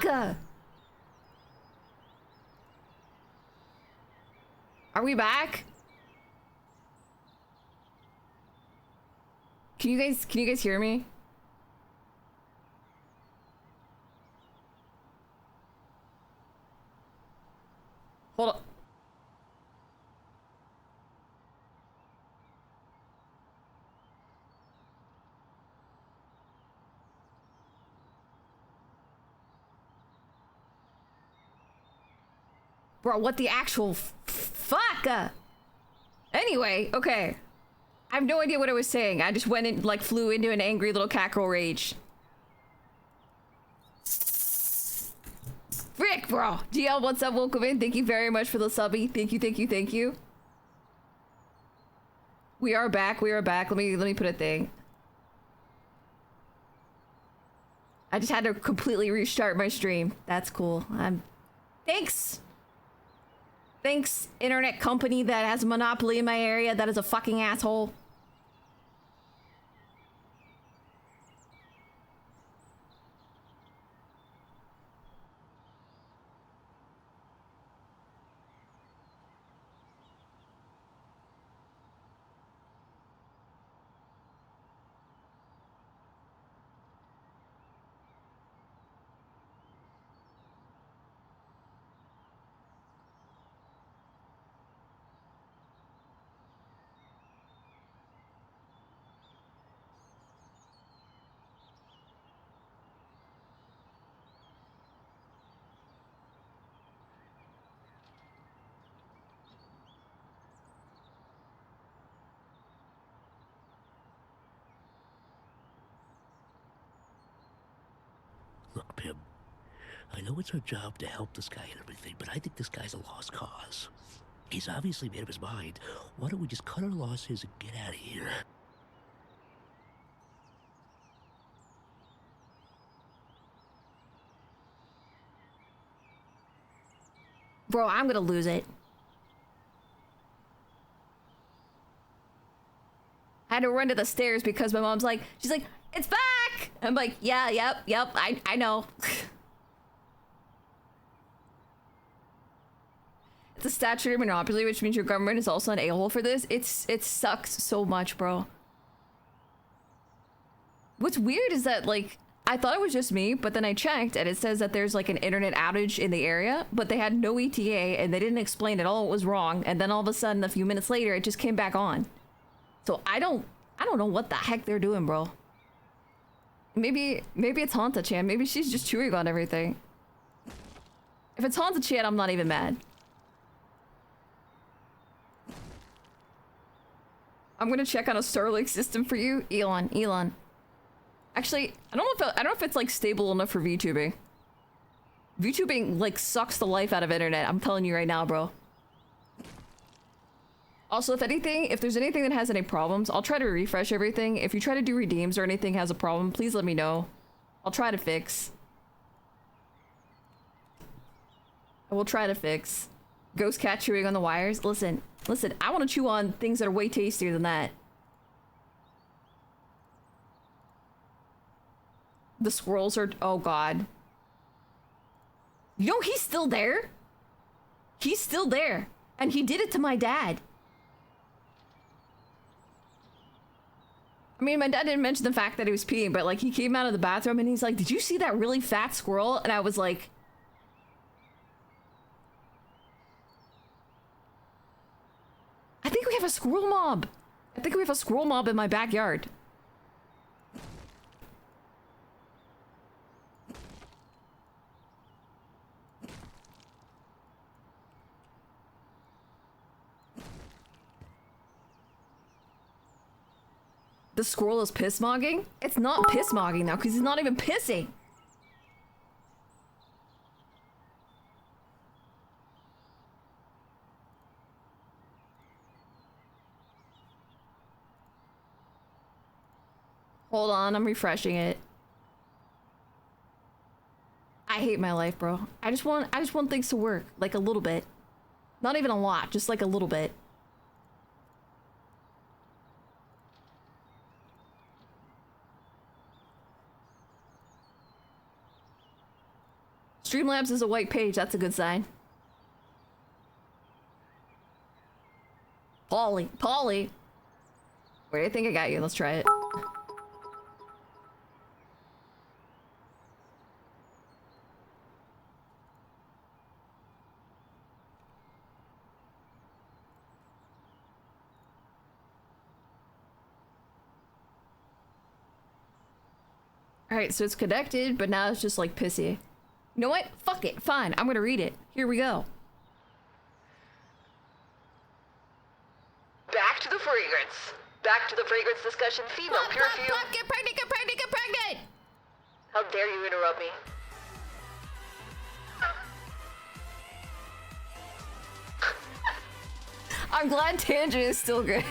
Fuck! Are we back? Can you guys hear me? Hold on. Bro, what the actual fuck? Anyway, okay. I have no idea what I was saying. I just went and like flew into an angry little cackerel rage. Frick, bro. GL, what's up? Welcome in. Thank you very much for the subby. Thank you, thank you, thank you. We are back. We are back. Let me put a thing. I just had to completely restart my stream. That's cool. Thanks. Thanks, internet company that has a monopoly in my area. That is a fucking asshole. Look, Pim, I know it's our job to help this guy and everything, but I think this guy's a lost cause. He's obviously made up his mind. Why don't we just cut our losses and get out of here? Bro, I'm gonna lose it. I had to run to the stairs because my mom's like, she's like, it's back! I'm like, yeah, yep, I know. It's a statutory monopoly, which means your government is also an a-hole for this. It sucks so much, bro. What's weird is that, like, I thought it was just me, but then I checked and it says that there's like an internet outage in the area, but they had no ETA and they didn't explain at all what was wrong. And then all of a sudden, a few minutes later, it just came back on. So I don't know what the heck they're doing, bro. Maybe it's Hanta-chan. Maybe she's just chewing on everything. If it's Hanta-chan, I'm not even mad. I'm gonna check on a Starlink system for you, Elon. Actually, I don't know if it's like stable enough for VTubing. VTubing like sucks the life out of internet. I'm telling you right now, bro. Also, if there's anything that has any problems, I'll try to refresh everything. If you try to do redeems or anything has a problem, please let me know. I'll try to fix. I will try to fix. Ghost cat chewing on the wires. Listen, I want to chew on things that are way tastier than that. The squirrels are, oh god. You know, he's still there. He's still there. And he did it to my dad. I mean, my dad didn't mention the fact that he was peeing, but like he came out of the bathroom and he's like, did you see that really fat squirrel? And I was like, I think we have a squirrel mob. I think we have a squirrel mob in my backyard. The squirrel is piss-mogging? It's not piss-mogging now, because he's not even pissing. Hold on, I'm refreshing it. I hate my life, bro. I just want things to work, like a little bit. Not even a lot, just like a little bit. Streamlabs is a white page. That's a good sign. Polly. Where do you think I got you? Let's try it. Alright, so it's connected, but now it's just like pissy. You know what? Fuck it. Fine. I'm gonna read it. Here we go. Back to the fragrance. Back to the fragrance discussion. Female perfume. Get pregnant! How dare you interrupt me? I'm glad Tangent is still good.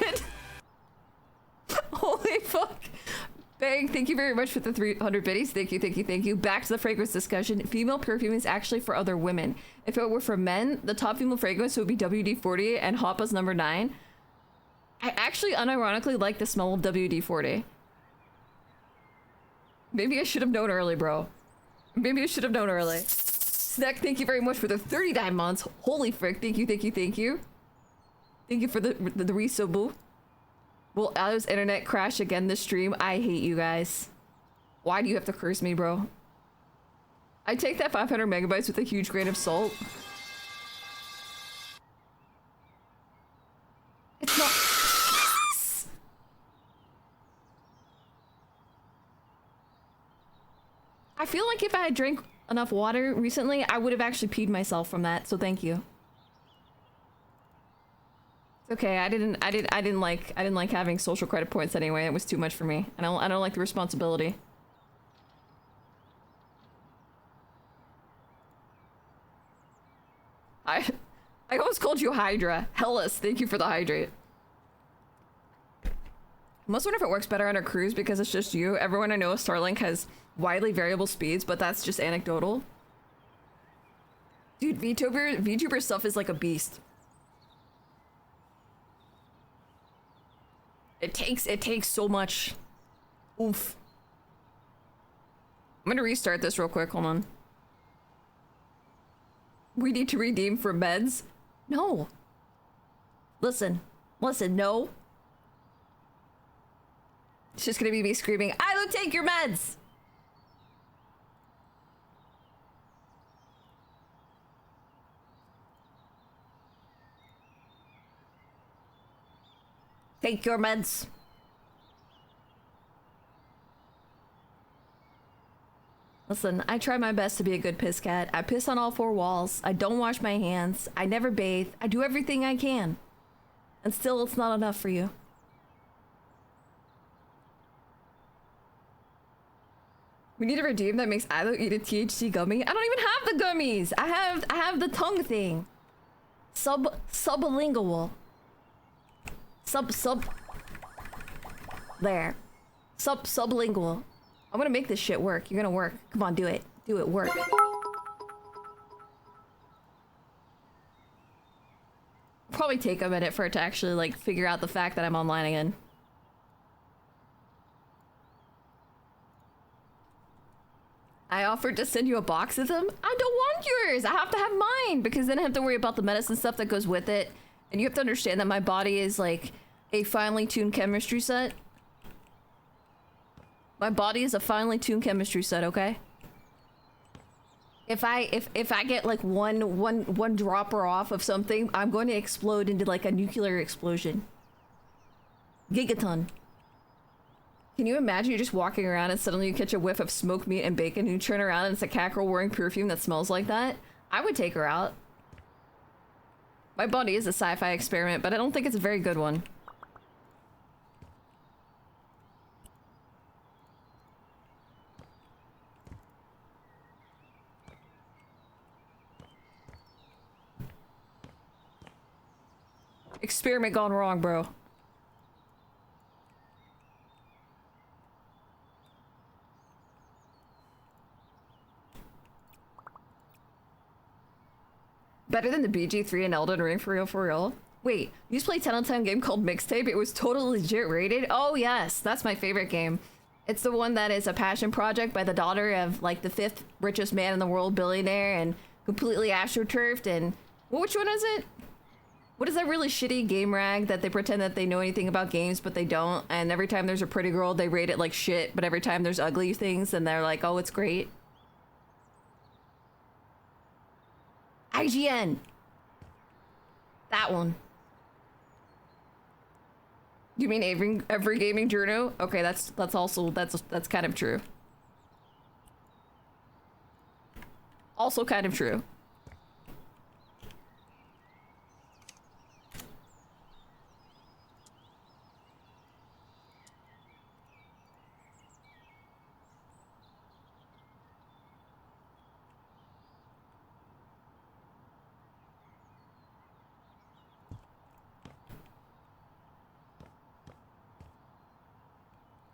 Holy fuck. Bang, thank you very much for the 300 biddies. Thank you. Back to the fragrance discussion. Female perfume is actually for other women. If it were for men, the top female fragrance would be WD-40 and Hoppa's number 9. I actually unironically like the smell of WD-40. Maybe I should have known early, bro. Snack, thank you very much for the 39 months. Holy frick, thank you. Thank you for the resub. Will Allo's internet crash again this stream? I hate you guys. Why do you have to curse me, bro? I take that 500 megabytes with a huge grain of salt. It's not... I feel like if I had drank enough water recently, I would have actually peed myself from that, so thank you. Okay, I didn't like having social credit points anyway. It was too much for me. I don't like the responsibility. I almost called you Hydra. Hellas, thank you for the hydrate. I must wonder if it works better on our cruise because it's just you. Everyone I know with Starlink has widely variable speeds, but that's just anecdotal. Dude, VTuber stuff is like a beast. It takes so much. Oof. I'm gonna restart this real quick, hold on. We need to redeem for meds? No. Listen, no. It's just gonna be me screaming, I don't take your meds! Take your meds. Listen, I try my best to be a good piss cat. I piss on all 4 walls. I don't wash my hands. I never bathe. I do everything I can. And still, it's not enough for you. We need a redeem that makes Ilo eat a THC gummy. I don't even have the gummies. I have the tongue thing. Sublingual. There. Sublingual. I'm gonna make this shit work. You're gonna work. Come on, do it. Do it, work. Probably take a minute for it to actually, like, figure out the fact that I'm online again. I offered to send you a box of them. I don't want yours. I have to have mine because then I have to worry about the medicine stuff that goes with it. And you have to understand that my body is like a finely tuned chemistry set. My body is a finely tuned chemistry set, okay? If I get like one dropper off of something, I'm going to explode into like a nuclear explosion. Gigaton. Can you imagine you're just walking around and suddenly you catch a whiff of smoked meat and bacon and you turn around and it's a cat girl wearing perfume that smells like that? I would take her out. My body is a sci-fi experiment, but I don't think it's a very good one. Experiment gone wrong, bro. Better than the BG3 and Elden Ring, for real, for real. Wait, you just played 10 on 10 game called Mixtape? It was totally legit rated? Oh yes, that's my favorite game. It's the one that is a passion project by the daughter of like the 5th richest man in the world, billionaire, and completely astroturfed. And which one is it? What is that really shitty game rag that they pretend that they know anything about games, but they don't? And every time there's a pretty girl, they rate it like shit. But every time there's ugly things, then they're like, oh, it's great. IGN. That one. You mean every gaming journal? Okay, that's kind of true. Also kind of true.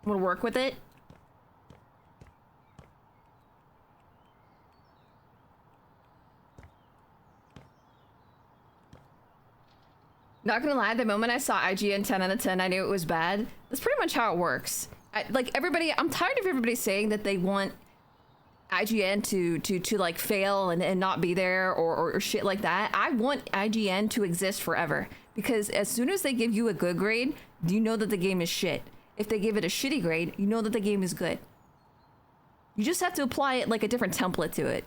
Want to work with it? Not gonna lie, the moment I saw IGN 10 out of 10, I knew it was bad. That's pretty much how it works. Like everybody, I'm tired of everybody saying that they want IGN to like fail and not be there or shit like that. I want IGN to exist forever, because as soon as they give you a good grade, you know that the game is shit. If they give it a shitty grade, you know that the game is good. You just have to apply it like a different template to it.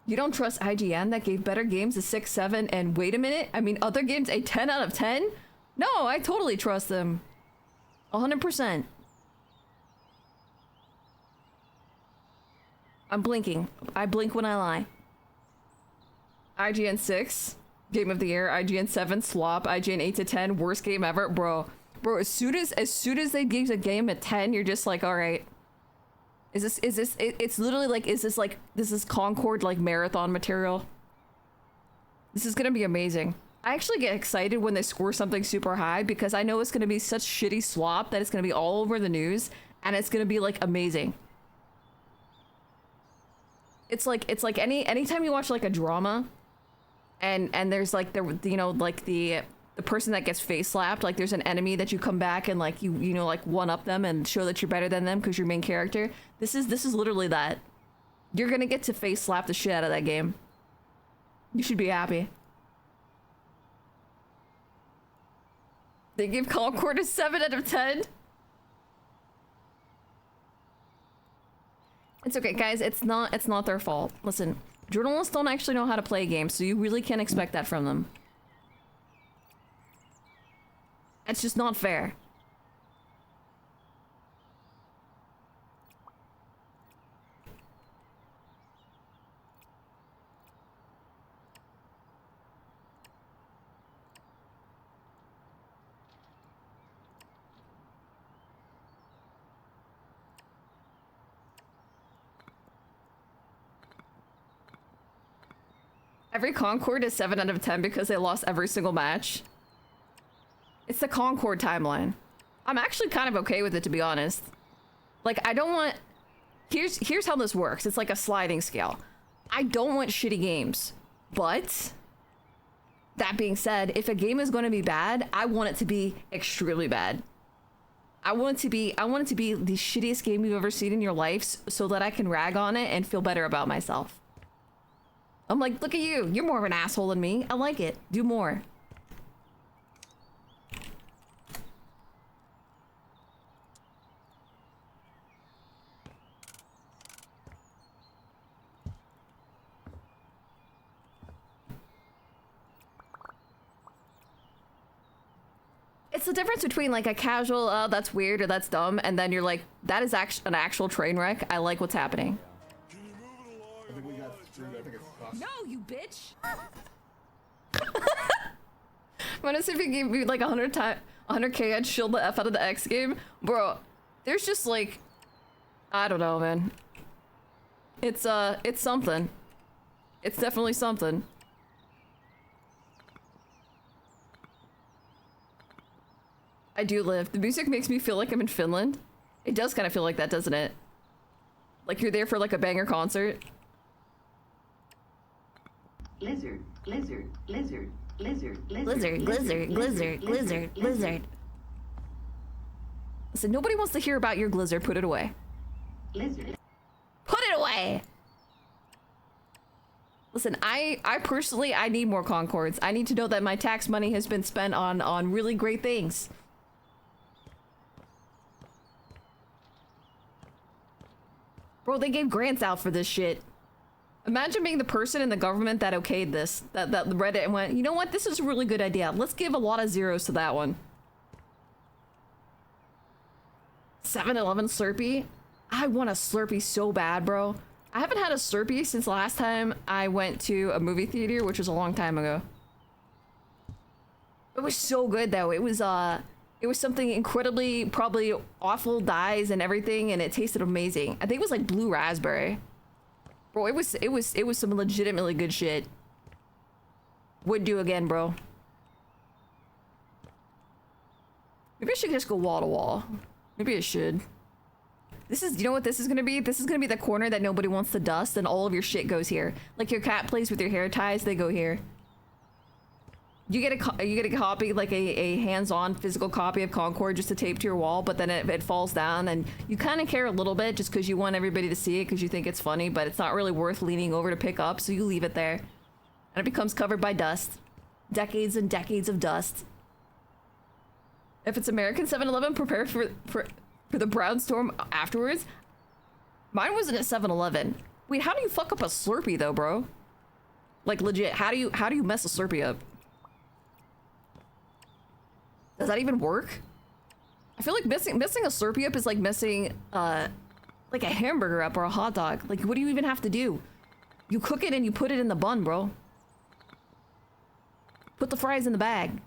You don't trust IGN that gave better games a 6, 7, and wait a minute, I mean other games a 10 out of 10? No, I totally trust them. 100%. I'm blinking. I blink when I lie. IGN 6, game of the year. IGN 7, slop. IGN 8 to 10, worst game ever. Bro, as soon as they give a game a 10, you're just like, all right. It's literally like, this is Concord like marathon material? This is gonna be amazing. I actually get excited when they score something super high, because I know it's gonna be such shitty slop that it's gonna be all over the news, and it's gonna be like amazing. It's like anytime you watch like a drama, and there's like the person that gets face slapped, like there's an enemy that you come back and like you know like one up them and show that you're better than them because you're main character. This is literally that. You're gonna get to face slap the shit out of that game. You should be happy. They give Concord a 7 out of 10. It's okay, guys. It's not their fault. Listen, journalists don't actually know how to play games, so you really can't expect that from them. It's just not fair. Every Concord is 7 out of 10 because they lost every single match. It's the Concord timeline. I'm actually kind of okay with it, to be honest. Like, I don't want... Here's how this works. It's like a sliding scale. I don't want shitty games. But... that being said, if a game is going to be bad, I want it to be extremely bad. I want it to be the shittiest game you've ever seen in your life, so that I can rag on it and feel better about myself. I'm like, look at you. You're more of an asshole than me. I like it. Do more. It's the difference between like a casual, oh, that's weird or that's dumb, and then you're like, that is an actual train wreck. I like what's happening. No, you bitch! Wanna see if you give me like 100k, I'd shield the F out of the X game? Bro, there's just like, I don't know, man. It's something. It's definitely something. I do live. The music makes me feel like I'm in Finland. It does kind of feel like that, doesn't it? Like you're there for like a banger concert. Lizard, lizard, lizard, lizard, Lizard, lizard, lizard, lizard, lizard. Listen, nobody wants to hear about your Glizzard. Put it away. Lizard. Put it away! Listen, I personally, I need more Concords. I need to know that my tax money has been spent on really great things. Bro, they gave grants out for this shit. Imagine being the person in the government that okayed this, that read it and went, you know what, this is a really good idea. Let's give a lot of zeros to that one. 7-Eleven Slurpee? I want a Slurpee so bad, bro. I haven't had a Slurpee since last time I went to a movie theater, which was a long time ago. It was so good though. It was something incredibly, probably awful dyes and everything, and it tasted amazing. I think it was like blue raspberry. Bro, it was some legitimately good shit. Would do again, bro. Maybe I should just go wall to wall. Maybe I should. This is, you know what this is gonna be? This is gonna be the corner that nobody wants to dust, and all of your shit goes here. Like your cat plays with your hair ties, they go here. You get a copy, like a hands-on physical copy of Concord just to tape to your wall, but then it falls down, and you kind of care a little bit just because you want everybody to see it because you think it's funny, but it's not really worth leaning over to pick up, so you leave it there. And it becomes covered by dust. Decades and decades of dust. If it's American 7-Eleven, prepare for the brown storm afterwards. Mine wasn't a 7-Eleven. Wait, how do you fuck up a Slurpee though, bro? Like legit, how do you mess a Slurpee up? Does that even work? I feel like messing a Slurpee up is like messing like a hamburger up or a hot dog. Like, what do you even have to do? You cook it and you put it in the bun, bro. Put the fries in the bag.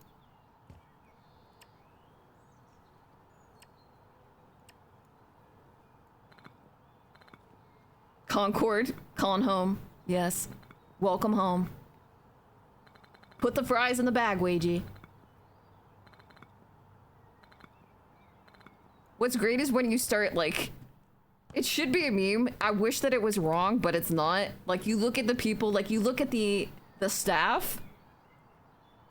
Concord, calling home. Yes. Welcome home. Put the fries in the bag, Wagey. What's great is when you start, like, it should be a meme. I wish that it was wrong, but it's not. Like, you look at the people, like, you look at the staff.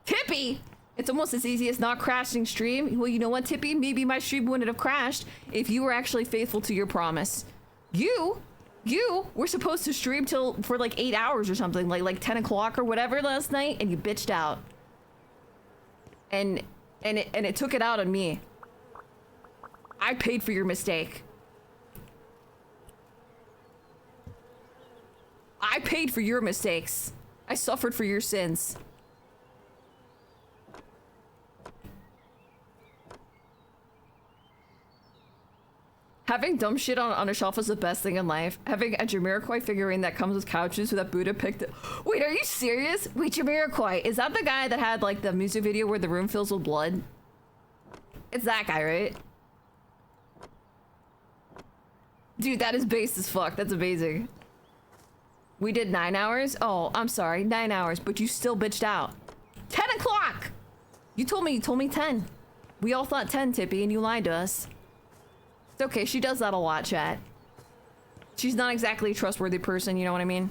Tippy! It's almost as easy as not crashing stream. Well, you know what, Tippy? Maybe my stream wouldn't have crashed if you were actually faithful to your promise. You were supposed to stream for like 8 hours or something, like 10 o'clock or whatever last night, and you bitched out. And it took it out on me. I paid for your mistake. I paid for your mistakes. I suffered for your sins. Having dumb shit on a shelf is the best thing in life. Having a Jamiroquai figurine that comes with couches that Buddha picked it. Wait, are you serious? Wait, Jamiroquai, is that the guy that had like the music video where the room fills with blood? It's that guy, right? Dude, that is base as fuck. That's amazing. We did 9 hours? Oh, I'm sorry. 9 hours, but you still bitched out. 10 o'clock! You told me 10. We all thought 10, Tippy, and you lied to us. It's okay. She does that a lot, chat. She's not exactly a trustworthy person, you know what I mean?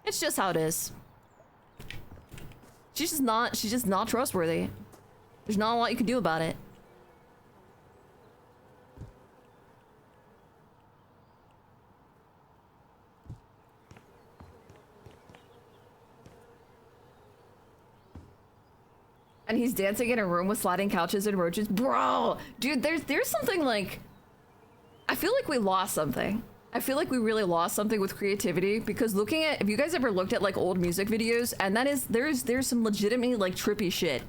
It's just how it is. She's just not trustworthy. There's not a lot you can do about it. And he's dancing in a room with sliding couches and roaches. Bro, dude, there's something like, I feel like we lost something. I feel like we really lost something with creativity, because looking at, if you guys ever looked at like old music videos, and that is, there's some legitimately like trippy shit.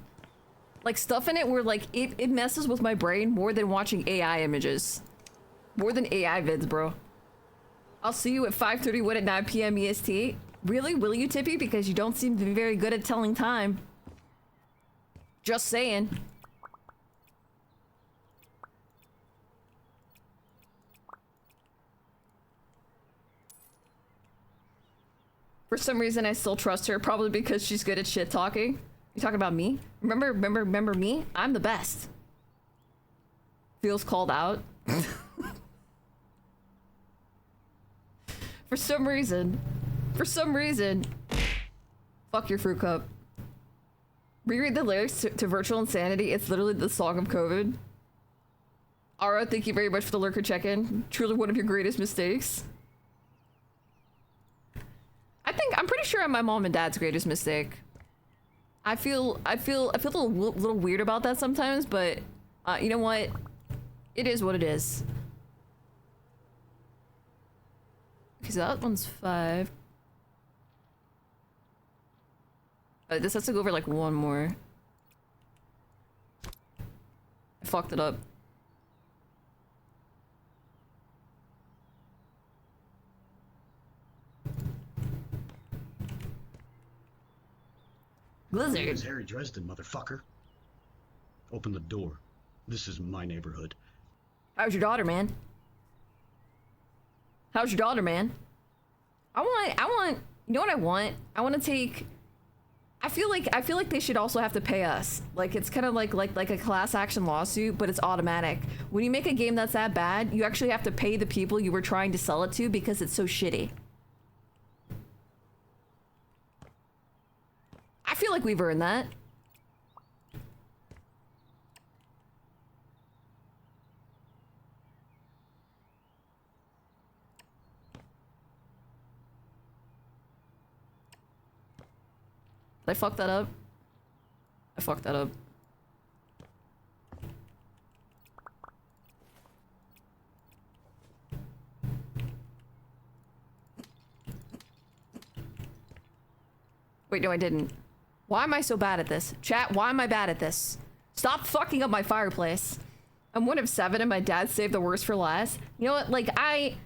Like stuff in it where like, it messes with my brain more than watching AI images. More than AI vids, bro. I'll see you at 5:31 at 9 p.m. EST. Really? Will you, Tippy? Because you don't seem to be very good at telling time. Just saying. For some reason, I still trust her, probably because she's good at shit talking. You talking about me? Remember me? I'm the best. Feels called out. For some reason, fuck your fruit cup. Reread the lyrics to Virtual Insanity. It's literally the song of COVID. Ara, thank you very much for the lurker check-in. Truly one of your greatest mistakes. I'm pretty sure I'm my mom and dad's greatest mistake. I feel a little weird about that sometimes, but you know what? It is what it is. Okay, so that one's 5. This has to go over like one more. I fucked it up. Blizzard. It's Harry Dresden, motherfucker. Open the door. This is my neighborhood. How's your daughter, man? How's your daughter, man? I want, you know what I want? I want to take, I feel like they should also have to pay us. Like, it's kind of like a class action lawsuit, but it's automatic. When you make a game that's that bad, you actually have to pay the people you were trying to sell it to because it's so shitty. I feel like we've earned that. Did I fuck that up? I fucked that up. Wait, no, I didn't. Why am I so bad at this? Chat, why am I bad at this? Stop fucking up my fireplace. I'm one of 7 and my dad saved the worst for last. You know what? Like, I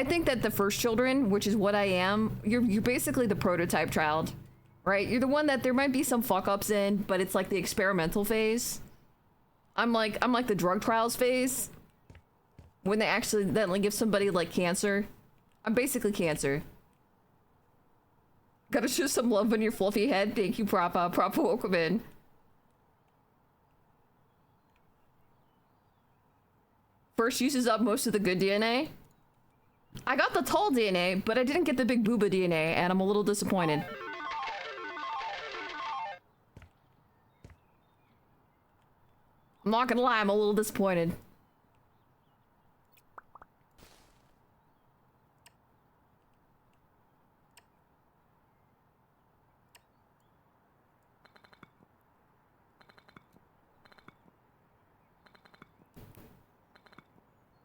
think that the first children, which is what I am, you're basically the prototype child, right? You're the one that there might be some fuck ups in, but it's like the experimental phase. I'm like the drug trials phase. When they accidentally give somebody like cancer. I'm basically cancer. Gotta show some love on your fluffy head. Thank you, Propa. Propa, welcome in. First uses up most of the good DNA. I got the tall DNA, but I didn't get the big booba DNA, and I'm a little disappointed. I'm not gonna lie, I'm a little disappointed.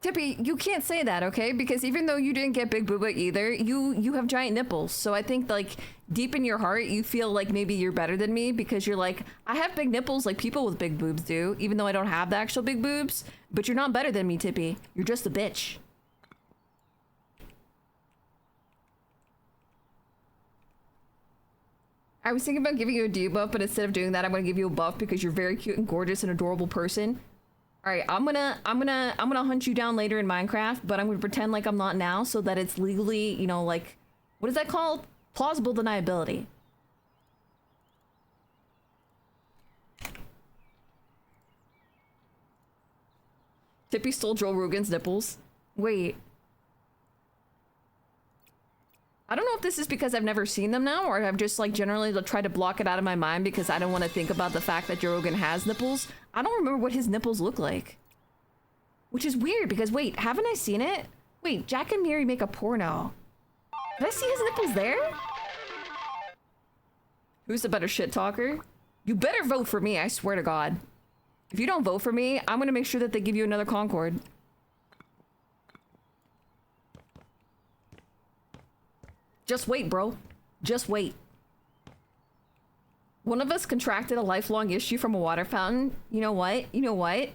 Tippy, you can't say that, okay? Because even though you didn't get big booba either, you have giant nipples. So I think, like, deep in your heart, you feel like maybe you're better than me because you're like, I have big nipples like people with big boobs do, even though I don't have the actual big boobs. But you're not better than me, Tippy. You're just a bitch. I was thinking about giving you a debuff, but instead of doing that, I'm gonna give you a buff because you're very cute and gorgeous and adorable person. All right, I'm gonna hunt you down later in Minecraft, but I'm gonna pretend like I'm not now so that it's legally, you know, like, what is that called? Plausible deniability. Tippy stole Joe Rogan's nipples. Wait. I don't know if this is because I've never seen them now, or I've just like generally tried to block it out of my mind because I don't want to think about the fact that Joe Rogan has nipples. I don't remember what his nipples look like. Which is weird because wait, haven't I seen it? Wait, Jack and Mary make a porno. Did I see his nipples there? Who's the better shit talker? You better vote for me, I swear to God. If you don't vote for me, I'm gonna make sure that they give you another Concord. Just wait, bro. Just wait. One of us contracted a lifelong issue from a water fountain. You know what? You know what?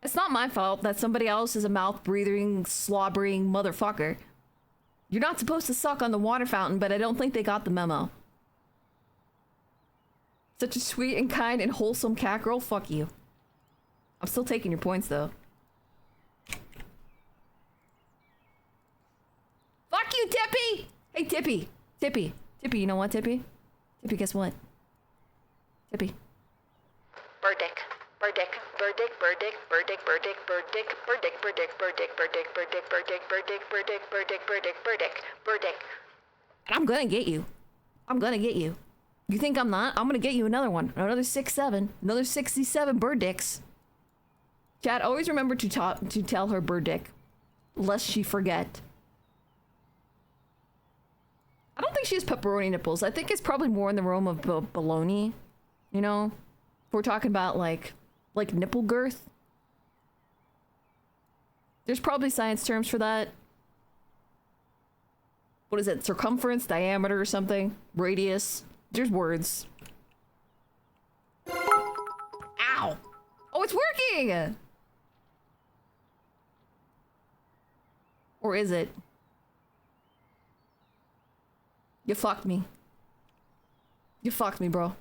It's not my fault that somebody else is a mouth-breathing, slobbering motherfucker. You're not supposed to suck on the water fountain, but I don't think they got the memo. Such a sweet and kind and wholesome cat girl. Fuck you. I'm still taking your points, though. Fuck you, Tippy! Hey, Tippy. Tippy. Tippy, you know what, Tippy? Tippy, guess what? Tippy. Burdick. Burdick. Burdick. Burdick. Burdick. Burdick. Burdick. Burdick. Burdick. Burdick. Burdick. Burdick. Burdick. Burdick. Burdick. Burdick. Burdick. Burdick. Burdick. And I'm gonna get you. I'm gonna get you. You think I'm not? I'm gonna get you another one. Another 6'7". Another 67 bird dicks. Chat, always remember to tell her bird dick, lest she forget. I don't think she has pepperoni nipples. I think it's probably more in the realm of baloney. You know? If we're talking about like nipple girth. There's probably science terms for that. What is it? Circumference, diameter, or something? Radius. There's words. Ow! Oh, it's working! Or is it? You fucked me. You fucked me, bro.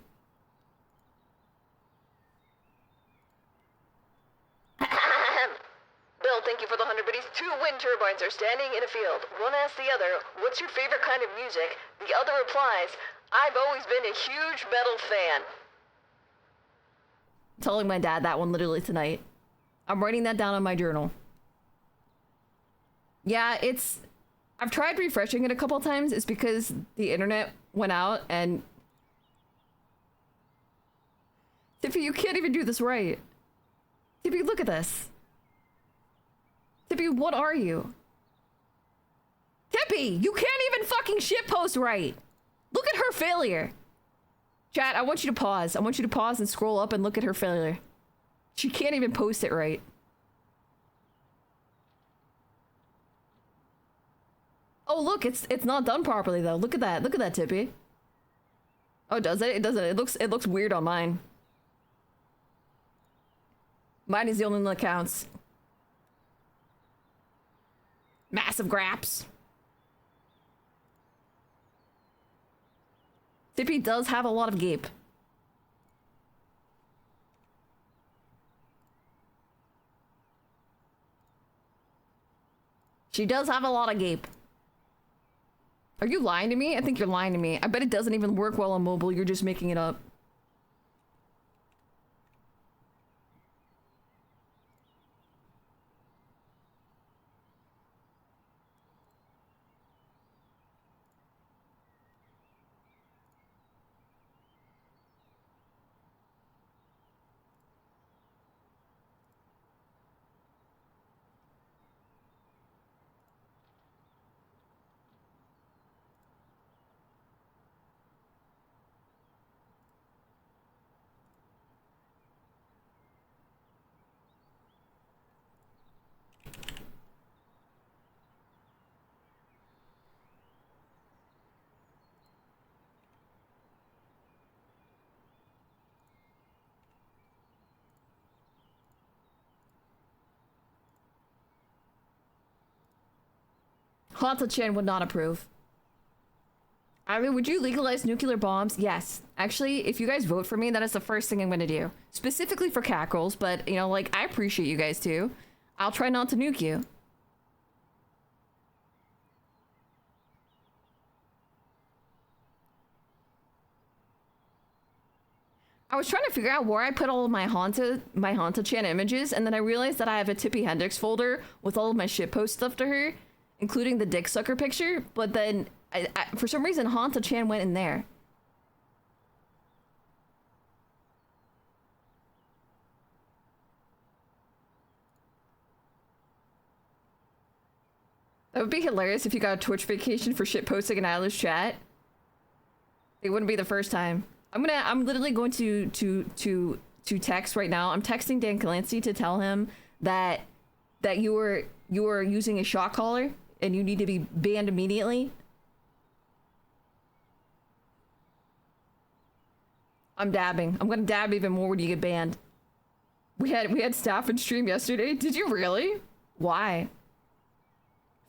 Bill, thank you for the 100 biddies. 2 wind turbines are standing in a field. One asks the other, what's your favorite kind of music? The other replies, I've always been a huge metal fan. Telling my dad that one literally tonight. I'm writing that down in my journal. Yeah, I've tried refreshing it a couple times. It's because the internet went out and... Tippy, you can't even do this right. Tippy, look at this. Tippy, what are you? Tippy, you can't even fucking shitpost right. Look at her failure. Chat, I want you to pause. I want you to pause and scroll up and look at her failure. She can't even post it right. Oh, look, it's not done properly though. Look at that. Look at that, Tippy. Oh, does it? It doesn't. It looks weird on mine. Mine is the only one that counts. Massive graps. Tippy does have a lot of gape. She does have a lot of gape. Are you lying to me? I think you're lying to me. I bet it doesn't even work well on mobile. You're just making it up. Hanta-chan would not approve. I mean, would you legalize nuclear bombs? Yes. Actually, if you guys vote for me, that is the first thing I'm gonna do. Specifically for cackles, but, you know, like, I appreciate you guys too. I'll try not to nuke you. I was trying to figure out where I put all of my Hanta-chan images, and then I realized that I have a Tippy Hendrix folder with all of my shitpost stuff to her, including the dick sucker picture, but then I, for some reason Hanta-chan went in there. That would be hilarious if you got a Twitch vacation for shitposting in Isla's chat. It wouldn't be the first time. I'm literally going to text right now. I'm texting Dan Clancy to tell him that you were using a shot caller and you need to be banned immediately. I'm dabbing. I'm gonna dab even more when you get banned. We had staff in stream yesterday. Did you really? Why?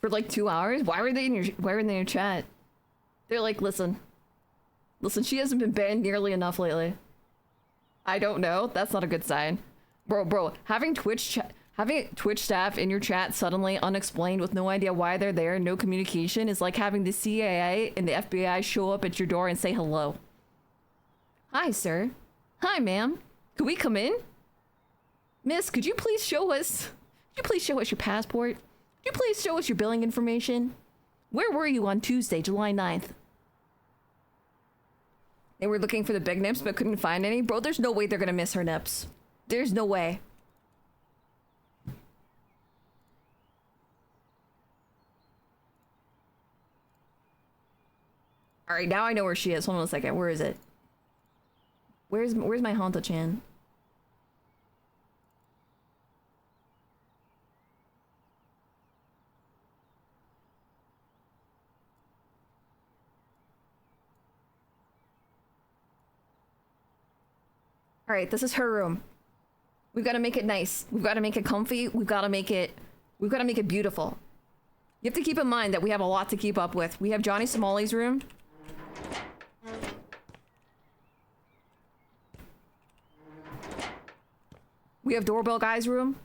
For like 2 hours? Why were they in your chat? They're like, listen, she hasn't been banned nearly enough lately. I don't know. That's not a good sign. Bro, having Twitch staff in your chat suddenly unexplained with no idea why they're there, no communication, is like having the CIA and the FBI show up at your door and say hello. Hi, sir. Hi, ma'am. Could we come in? Miss, could you please show us your passport? Could you please show us your billing information? Where were you on Tuesday, July 9th? They were looking for the big nips but couldn't find any. Bro, there's no way they're gonna miss her nips. There's no way. Alright, now I know where she is. Hold on a second. Where is it? Where's my Hanta-chan? All right, this is her room. We've got to make it nice. We've got to make it comfy. We've got to make it beautiful. You have to keep in mind that we have a lot to keep up with. We have Johnny Somali's room. We have Doorbell Guy's room.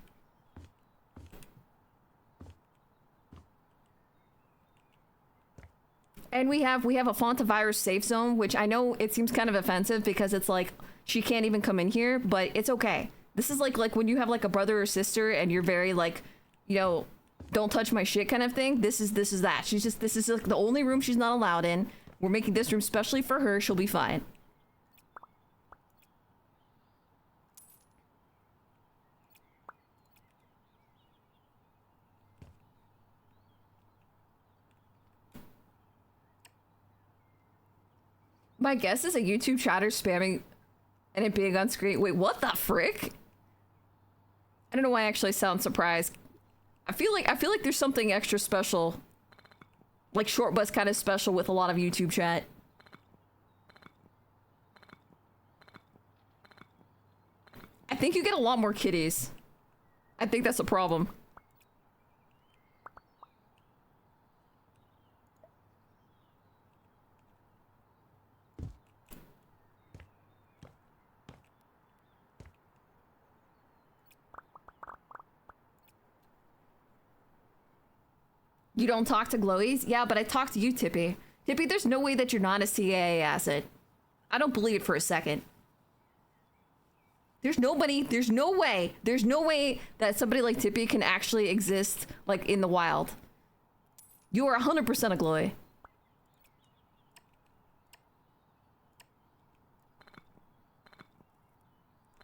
And we have a Hantavirus safe zone, which I know it seems kind of offensive because it's like she can't even come in here, but it's okay. This is like when you have like a brother or sister and you're very like, you know, don't touch my shit kind of thing. This is that. This is like the only room she's not allowed in. We're making this room specially for her. She'll be fine. My guess is a YouTube chatter spamming and it being on screen. Wait, what the frick? I don't know why I actually sound surprised. I feel like there's something extra special, like short bus kind of special with a lot of YouTube chat. I think you get a lot more kitties. I think that's a problem. You don't talk to glowies? Yeah, but I talk to you, Tippy. Tippy, there's no way that you're not a CAA asset. I don't believe it for a second. There's no way that somebody like Tippy can actually exist, like, in the wild. You are 100% a glowy.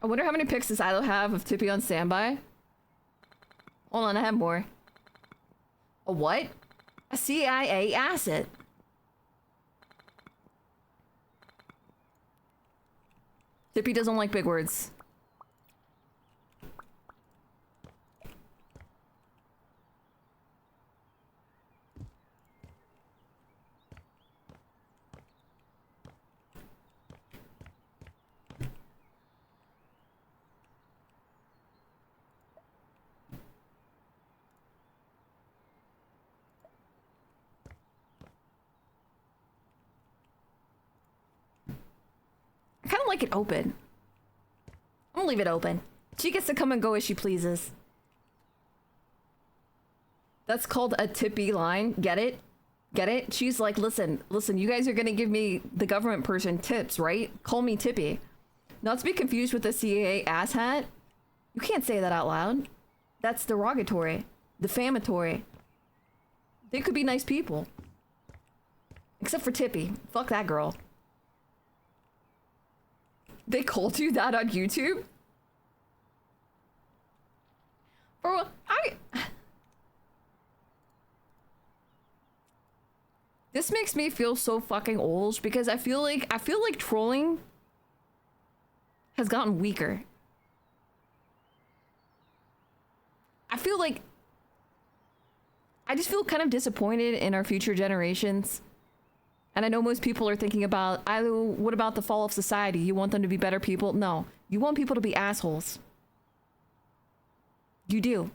I wonder how many pics does Ilo have of Tippy on standby? Hold on, I have more. A what? A CIA asset. Tippy doesn't like big words. I kind of like it open. I'm gonna leave it open. She gets to come and go as she pleases. That's called a Tippy line. Get it? Get it? She's like, listen, you guys are gonna give me, the government person, tips, right? Call me Tippy. Not to be confused with the CAA asshat. You can't say that out loud. That's derogatory. Defamatory. They could be nice people. Except for Tippy. Fuck that girl. They called you that on YouTube? Bro, This makes me feel so fucking old because I feel like trolling has gotten weaker. I just feel kind of disappointed in our future generations. And I know most people are thinking about, what about the fall of society? You want them to be better people? No, you want people to be assholes. You do.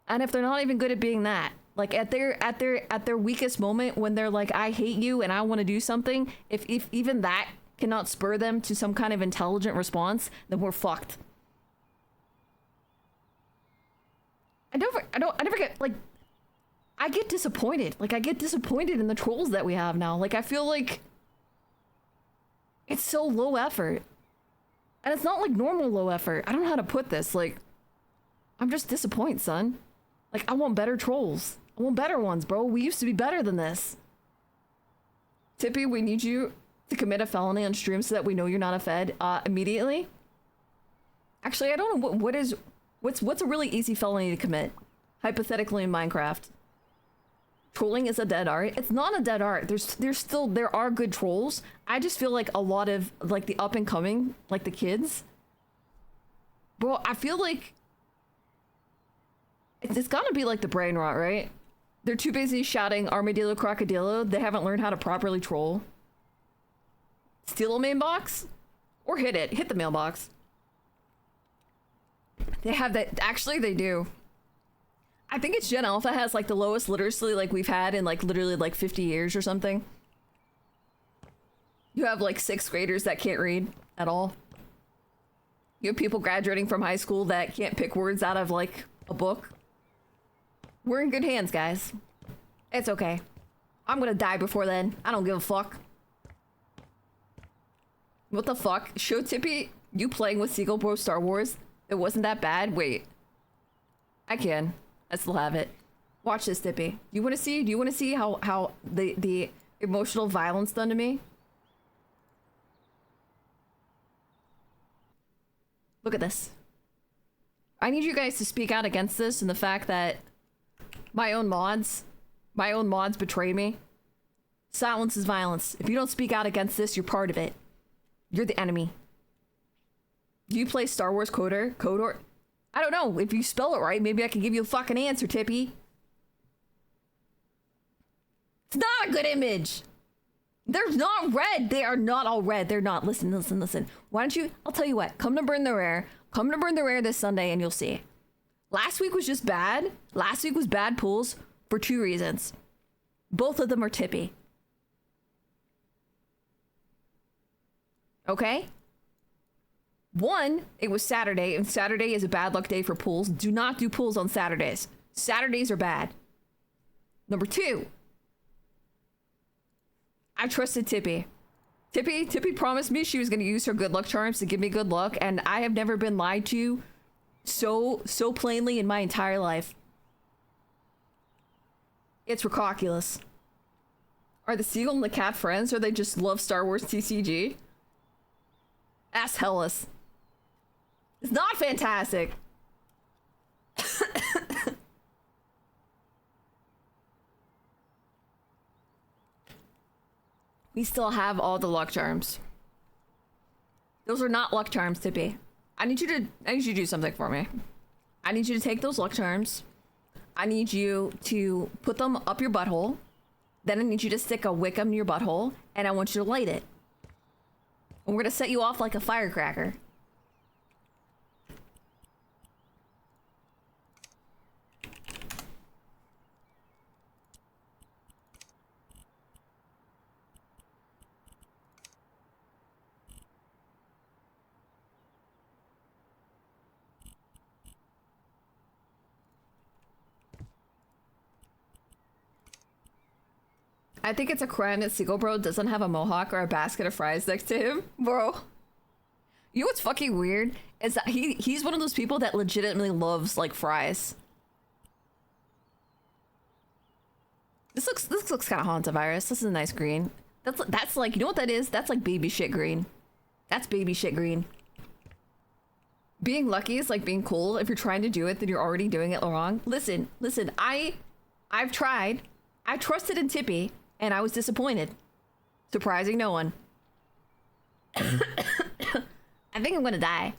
And if they're not even good at being that, like at their weakest moment when they're like, I hate you and I want to do something, if even that cannot spur them to some kind of intelligent response, then we're fucked. I never get, like, I get disappointed. Like, I get disappointed in the trolls that we have now. Like, I feel like it's so low effort. And it's not like normal low effort. I don't know how to put this. Like, I'm just disappointed, son. Like, I want better trolls. I want better ones, bro. We used to be better than this. Tippy, we need you to commit a felony on stream so that we know you're not a fed immediately. Actually, I don't know what's a really easy felony to commit, hypothetically in Minecraft. Trolling is a dead art. It's not a dead art. There are good trolls. I just feel like a lot of like the up and coming, like the kids. Bro, I feel like it's gotta be like the brain rot, right? They're too busy shouting armadillo crocodillo. They haven't learned how to properly troll. Steal a main box? Or hit it. Hit the mailbox. They have that. Actually, they do. I think it's Gen Alpha has like the lowest literacy like we've had in like literally like 50 years or something. You have like 6th graders that can't read at all. You have people graduating from high school that can't pick words out of like a book. We're in good hands, guys. It's okay. I'm gonna die before then. I don't give a fuck. What the fuck? Show Tippy you playing with Seagull Bro Star Wars. It wasn't that bad. Wait. I can. I still have it. Watch this, Tippy. Do you want to see? Do you want to see how the emotional violence done to me? Look at this. I need you guys to speak out against this and the fact that my own mods betrayed me. Silence is violence. If you don't speak out against this, you're part of it. You're the enemy. Do you play Star Wars KOTOR? I don't know. If you spell it right, maybe I can give you a fucking answer, Tippy. It's not a good image. They're not red. They are not all red. They're not. Listen. Why don't you... I'll tell you what. Come to Burn the Rare. Come to Burn the Rare this Sunday and you'll see. Last week was just bad. Last week was bad pulls for 2 reasons. Both of them are Tippy. Okay? One, it was Saturday, and Saturday is a bad luck day for pools. Do not do pools on Saturdays. Saturdays are bad. Number 2, I trusted Tippy. Tippy promised me she was going to use her good luck charms to give me good luck, and I have never been lied to so plainly in my entire life. It's ridiculous. Are the seagull and the cat friends, or they just love Star Wars TCG? Ask Hellas. It's not fantastic. We still have all the luck charms. Those are not luck charms, Tippy. I need you to do something for me. I need you to take those luck charms. I need you to put them up your butthole. Then I need you to stick a wick in your butthole, and I want you to light it. And we're gonna set you off like a firecracker. I think it's a crime that Seagull Bro doesn't have a mohawk or a basket of fries next to him. Bro. You know what's fucking weird? Is that he's one of those people that legitimately loves, like, fries. This looks kind of Hantavirus. This is a nice green. That's like, you know what that is? That's like baby shit green. That's baby shit green. Being lucky is like being cool. If you're trying to do it, then you're already doing it wrong. Listen. I've tried. I trusted in Tippy. And I was disappointed. Surprising no one. I think I'm gonna die.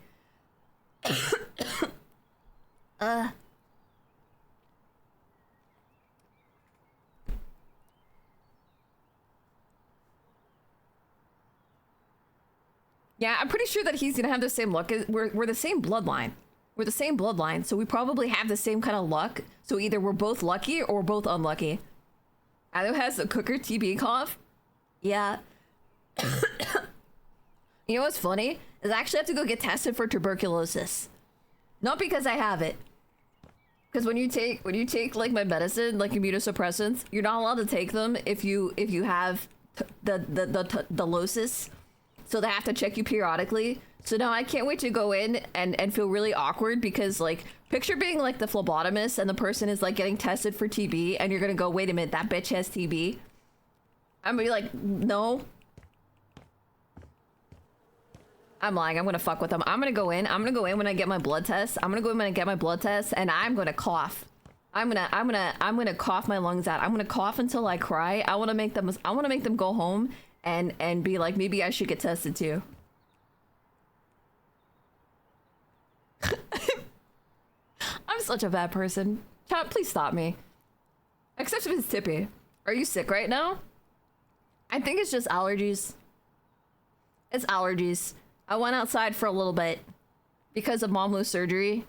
Yeah, I'm pretty sure that he's gonna have the same luck. We're the same bloodline. We're the same bloodline, so we probably have the same kind of luck. So either we're both lucky or we're both unlucky. Ado has a cooker TB cough. Yeah. You know what's funny? Is I actually have to go get tested for tuberculosis. Not because I have it. Because when you take like my medicine, like immunosuppressants, you're not allowed to take them if you have the losis. So they have to check you periodically. So now I can't wait to go in and feel really awkward because, like, picture being like the phlebotomist and the person is like getting tested for TB and you're gonna go, wait a minute, that bitch has TB. I'm gonna be like, no. I'm lying. I'm gonna fuck with them. I'm gonna go in. I'm gonna go in when I get my blood test. I'm gonna go in when I get my blood test, and I'm gonna cough. I'm gonna cough my lungs out. I'm gonna cough until I cry. I wanna make them go home and be like, maybe I should get tested too. I'm such a bad person. Chat, please stop me. Except if it's Tippy. Are you sick right now? I think it's just allergies. It's allergies. I went outside for a little bit because of Mom Lou's surgery,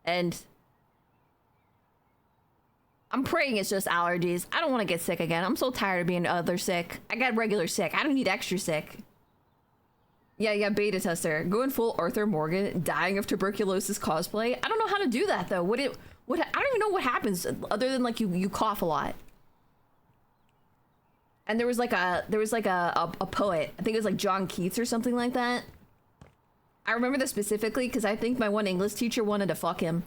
and I'm praying it's just allergies. I don't want to get sick again. I'm so tired of being other sick. I got regular sick. I don't need extra sick. Yeah, beta tester. Going full Arthur Morgan, dying of tuberculosis cosplay. I don't know how to do that though. I don't even know what happens other than like you cough a lot. And there was like a poet. I think it was like John Keats or something like that. I remember this specifically because I think my one English teacher wanted to fuck him.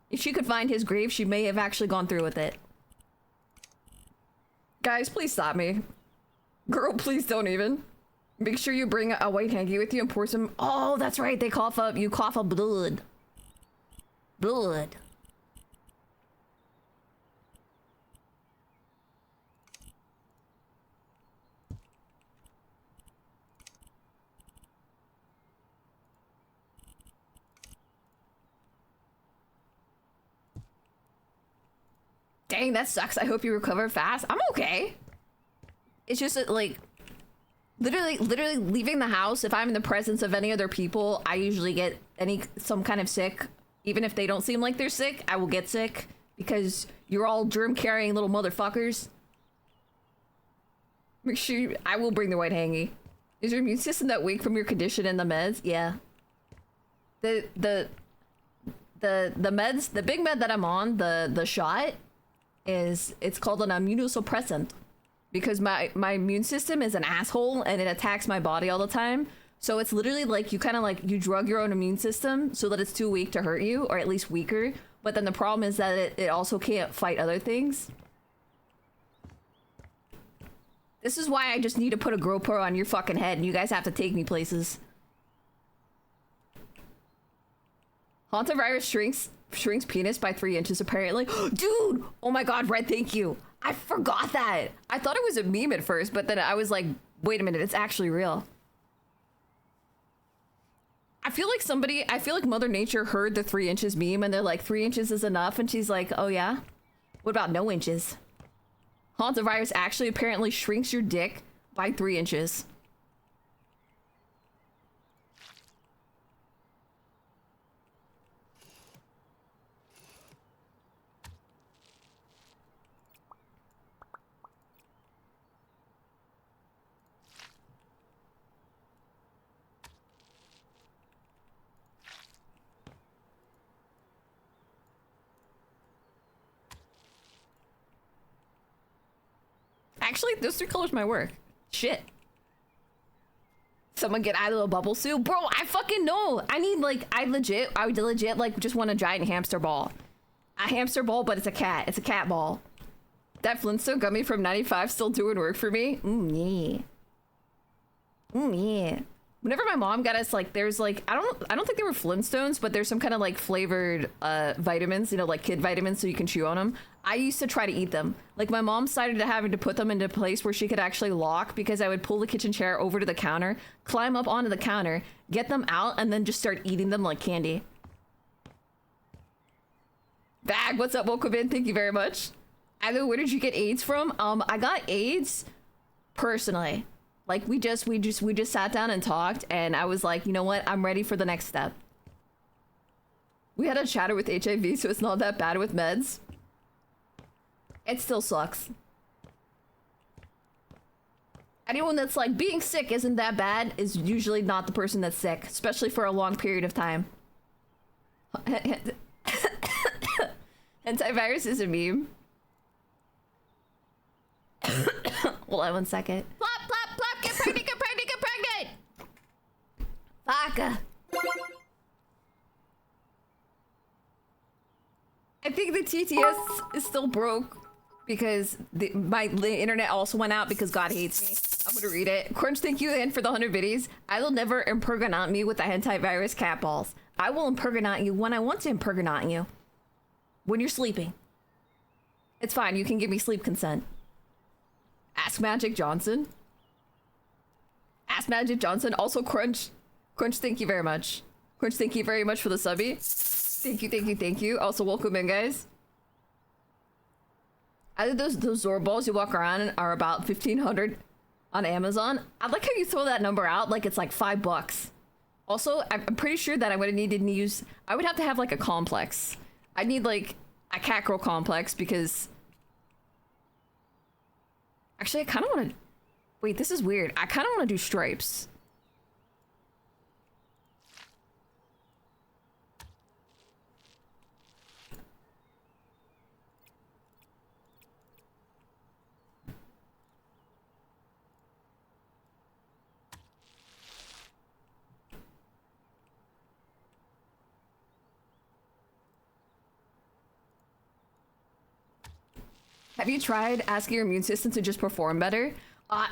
If she could find his grave, she may have actually gone through with it. Guys, please stop me. Girl, please don't even. Make sure you bring a white hanky with you and pour some. Oh, that's right. They cough up. You cough up blood. Blood. Dang, that sucks. I hope you recover fast. I'm okay. It's just like literally leaving the house. If I'm in the presence of any other people, I usually get some kind of sick. Even if they don't seem like they're sick, I will get sick because you're all germ carrying little motherfuckers. Make sure I will bring the white hangy. Is your immune system that weak from your condition and the meds? Yeah. The meds, the big med that I'm on, the shot, it's called an immunosuppressant because my immune system is an asshole and it attacks my body all the time. So it's literally like you drug your own immune system so that it's too weak to hurt you, or at least weaker. But then the problem is that it also can't fight other things. This is why I just need to put a GoPro on your fucking head and you guys have to take me places. Hantavirus shrinks penis by 3 inches apparently. Dude! Oh my god, Red, thank you. I forgot that. I thought it was a meme at first, but then I was like, wait a minute, it's actually real. I feel like Mother Nature heard the 3 inches meme and they're like, 3 inches is enough, and she's like, oh yeah? What about no inches? Hantavirus actually apparently shrinks your dick by 3 inches. Actually, those 3 colors might work. Shit. Someone get out of the bubble suit? Bro, I fucking know. I would legit like just want a giant hamster ball. A hamster ball, but it's a cat. It's a cat ball. That Flintstone gummy from 95 still doing work for me? Yeah. Yeah. Whenever my mom got us, like, there's like, I don't think they were Flintstones, but there's some kind of like flavored vitamins, you know, like kid vitamins so you can chew on them. I used to try to eat them. Like, my mom started having to put them into a place where she could actually lock, because I would pull the kitchen chair over to the counter, climb up onto the counter, get them out, and then just start eating them like candy. Bag, what's up? Welcome in. Thank you very much. Either, where did you get AIDS from? I got AIDS personally. Like, we just sat down and talked, and I was like, you know what? I'm ready for the next step. We had a chatter with HIV, so it's not that bad with meds. It still sucks. Anyone that's like, being sick isn't that bad is usually not the person that's sick, especially for a long period of time. Hantavirus is a meme. Hold on 1 second. Plop, plop, plop, get pregnant, get pregnant, get pregnant! Fuck. I think the TTS is still broke because the internet also went out because God hates me. I'm gonna read it. Crunch, thank you again for the 100 biddies. I will never impergonate me with the Hantavirus cat balls. I will impergonate you when I want to impergonate you. When you're sleeping. It's fine, you can give me sleep consent. Ask Magic Johnson. Ask Magic Johnson. Also Crunch. Crunch, thank you very much. Crunch, thank you very much for the subby. Thank you, thank you, thank you. Also, welcome in, guys. I think those Zord balls you walk around in are about 1,500 on Amazon. I like how you throw that number out like it's like $5. Also, I'm pretty sure that I would have needed to use... I would have to have like a complex. I'd need like a cat girl complex because... Actually, I kind of want to... Wait, this is weird. I kind of want to do stripes. Have you tried asking your immune system to just perform better?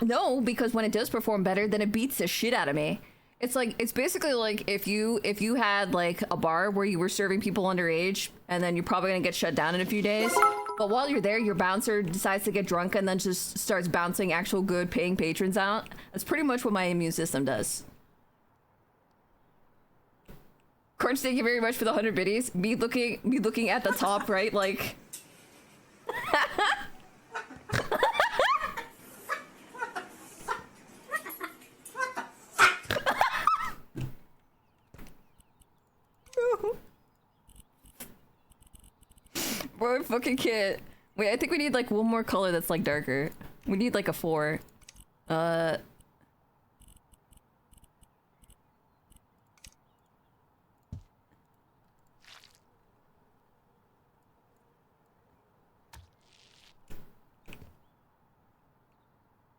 No, because when it does perform better, then it beats the shit out of me. It's like, it's basically like if you had like a bar where you were serving people underage and then you're probably gonna get shut down in a few days. But while you're there, your bouncer decides to get drunk and then just starts bouncing actual good paying patrons out. That's pretty much what my immune system does. Crunch, thank you very much for the 100 biddies. Me looking at the top right, like... Bro, I fucking can't. Wait, I think we need like one more color that's like darker. We need like a 4.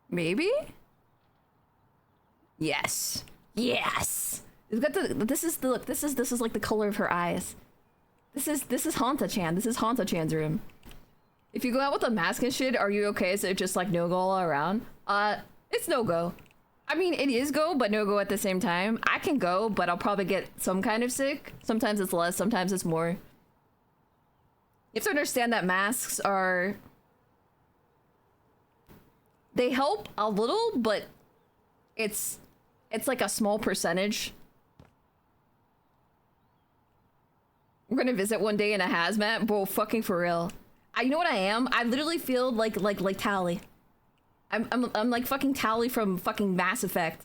Maybe? Yes. Yes. We've got the this is like the color of her eyes. This is Hanta-chan. This is Hanta-chan's room. If you go out with a mask and shit, are you okay? Is it just like no go all around? It's no go. I mean, it is go, but no go at the same time. I can go, but I'll probably get some kind of sick. Sometimes it's less, sometimes it's more. You have to understand that masks are... They help a little, but it's like a small percentage. We're gonna visit one day in a hazmat, bro. Fucking for real. You know what I am? I literally feel like Tally. I'm like fucking Tally from fucking Mass Effect.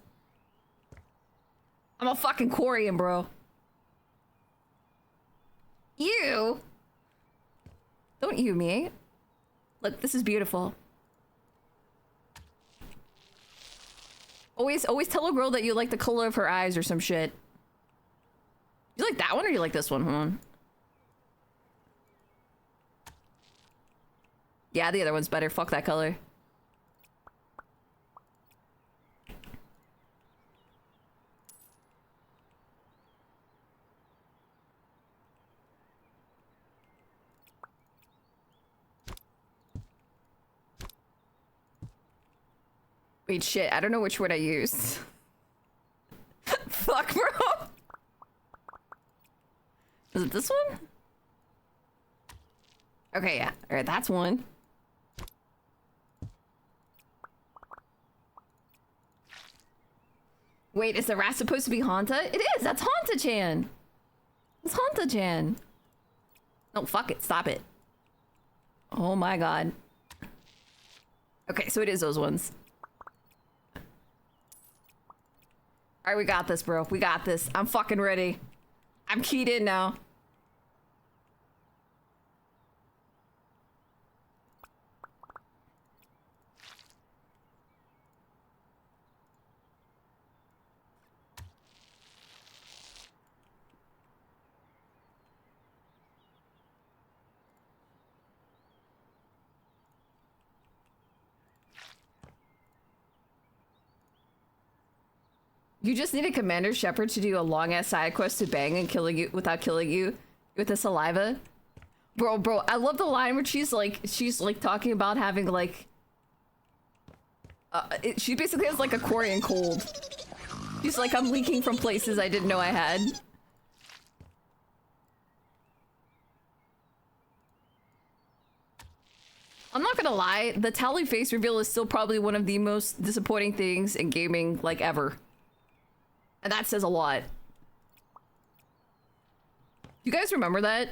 I'm a fucking Quarian, bro. You. Don't you me? Look, this is beautiful. Always tell a girl that you like the color of her eyes or some shit. You like that one or you like this one? Hold on. Yeah, the other one's better. Fuck that color. Wait, shit. I don't know which word I used. Fuck, bro. Is it this one? Okay, yeah. Alright, that's one. Wait, is the rat supposed to be Hanta? It is! That's Hanta-chan! It's Hanta-chan. No, fuck it. Stop it. Oh my god. Okay, so it is those ones. Alright, we got this, bro. We got this. I'm fucking ready. I'm keyed in now. You just need a Commander Shepard to do a long-ass side quest to bang and killing you without killing you with the saliva. Bro, I love the line where she's like talking about having like... She basically has like a Korean cold. She's like, I'm leaking from places I didn't know I had. I'm not gonna lie, the Tally face reveal is still probably one of the most disappointing things in gaming, like, ever. And that says a lot. You guys remember that?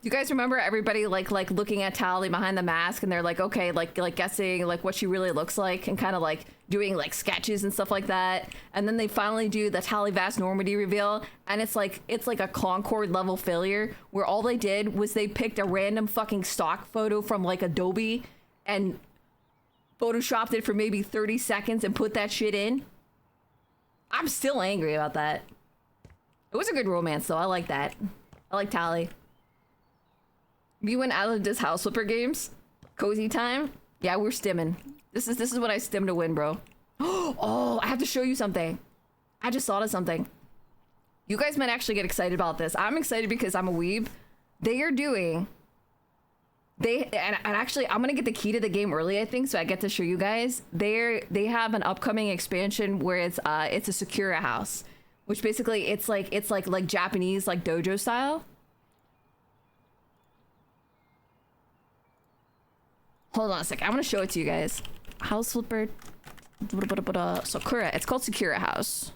You guys remember everybody like looking at Tally behind the mask and they're like, okay, like guessing like what she really looks like and kind of like doing like sketches and stuff like that. And then they finally do the Tally Vast Normandy reveal and it's like a Concord level failure where all they did was they picked a random fucking stock photo from like Adobe and photoshopped it for maybe 30 seconds and put that shit in. I'm still angry about that. It was a good romance though. I like that. I like Tally. Me when Alan does house flipper games, cozy time. Yeah, we're stimming. This is what I stim to win, bro. Oh, I have to show you something. I just thought of something. You guys might actually get excited about this. I'm excited because I'm a weeb. They are doing. And actually, I'm gonna get the key to the game early, I think, so I get to show you guys. They have an upcoming expansion where it's a Sakura house, which basically it's like Japanese like dojo style. Hold on a second. I'm gonna show it to you guys. House flipper. Sakura. It's called Sakura House.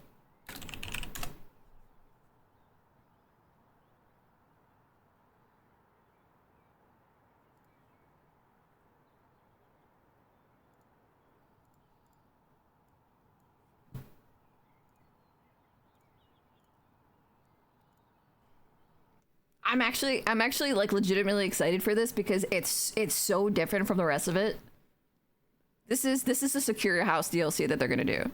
I'm actually like legitimately excited for this because it's so different from the rest of it. This is the Sakura House DLC that they're gonna do.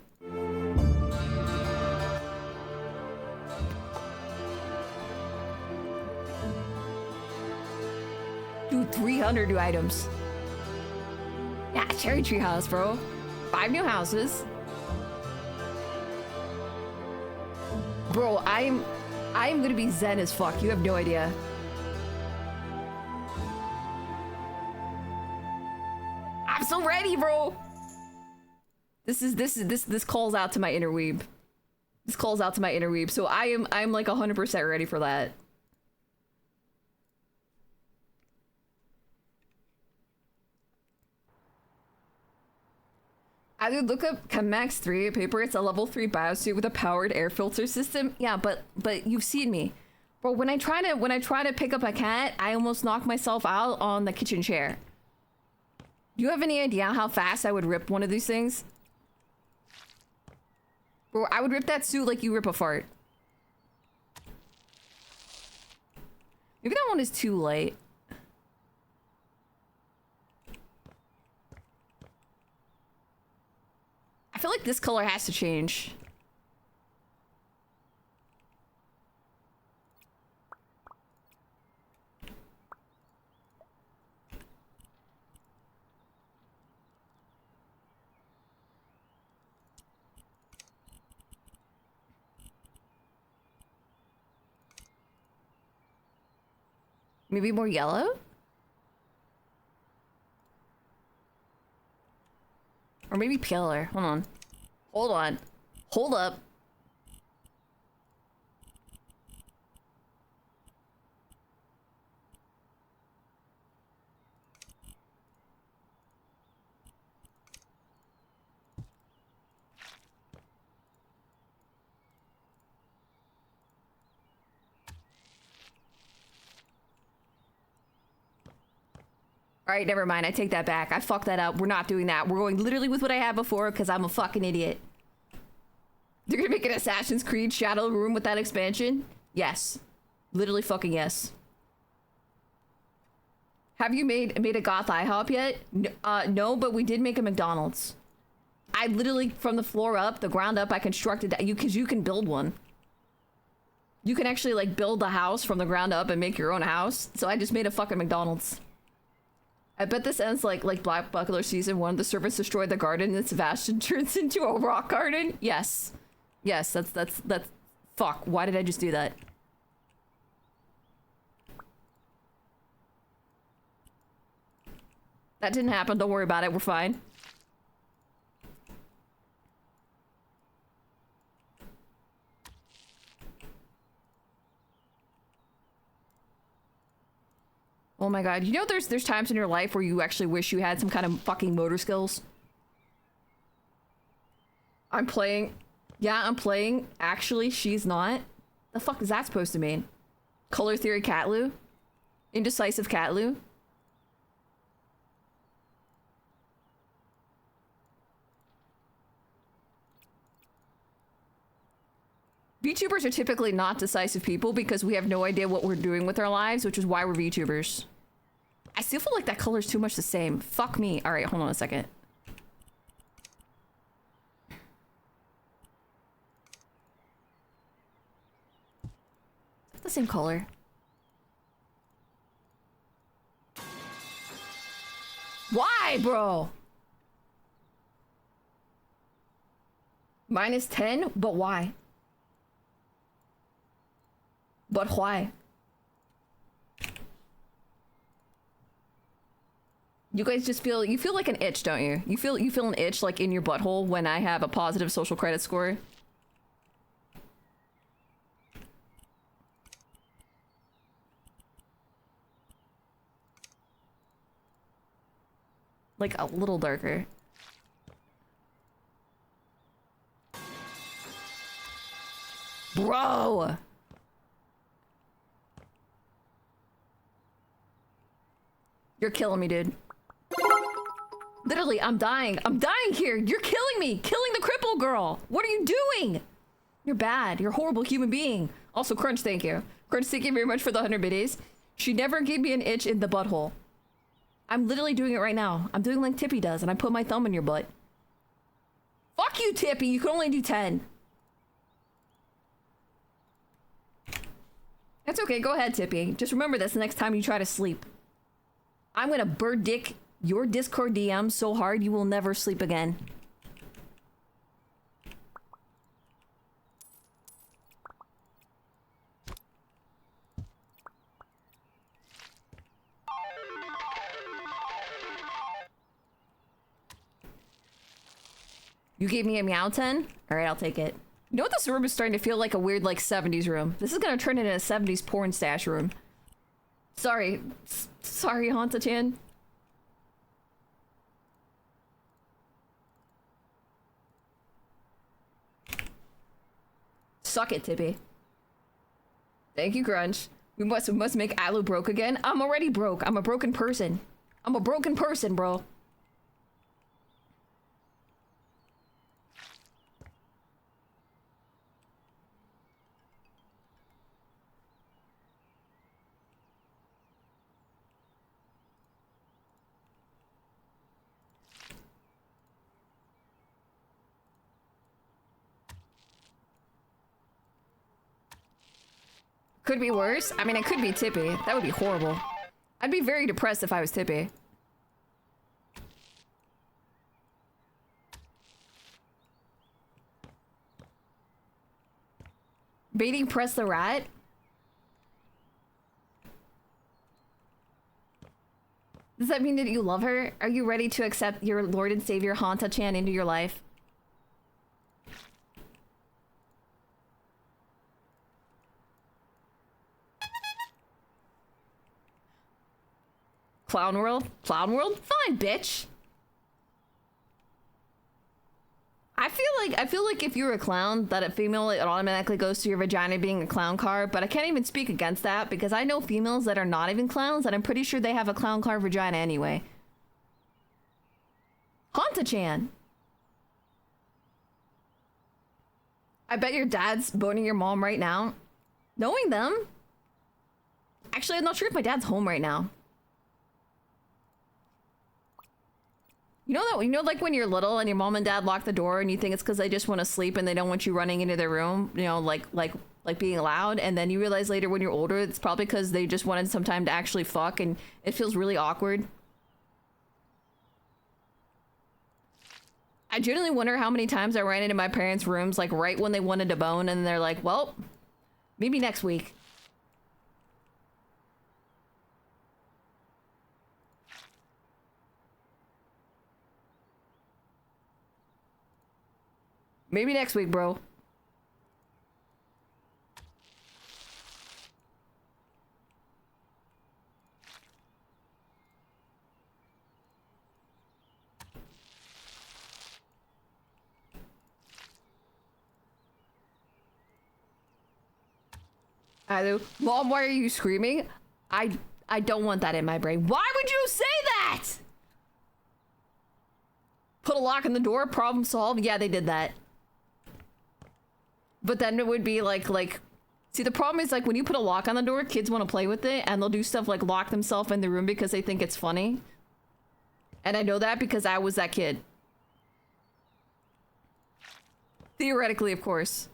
Dude, 300 new items. Yeah, Cherry Tree House, bro. 5 new houses. Bro, I am gonna be zen as fuck. You have no idea. I'm so ready, bro. This calls out to my inner weeb. This calls out to my inner weeb. So I'm like 100% ready for that. I would look up Chemax 3 paper. It's a level 3 biosuit with a powered air filter system. Yeah, but you've seen me. Bro, when I try to pick up a cat, I almost knock myself out on the kitchen chair. Do you have any idea how fast I would rip one of these things? Bro, I would rip that suit like you rip a fart. Maybe that one is too light. I feel like this color has to change. Maybe more yellow? Or maybe paler. Hold on. Hold on. Hold up. All right, never mind. I take that back. I fucked that up. We're not doing that. We're going literally with what I had before because I'm a fucking idiot. They're gonna make an Assassin's Creed Shadow Room with that expansion? Yes. Literally fucking yes. Have you made a goth IHOP yet? No, but we did make a McDonald's. I literally, from the floor up, the ground up, I constructed that. Because you can build one. You can actually like build the house from the ground up and make your own house. So I just made a fucking McDonald's. I bet this ends like Black Buckler season 1. The servants destroy the garden and Sebastian turns into a rock garden. Yes. Yes, that's fuck. Why did I just do that? That didn't happen. Don't worry about it. We're fine. Oh my god. You know there's times in your life where you actually wish you had some kind of fucking motor skills? I'm playing. Yeah, I'm playing. Actually, she's not. The fuck is that supposed to mean? Color theory Catlu? Indecisive Catlu? VTubers are typically not decisive people because we have no idea what we're doing with our lives, which is why we're VTubers. I still feel like that color's too much the same. Fuck me. Alright, hold on a second. It's the same color. Why, bro? -10? But why? But why? You guys just feel, you feel like an itch, don't you? You feel an itch like in your butthole when I have a positive social credit score? Like a little darker. Bro! You're killing me, dude. Literally, I'm dying. I'm dying here. You're killing me. Killing the cripple girl. What are you doing? You're bad. You're a horrible human being. Also, Crunch, thank you. Crunch, thank you very much for the 100 biddies. She never gave me an itch in the butthole. I'm literally doing it right now. I'm doing like Tippy does, and I put my thumb in your butt. Fuck you, Tippy. You can only do 10. That's okay. Go ahead, Tippy. Just remember this the next time you try to sleep. I'm gonna bird dick your Discord DM so hard you will never sleep again. You gave me a meow 10? Alright, I'll take it. You know what, this room is starting to feel like a weird, like, 70s room. This is gonna turn into a 70s porn stash room. Sorry. Sorry, Hanta-chan. Suck it, Tippy. Thank you, Grunge. We must make Alu broke again. I'm already broke. I'm a broken person. I'm a broken person, bro. Could be worse. I mean, it could be Tippy. That would be horrible. I'd be very depressed if I was Tippy. Baiting press the rat? Does that mean that you love her? Are you ready to accept your Lord and Savior Hanta-chan into your life? Clown World? Clown World? Fine, bitch. I feel like if you're a clown, that a female, it automatically goes to your vagina being a clown car, but I can't even speak against that because I know females that are not even clowns and I'm pretty sure they have a clown car vagina anyway. Hanta-chan. I bet your dad's boning your mom right now. Knowing them. Actually, I'm not sure if my dad's home right now. You know that, you know, like when you're little and your mom and dad lock the door and you think it's because they just want to sleep and they don't want you running into their room, you know, like being loud, and then you realize later when you're older it's probably because they just wanted some time to actually fuck and it feels really awkward. I genuinely wonder how many times I ran into my parents' rooms like right when they wanted to bone and they're like, well, maybe next week. Maybe next week, bro. Either, Mom, why are you screaming? I don't want that in my brain. Why would you say that? Put a lock on the door, problem solved. Yeah, they did that. But then it would be like, see, the problem is like when you put a lock on the door, kids want to play with it and they'll do stuff like lock themselves in the room because they think it's funny. And I know that because I was that kid. Theoretically, of course.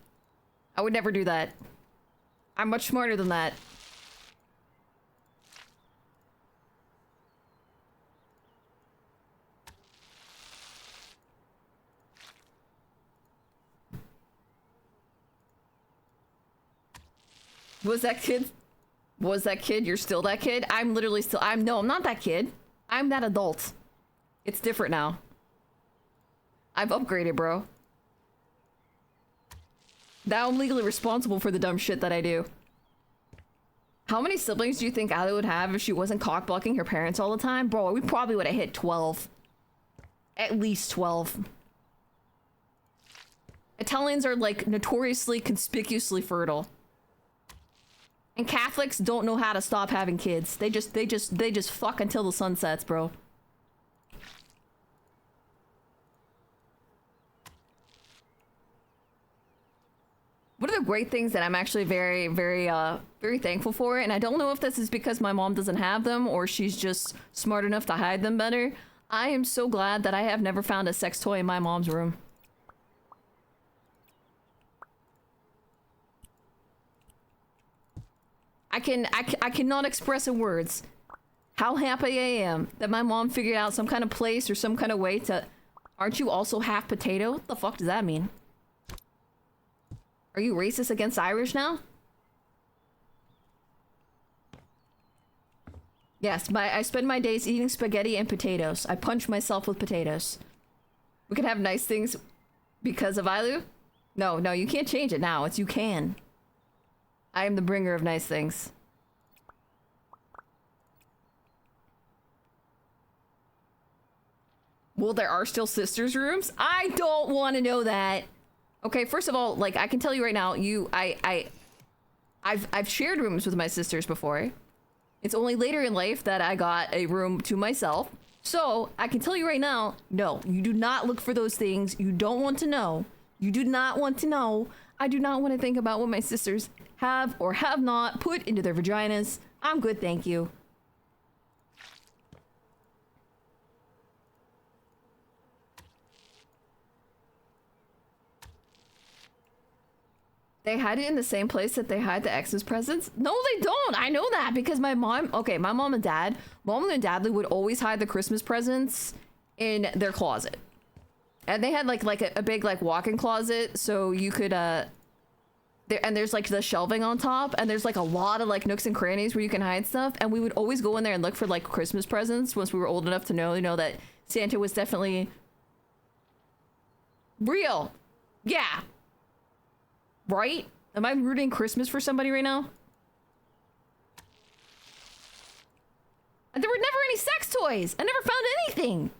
I would never do that. I'm much smarter than that. Was that kid? You're still that kid? I'm literally still, no, I'm not that kid. I'm that adult. It's different now. I've upgraded, bro. Now I'm legally responsible for the dumb shit that I do. How many siblings do you think Ali would have if she wasn't cock-blocking her parents all the time? Bro, we probably would have hit 12. At least 12. Italians are like notoriously, conspicuously fertile. And Catholics don't know how to stop having kids. They just fuck until the sun sets, bro. One of the great things that I'm actually very, very thankful for, and I don't know if this is because my mom doesn't have them or she's just smart enough to hide them better. I am so glad that I have never found a sex toy in my mom's room. I cannot express in words how happy I am that my mom figured out some kind of place or some kind of way to... Aren't you also half potato? What the fuck does that mean? Are you racist against Irish now? Yes, I spend my days eating spaghetti and potatoes. I punch myself with potatoes. We can have nice things because of Ailu? No, you can't change it now. It's you can. I am the bringer of nice things. Well, there are still sisters' rooms? I don't want to know that. Okay, first of all, like, I can tell you right now, I've shared rooms with my sisters before. It's only later in life that I got a room to myself. So, I can tell you right now, no, you do not look for those things. You don't want to know. You do not want to know. I do not want to think about what my sisters have or have not put into their vaginas. I'm good, thank you. They hide it in the same place that they hide the ex's presents? No, they don't. I know that because my mom and dad would always hide the Christmas presents in their closet. And they had like a big like walk-in closet, so you could there's like the shelving on top, and there's like a lot of like nooks and crannies where you can hide stuff, and we would always go in there and look for like Christmas presents once we were old enough to know, that Santa was definitely real. Yeah. Right? Am I rooting Christmas for somebody right now? And there were never any sex toys. I never found anything.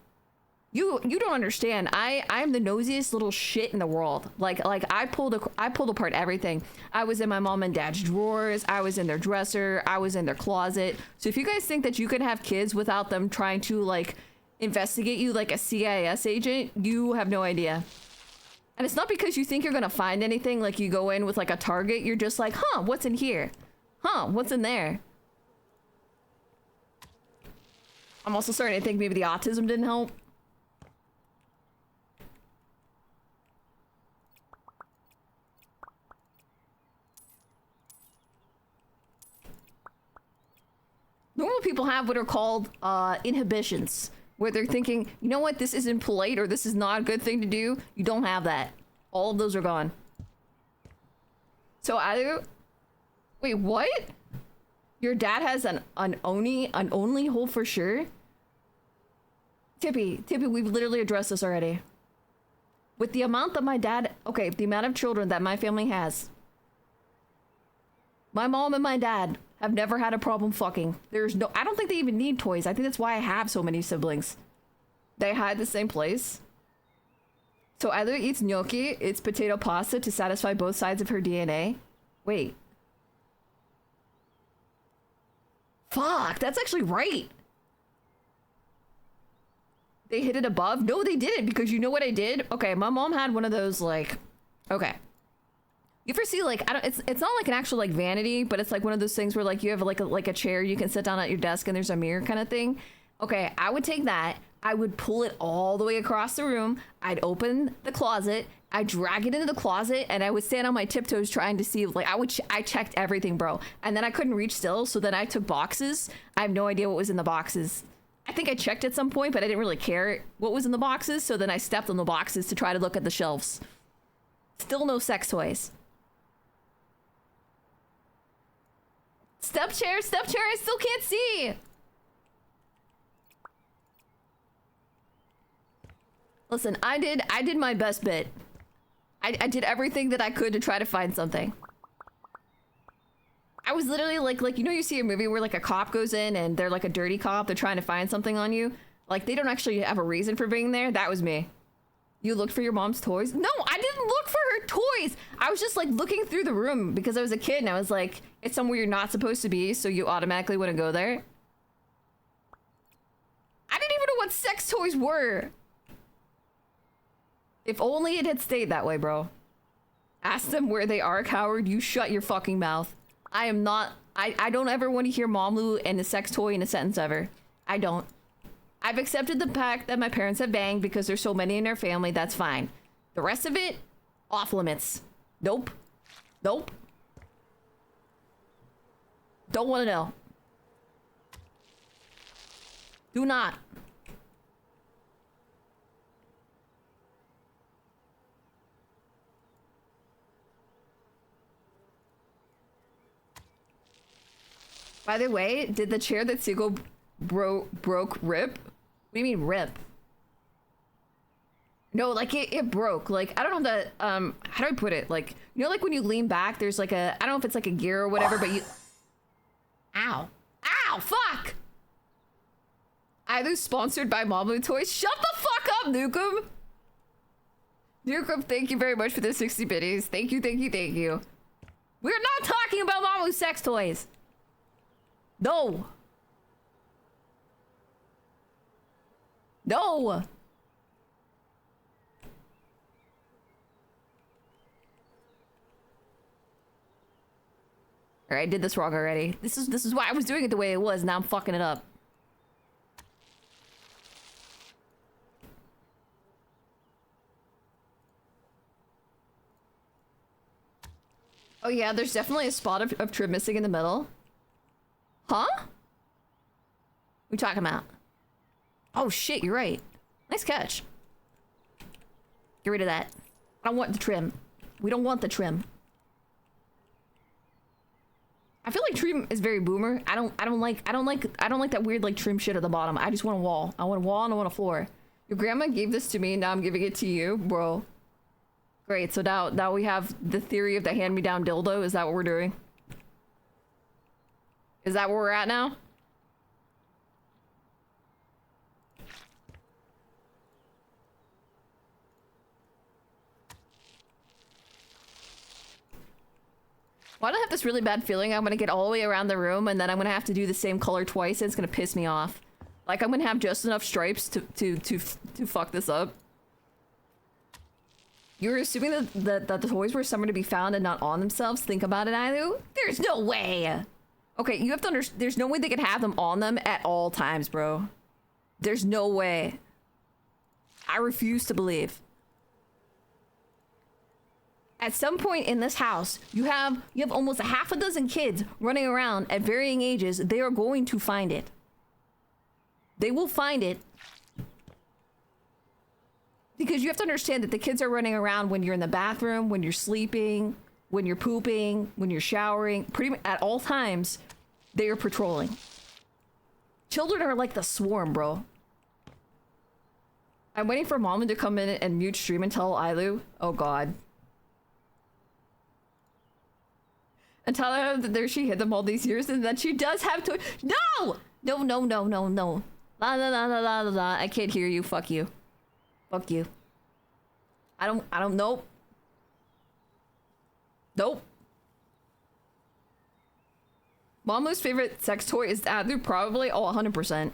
You don't understand. I'm the nosiest little shit in the world. Like I pulled apart everything. I was in my mom and dad's drawers. I was in their dresser. I was in their closet. So if you guys think that you can have kids without them trying to like investigate you like a CIS agent, you have no idea. And it's not because you think you're gonna find anything, like you go in with like a target, you're just like, huh, what's in here? Huh, what's in there? I'm also starting to think maybe the autism didn't help. Normal people have what are called inhibitions, where they're thinking, you know what, this isn't polite or this is not a good thing to do. You don't have that. All of those are gone. So wait, what? Your dad has an only hole for sure? Tippy, we've literally addressed this already. With the amount that the amount of children that my family has, my mom and my dad have never had a problem fucking. I don't think they even need toys. I think that's why I have so many siblings. They hide the same place. So either eats gnocchi, it's potato pasta to satisfy both sides of her DNA. Wait. Fuck, that's actually right. They hit it above? No, they didn't, because you know what I did? Okay, my mom had one of those, like, okay. You ever see, like, I don't, it's not like an actual, like, vanity, but it's like one of those things where, like, you have like a chair, you can sit down at your desk and there's a mirror kind of thing. Okay, I would take that, I would pull it all the way across the room, I'd open the closet, I'd drag it into the closet, and I would stand on my tiptoes trying to see, like, I checked everything, bro. And then I couldn't reach still, so then I took boxes. I have no idea what was in the boxes. I think I checked at some point, but I didn't really care what was in the boxes, so then I stepped on the boxes to try to look at the shelves. Still no sex toys. Step chair, I still can't see! Listen, I did my best bit. I did everything that I could to try to find something. I was literally like, you know, you see a movie where like a cop goes in and they're like a dirty cop, they're trying to find something on you. Like they don't actually have a reason for being there. That was me. You looked for your mom's toys? No, I didn't look for her toys. I was just like looking through the room because I was a kid and I was like, it's somewhere you're not supposed to be, so you automatically wouldn't go there. I didn't even know what sex toys were. If only it had stayed that way, bro. Ask them where they are, coward. You shut your fucking mouth. I am not... I don't ever want to hear Momlu and a sex toy in a sentence ever. I don't. I've accepted the fact that my parents have banged because there's so many in their family. That's fine. The rest of it, off limits. Nope. Nope. Don't want to know. Do not. By the way, did the chair that Seagull broke rip? What do you mean rip? No, like it broke. Like, I don't know the, how do I put it? Like, you know, like when you lean back, there's like a, I don't know if it's like a gear or whatever, but you, ow. Ow, fuck! Either sponsored by Mamu Toys. Shut the fuck up, Nukem! Nukem, thank you very much for the 60 biddies. Thank you, thank you, thank you. We're not talking about Mamu sex toys. No. No. All right, I did this wrong already. This is why I was doing it the way it was. Now I'm fucking it up. Oh yeah, there's definitely a spot of trim missing in the middle. Huh? What are you talking about? Oh shit, you're right. Nice catch. Get rid of that. I don't want the trim. We don't want the trim. I feel like trim is very boomer. I don't like that weird like trim shit at the bottom. I just want a wall. I want a wall and I want a floor. Your grandma gave this to me, now I'm giving it to you, bro. Great, so now we have the theory of the hand-me-down dildo. Is that what we're doing? Is that where we're at now? Why do I have this really bad feeling I'm gonna get all the way around the room and then I'm gonna have to do the same color twice and it's gonna piss me off? Like I'm gonna have just enough stripes to fuck this up. You're assuming that the toys were somewhere to be found and not on themselves? Think about it, Ailu. There's no way! Okay, you have to understand, there's no way they could have them on them at all times, bro. There's no way. I refuse to believe. At some point in this house, you have almost a half a dozen kids running around at varying ages. They are going to find it. They will find it. Because you have to understand that the kids are running around when you're in the bathroom, when you're sleeping, when you're pooping, when you're showering, pretty much at all times, they are patrolling. Children are like the swarm, bro. I'm waiting for Mom to come in and mute stream and tell Ailu. Oh god. And tell her that there she hid them all these years and that she does have to. No! No, no, no, no, no. La la la la la la la. I can't hear you. Fuck you. Fuck you. I don't know. Nope. Mamu's favorite sex toy is Adu, probably. Oh, 100%.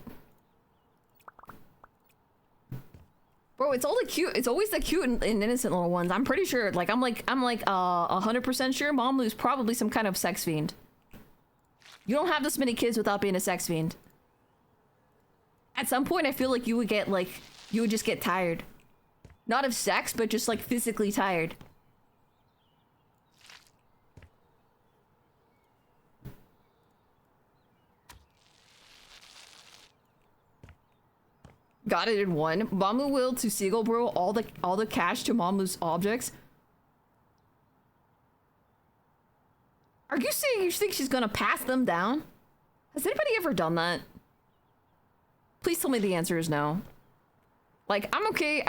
Bro, it's all the cute. It's always the cute and innocent little ones. I'm pretty sure. Like, I'm 100% sure Mamu's probably some kind of sex fiend. You don't have this many kids without being a sex fiend. At some point, I feel like you would get, like, you would just get tired. Not of sex, but just, like, physically tired. Got it in one. Mamu will to Seagull Bro all the cash to Mamu's objects. Are you saying you think she's gonna pass them down? Has anybody ever done that? Please tell me the answer is no. Like, I'm okay,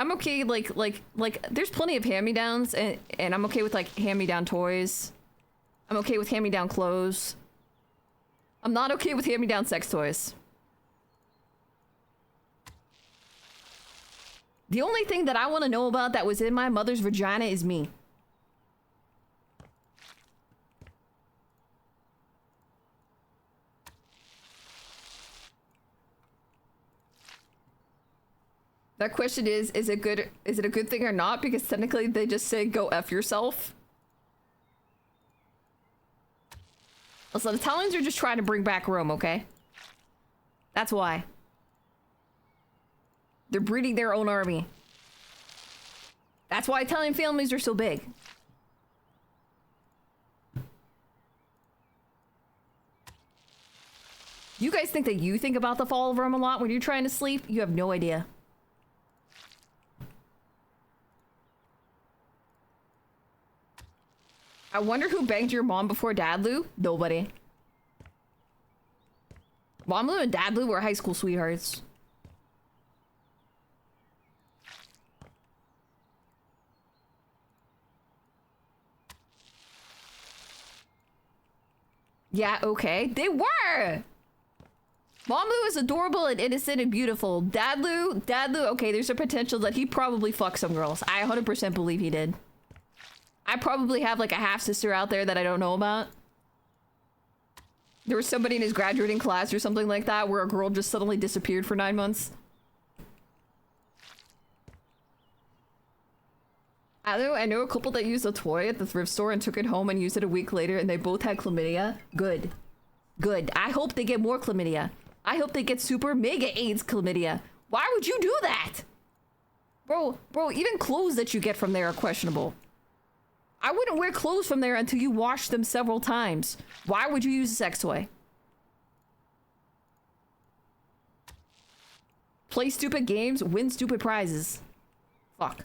like, there's plenty of hand-me-downs, and I'm okay with, like, hand-me-down toys. I'm okay with hand-me-down clothes. I'm not okay with hand-me-down sex toys. The only thing that I want to know about that was in my mother's vagina is me. That question is it a good thing or not? Because technically they just say go F yourself. Also, the Italians are just trying to bring back Rome, okay? That's why. They're breeding their own army. That's why Italian families are so big. You guys think that you think about the fall of Rome a lot when you're trying to sleep? You have no idea. I wonder who banged your mom before Dadlu? Nobody. Momlu and Dadlu were high school sweethearts. Yeah, okay. They were! Momlu is adorable and innocent and beautiful. Dadlu, okay, there's a potential that he probably fucked some girls. I 100% believe he did. I probably have like a half-sister out there that I don't know about. There was somebody in his graduating class or something like that where a girl just suddenly disappeared for 9 months. I know a couple that used a toy at the thrift store and took it home and used it a week later and they both had chlamydia. Good. Good. I hope they get more chlamydia. I hope they get super mega AIDS chlamydia. Why would you do that? Bro, even clothes that you get from there are questionable. I wouldn't wear clothes from there until you wash them several times. Why would you use a sex toy? Play stupid games, win stupid prizes. Fuck.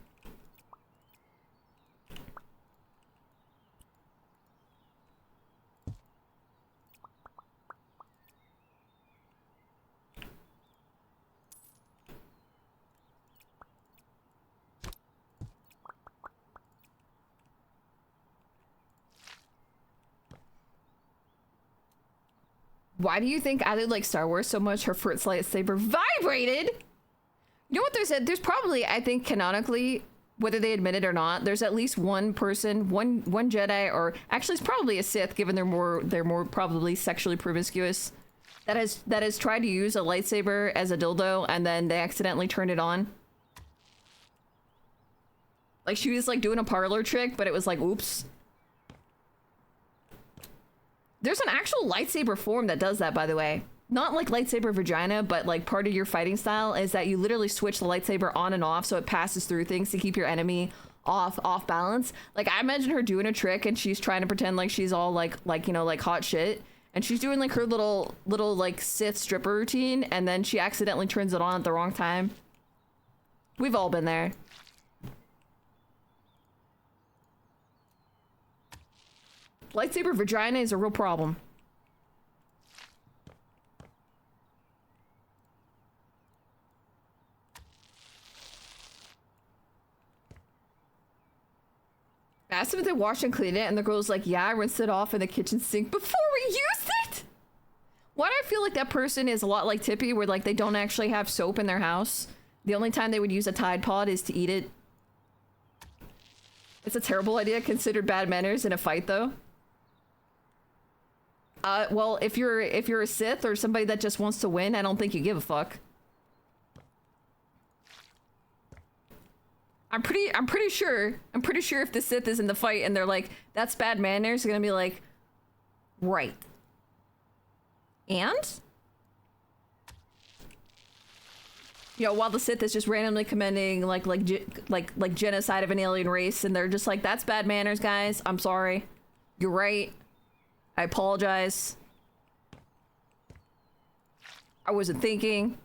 Why do you think I did like Star Wars so much? Her first lightsaber vibrated. You know what there's probably, I think canonically, whether they admit it or not, there's at least one person, one Jedi, or actually it's probably a Sith, given they're more probably sexually promiscuous, that has tried to use a lightsaber as a dildo and then they accidentally turned it on. Like she was like doing a parlor trick, but it was like, oops. There's an actual lightsaber form that does that, by the way. Not like lightsaber vagina, but like part of your fighting style is that you literally switch the lightsaber on and off so it passes through things to keep your enemy off balance. Like I imagine her doing a trick and she's trying to pretend like she's all like you know, like hot shit. And she's doing like her little like Sith stripper routine and then she accidentally turns it on at the wrong time. We've all been there. Lightsaber vagina is a real problem. I asked them if they wash and clean it, and the girl's like, yeah, I rinsed it off in the kitchen sink before we used it! Why do I feel like that person is a lot like Tippy, where like they don't actually have soap in their house? The only time they would use a Tide Pod is to eat it. It's a terrible idea, considered bad manners in a fight, though. Well, if you're a Sith or somebody that just wants to win, I don't think you give a fuck. I'm pretty sure if the Sith is in the fight and they're like, that's bad manners, they're gonna be like, right. And? You know, while the Sith is just randomly commending like genocide of an alien race, and they're just like, that's bad manners, guys. I'm sorry. You're right. I apologize. I wasn't thinking.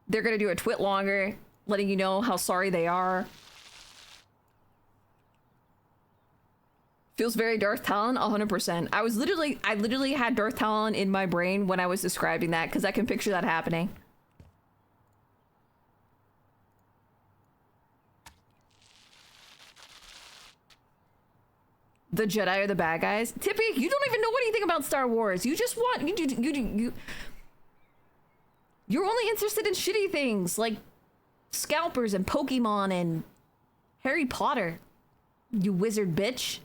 They're gonna do a twit longer, letting you know how sorry they are. Feels very Darth Talon, 100%. I literally had Darth Talon in my brain when I was describing that, because I can picture that happening. The Jedi are the bad guys. Tippy, you don't even know anything about Star Wars. You just want you're only interested in shitty things like scalpers and Pokemon and Harry Potter. You wizard bitch.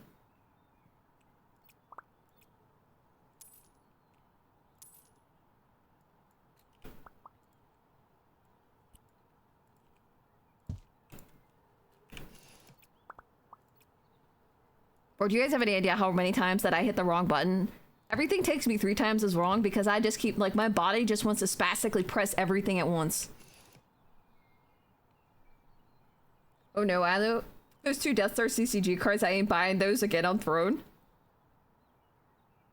Or do you guys have any idea how many times that I hit the wrong button? Everything takes me 3 times as wrong because I just keep, like, my body just wants to spastically press everything at once. Oh no, Alo. Those 2 Death Star CCG cards, I ain't buying those again on Throne.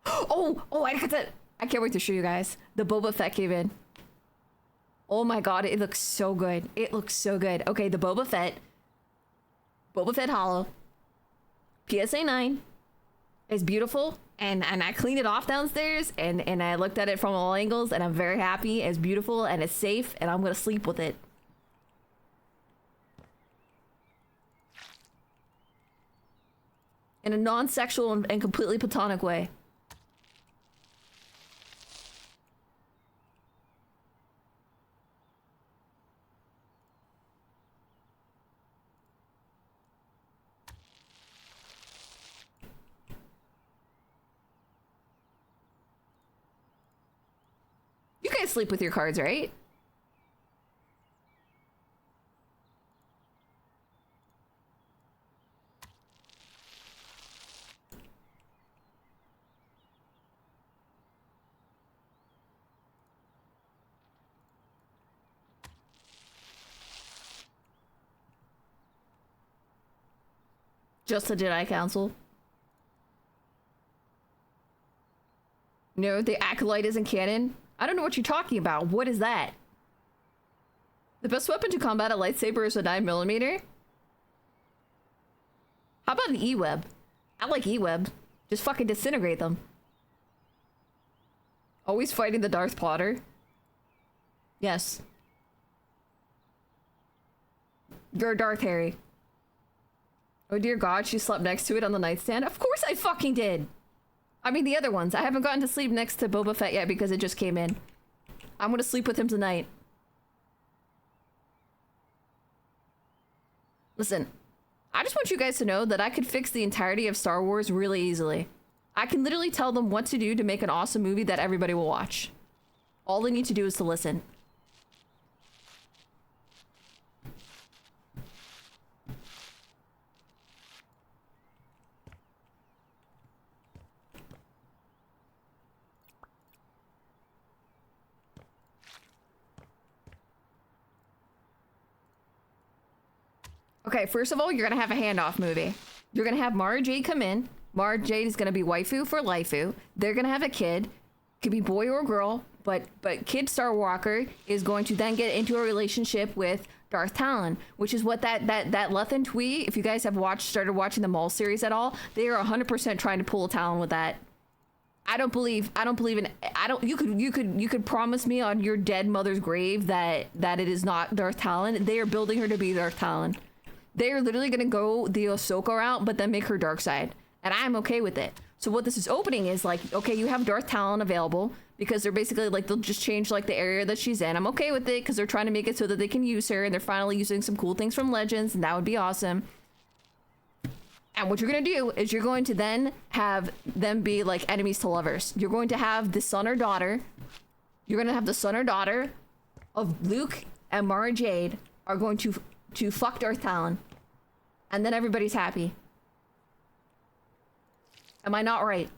Oh, I got that. I can't wait to show you guys. The Boba Fett came in. Oh my god, it looks so good. It looks so good. Okay, the Boba Fett Holo. PSA 9 is beautiful, and I cleaned it off downstairs, and I looked at it from all angles, and I'm very happy. It's beautiful and it's safe, and I'm gonna sleep with it. In a non-sexual and completely platonic way. You guys sleep with your cards, right? Just the Jedi Council. No, the Acolyte isn't canon. I don't know what you're talking about. What is that? The best weapon to combat a lightsaber is a 9mm? How about an E-Web? I like E-Web. Just fucking disintegrate them. Always fighting the Darth Potter. Yes. You're Darth Harry. Oh dear god, she slept next to it on the nightstand? Of course I fucking did! I mean the other ones. I haven't gotten to sleep next to Boba Fett yet because it just came in. I'm gonna sleep with him tonight. Listen, I just want you guys to know that I could fix the entirety of Star Wars really easily. I can literally tell them what to do to make an awesome movie that everybody will watch. All they need to do is to listen. Okay, first of all, you're gonna have a handoff movie. You're gonna have Mara Jade come in. Mara Jade is gonna be waifu for Laifu. They're gonna have a kid. Could be boy or girl, but Kid Star Walker is going to then get into a relationship with Darth Talon, which is what that Lethan tweet, if you guys have started watching the Maul series at all, they are 100% trying to pull a Talon with that. You could promise me on your dead mother's grave that it is not Darth Talon. They are building her to be Darth Talon. They are literally gonna go the Ahsoka route, but then make her dark side. And I'm okay with it. So what this is opening is like, okay, you have Darth Talon available because they're basically like, they'll just change like the area that she's in. I'm okay with it because they're trying to make it so that they can use her, and they're finally using some cool things from Legends, and that would be awesome. And what you're going to do is you're going to then have them be like enemies to lovers. You're going to have the son or daughter. You're going to have the son or daughter of Luke and Mara Jade are going to fuck Darth Talon. And then everybody's happy. Am I not right?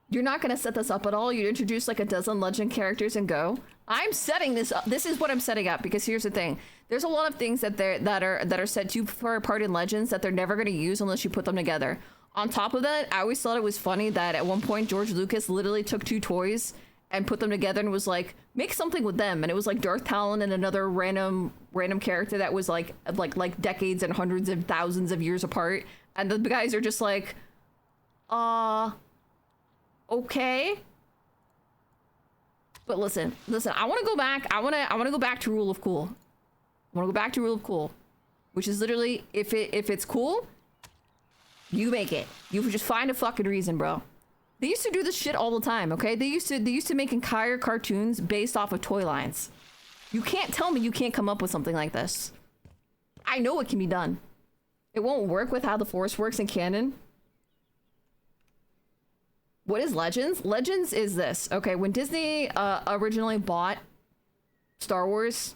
You're not going to set this up at all. You introduce like a dozen legend characters and go. I'm setting this up. This is what I'm setting up because here's the thing. There's a lot of things that are set too far apart in Legends that they're never going to use unless you put them together. On top of that, I always thought it was funny that at one point George Lucas literally took two toys and put them together and was like, make something with them. And it was like Darth Talon and another random character that was like decades and hundreds of thousands of years apart. And the guys are just like, okay. But listen, I want to go back. I want to go back to rule of cool. I want to go back to rule of cool, which is literally if it's cool, you make it. You just find a fucking reason, bro. They used to do this shit all the time, okay? They used to make entire cartoons based off of toy lines. You can't tell me you can't come up with something like this. I know it can be done. It won't work with how the Force works in canon. What is Legends? Legends is this. Okay, when Disney originally bought Star Wars,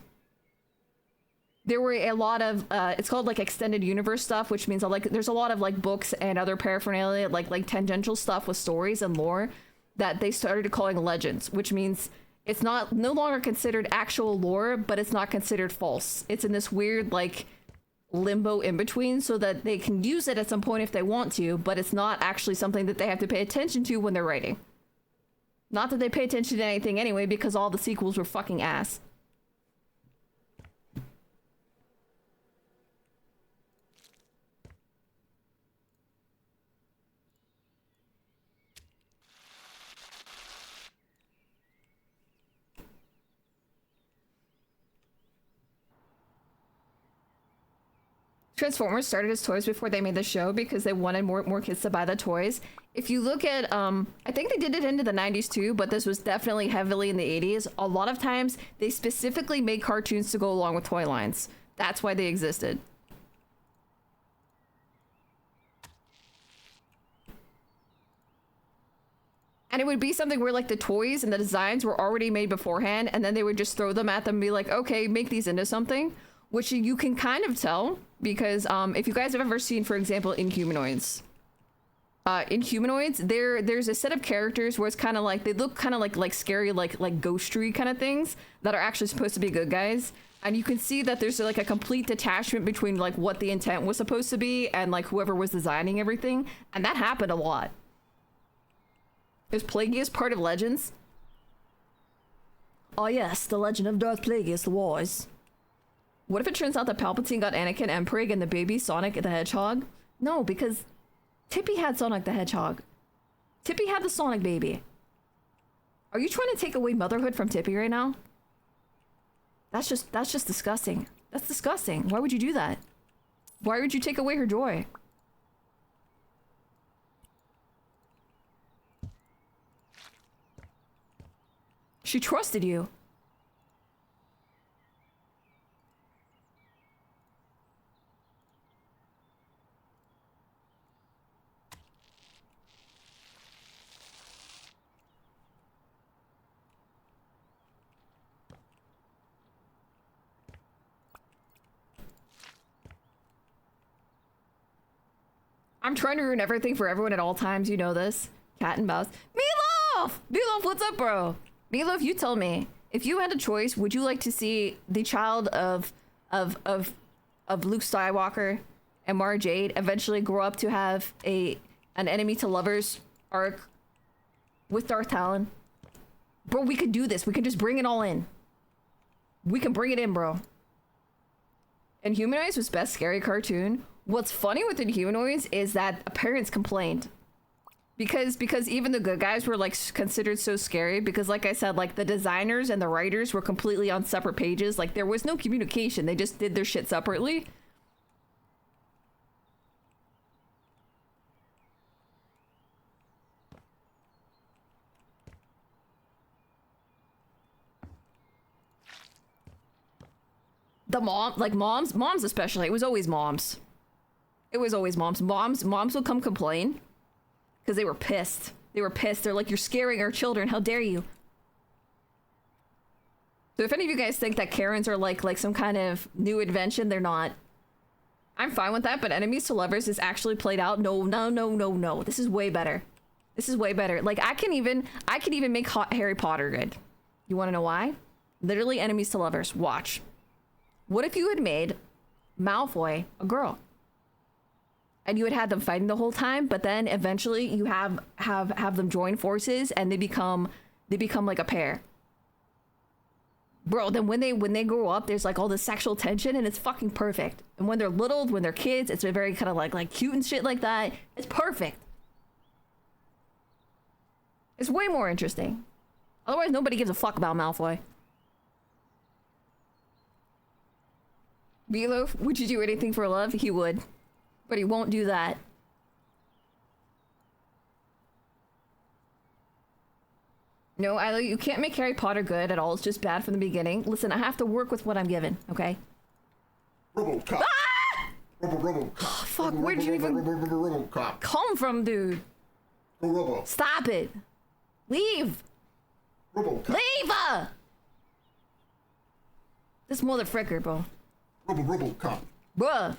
there were a lot of it's called like extended universe stuff, which means like there's a lot of like books and other paraphernalia, like tangential stuff with stories and lore that they started calling legends, which means it's no longer considered actual lore, but it's not considered false. It's in this weird like limbo in between so that they can use it at some point if they want to, but it's not actually something that they have to pay attention to when they're writing. Not that they pay attention to anything anyway, because all the sequels were fucking ass. Transformers started as toys before they made the show because they wanted more kids to buy the toys. If you look at, I think they did it into the 90s too, but this was definitely heavily in the 80s. A lot of times they specifically made cartoons to go along with toy lines. That's why they existed. And it would be something where like the toys and the designs were already made beforehand, and then they would just throw them at them and be like, okay, make these into something. Which you can kind of tell because if you guys have ever seen, for example, Inhumanoids. Inhumanoids, there's a set of characters where it's kind of like, they look kind of like scary, like ghostry kind of things that are actually supposed to be good guys. And you can see that there's like a complete detachment between like what the intent was supposed to be and like whoever was designing everything. And that happened a lot. Is Plagueis part of Legends? Oh yes, the legend of Darth Plagueis the Wars. What if it turns out that Palpatine got Anakin Emprig and the baby Sonic the Hedgehog? No, because Tippy had Sonic the Hedgehog. Tippy had the Sonic baby. Are you trying to take away motherhood from Tippy right now? That's just disgusting. That's disgusting. Why would you do that? Why would you take away her joy? She trusted you. I'm trying to ruin everything for everyone at all times. You know this. Cat and mouse. Meatloaf! Meatloaf, what's up, bro? Meatloaf, you tell me. If you had a choice, would you like to see the child of Luke Skywalker and Mara Jade eventually grow up to have an enemy to lovers arc with Darth Talon? Bro, we could do this. We can just bring it all in. We can bring it in, bro. Inhumanoids was best scary cartoon. What's funny with Inhumanoids is that parents complained. Because even the good guys were like considered so scary because like I said, like the designers and the writers were completely on separate pages. Like there was no communication. They just did their shit separately. The moms especially. It was always moms. It was always moms. Moms would come complain because they were pissed. They were pissed. They're like, you're scaring our children. How dare you? So if any of you guys think that Karens are like some kind of new invention, they're not. I'm fine with that, but enemies to lovers is actually played out. No. This is way better. This is way better. Like, I can even make Harry Potter good. You want to know why? Literally enemies to lovers. Watch. What if you had made Malfoy a girl? And you had them fighting the whole time, but then eventually you have them join forces and they become like a pair. Bro, then when they grow up, there's like all this sexual tension and it's fucking perfect. And when they're little, when they're kids, it's very kind of like cute and shit like that. It's perfect. It's way more interesting. Otherwise, nobody gives a fuck about Malfoy. Meatloaf, would you do anything for love? He would. But he won't do that. No, you can't make Harry Potter good at all. It's just bad from the beginning. Listen, I have to work with what I'm given, okay? RoboCop. Ah! RoboCop. Oh, fuck, where'd you even RoboCop. come from, dude? Robo. Stop it. Leave. RoboCop. Leave! This motherfricker, bro. RoboCop. Bruh.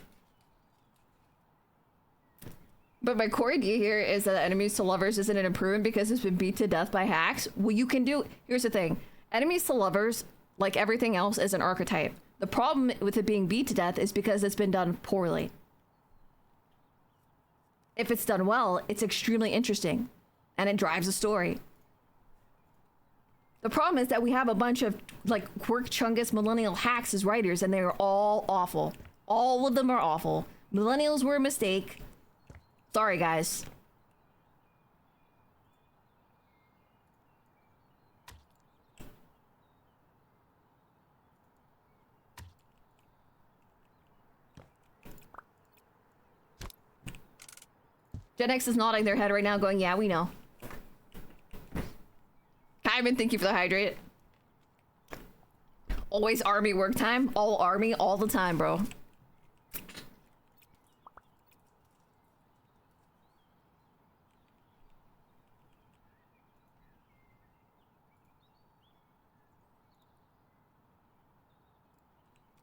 But my core idea here is that enemies to lovers isn't an improvement because it's been beat to death by hacks. Well, you can do... Here's the thing. Enemies to lovers, like everything else, is an archetype. The problem with it being beat to death is because it's been done poorly. If it's done well, it's extremely interesting. And it drives the story. The problem is that we have a bunch of, like, quirk chungus millennial hacks as writers, and they're all awful. All of them are awful. Millennials were a mistake. Sorry, guys. Gen X is nodding their head right now going, yeah, we know. Kyman, thank you for the hydrate. Always army work time. All army, all the time, bro.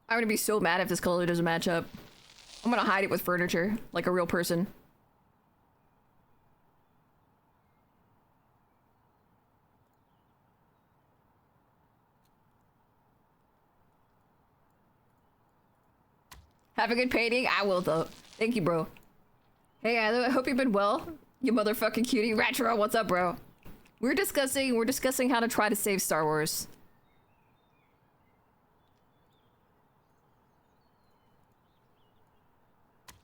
I'm gonna be so mad if this color doesn't match up. I'm gonna hide it with furniture, like a real person. Have a good painting? I will, though. Thank you, bro. Hey, I hope you've been well. You motherfucking cutie. Retro, what's up, bro? We're discussing how to try to save Star Wars.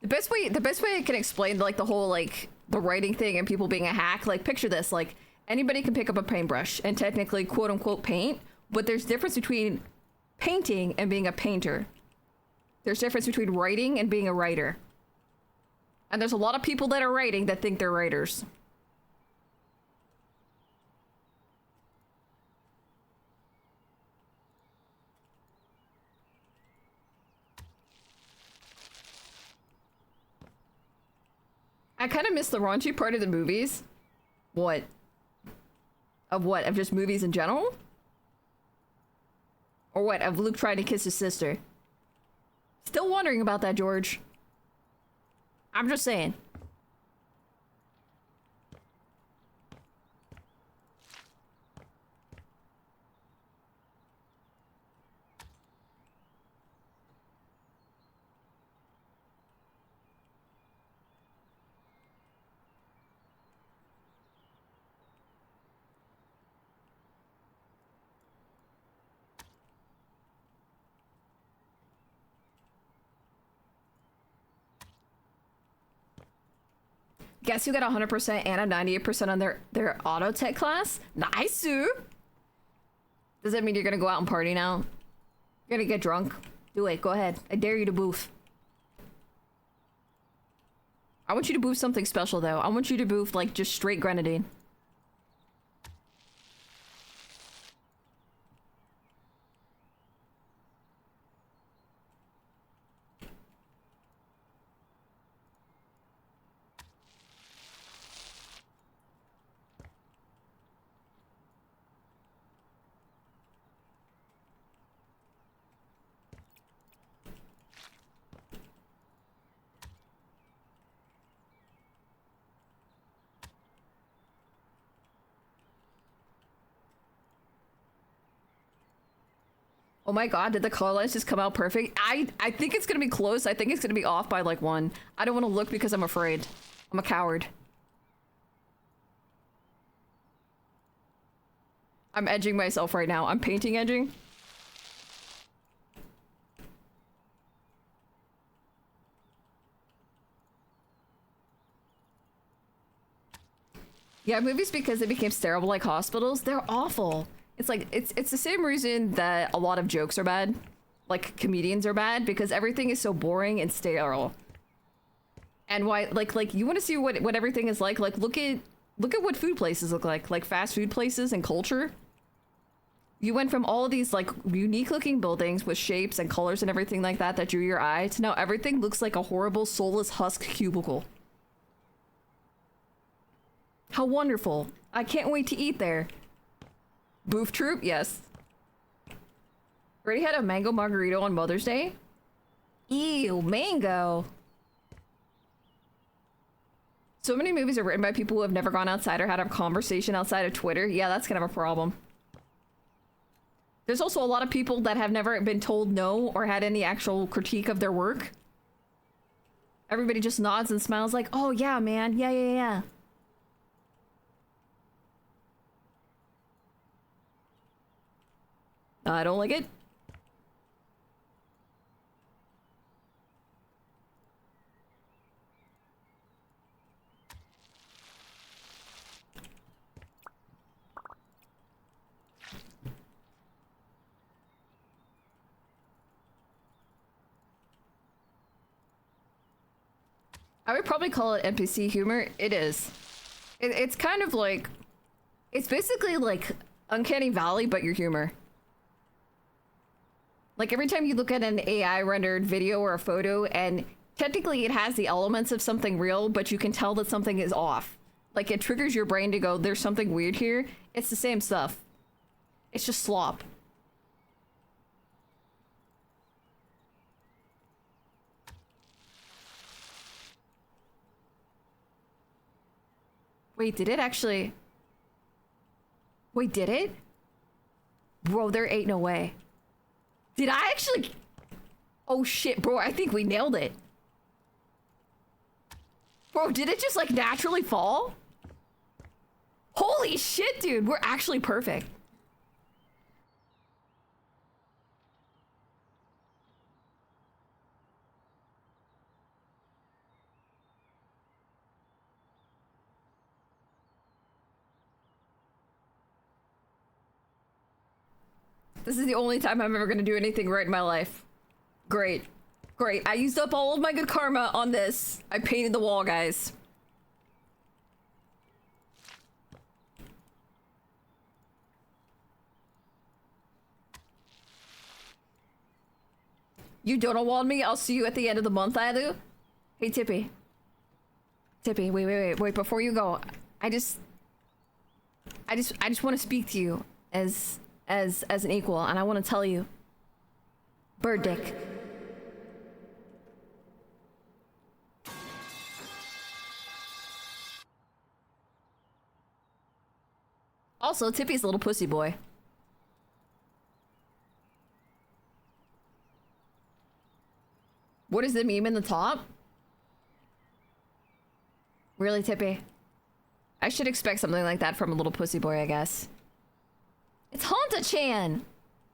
The best way I can explain, like, the whole, like, the writing thing and people being a hack, like, picture this, like, anybody can pick up a paintbrush and technically quote-unquote paint, but there's difference between painting and being a painter. There's difference between writing and being a writer. And there's a lot of people that are writing that think they're writers. I kind of miss the raunchy part of the movies. What? Of what? Of just movies in general? Or what? Of Luke trying to kiss his sister? Still wondering about that, George. I'm just saying. Guess who got 100% and a 98% on their auto tech class? Nice, Sue. Does that mean you're gonna go out and party now? You're gonna get drunk? Do it. Go ahead. I dare you to boof. I want you to boof something special, though. I want you to boof, like, just straight grenadine. Oh my god, did the color lines just come out perfect? I think it's gonna be close. I think it's gonna be off by like 1. I don't want to look because I'm afraid. I'm a coward. I'm edging myself right now. I'm painting edging. Yeah, movies, because they became sterile like hospitals, they're awful. It's like, it's the same reason that a lot of jokes are bad. Like, comedians are bad, because everything is so boring and sterile. And why, like you want to see what everything is like look at what food places look like fast food places and culture. You went from all of these like unique looking buildings with shapes and colors and everything like that drew your eye to now everything looks like a horrible soulless husk cubicle. How wonderful. I can't wait to eat there. Boof Troop, yes. Already had a mango margarita on Mother's Day? Ew, mango. So many movies are written by people who have never gone outside or had a conversation outside of Twitter. Yeah, that's kind of a problem. There's also a lot of people that have never been told no or had any actual critique of their work. Everybody just nods and smiles like, oh yeah, man. Yeah. I don't like it. I would probably call it NPC humor. It is. It's kind of like, it's basically like Uncanny Valley, but your humor. Like every time you look at an AI rendered video or a photo and technically it has the elements of something real, but you can tell that something is off. Like it triggers your brain to go, there's something weird here. It's the same stuff. It's just slop. Wait, did it actually? Wait, did it? Bro, there ain't no way. Did I actually? Oh shit, bro, I think we nailed it. Bro, did it just like naturally fall? Holy shit, dude, we're actually perfect. This is the only time I'm ever gonna do anything right in my life. Great. Great. I used up all of my good karma on this. I painted the wall, guys. You don't award me? I'll see you at the end of the month, Adu. Hey, Tippy. Tippy, wait. Before you go, I just want to speak to you as an equal, and I want to tell you, bird dick. Also, Tippy's a little pussy boy. What is the meme in the top? Really, Tippy? I should expect something like that from a little pussy boy, I guess. It's Hanta-chan!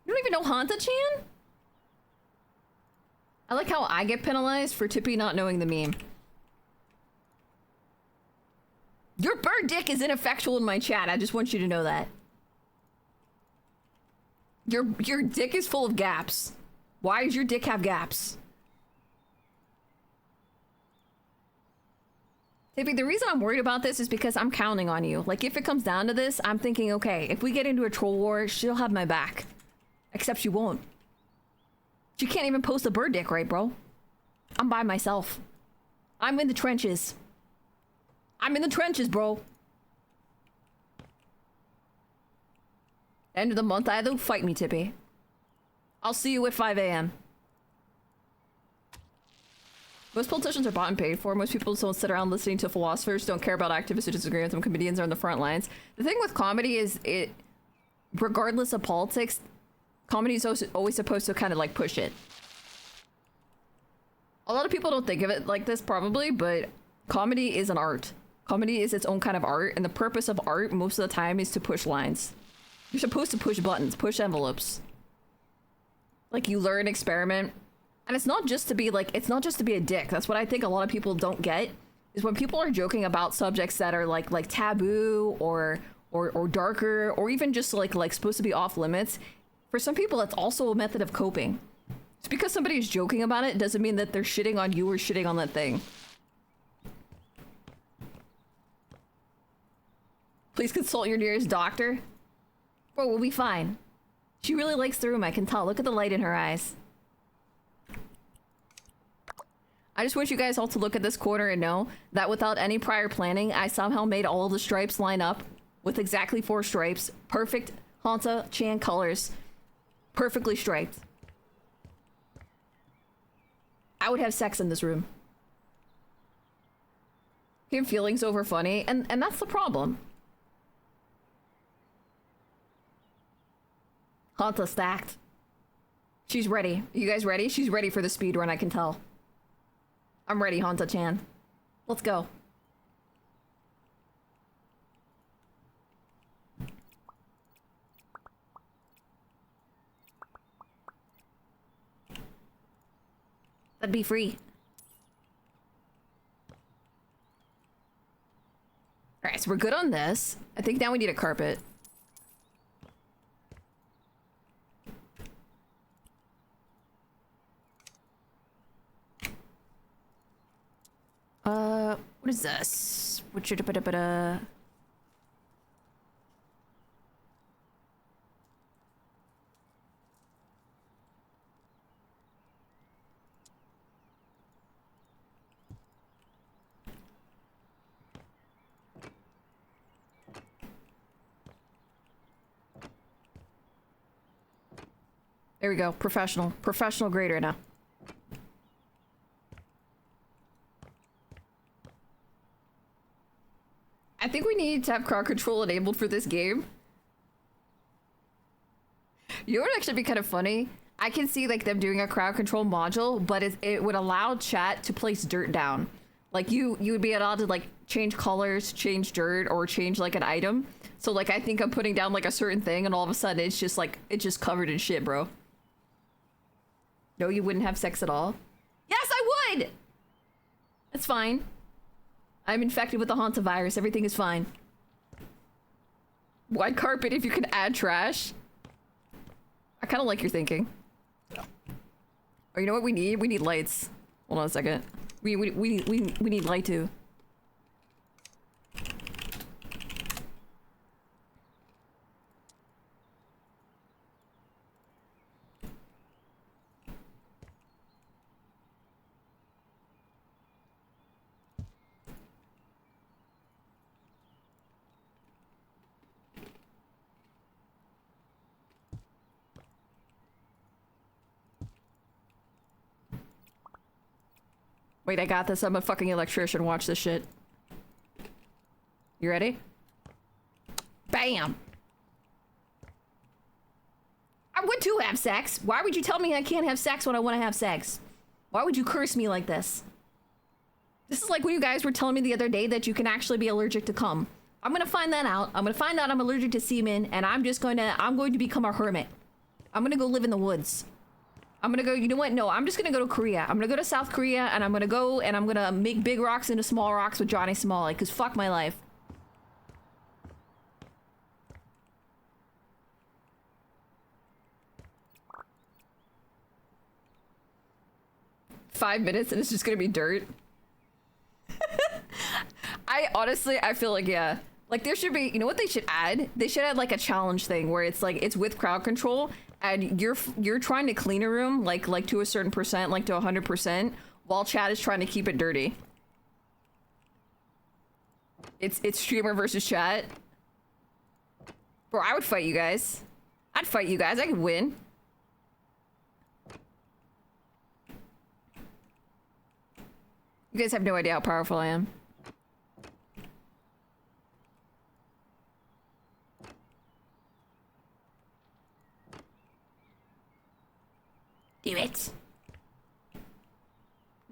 You don't even know Hanta-chan? I like how I get penalized for Tippy not knowing the meme. Your bird dick is ineffectual in my chat. I just want you to know that. Your dick is full of gaps. Why does your dick have gaps? Tippy, the reason I'm worried about this is because I'm counting on you. Like, if it comes down to this, I'm thinking, okay, if we get into a troll war, she'll have my back. Except she won't. She can't even post a bird dick, right, bro? I'm by myself. I'm in the trenches. I'm in the trenches, bro. End of the month, either. Fight me, Tippy. I'll see you at 5 a.m. Most politicians are bought and paid for. Most people don't sit around listening to philosophers, don't care about activists who disagree with them. Comedians are on the front lines. The thing with comedy is regardless of politics, Comedy is always supposed to kind of like push it. A lot of people don't think of it like this probably, but comedy is an art. Comedy is its own kind of art, and the purpose of art most of the time is to push lines. You're supposed to push buttons, push envelopes. Like, you learn, experiment. And it's not just to be like, it's not just to be a dick. That's what I think a lot of people don't get, is when people are joking about subjects that are like taboo or darker, or even just like supposed to be off limits. For some people, that's also a method of coping. Just because somebody's joking about it doesn't mean that they're shitting on you or shitting on that thing. Please consult your nearest doctor. Bro, we'll be fine. She really likes the room, I can tell. Look at the light in her eyes. I just want you guys all to look at this corner and know that without any prior planning, I somehow made all of the stripes line up with exactly 4 stripes. Perfect Hanta-chan colors. Perfectly striped. I would have sex in this room. Your feelings over funny, and that's the problem. Hanta stacked. She's ready. You guys ready? She's ready for the speed run, I can tell. I'm ready, Hanta-chan. Let's go. That'd be free. Alright, so we're good on this. I think now we need a carpet. What is this? What should I There we go. Professional. Professional grader now. I think we need to have crowd control enabled for this game. You know what would actually be kind of funny? I can see like them doing a crowd control module, but it would allow chat to place dirt down. Like you would be allowed to like change colors, change dirt, or change like an item. So like I think I'm putting down like a certain thing and all of a sudden it's just like, it's just covered in shit, bro. No, you wouldn't have sex at all? Yes, I would! That's fine. I'm infected with the Hantavirus. Everything is fine. White carpet if you can add trash. I kind of like your thinking. Oh, you know what we need? We need lights. Hold on a second. We need light too. Wait, I got this. I'm a fucking electrician. Watch this shit. You ready? Bam! I would too have sex. Why would you tell me I can't have sex when I want to have sex? Why would you curse me like this? This is like when you guys were telling me the other day that you can actually be allergic to cum. I'm gonna find that out. I'm gonna find out I'm allergic to semen, and I'm going to become a hermit. I'm gonna go live in the woods. I'm gonna go, you know what? No, I'm just gonna go to Korea. I'm gonna go to South Korea, and I'm gonna make big rocks into small rocks with Johnny Smalley, because fuck my life. Five minutes and it's just gonna be dirt. I feel like, yeah. Like there should be, you know what they should add? They should add like a challenge thing where it's like, it's with crowd control and you're trying to clean a room like to a certain percent, like to 100%, while chat is trying to keep it dirty. It's streamer versus chat. Bro, I would fight you guys. I'd fight you guys. I could win. You guys have no idea how powerful I am.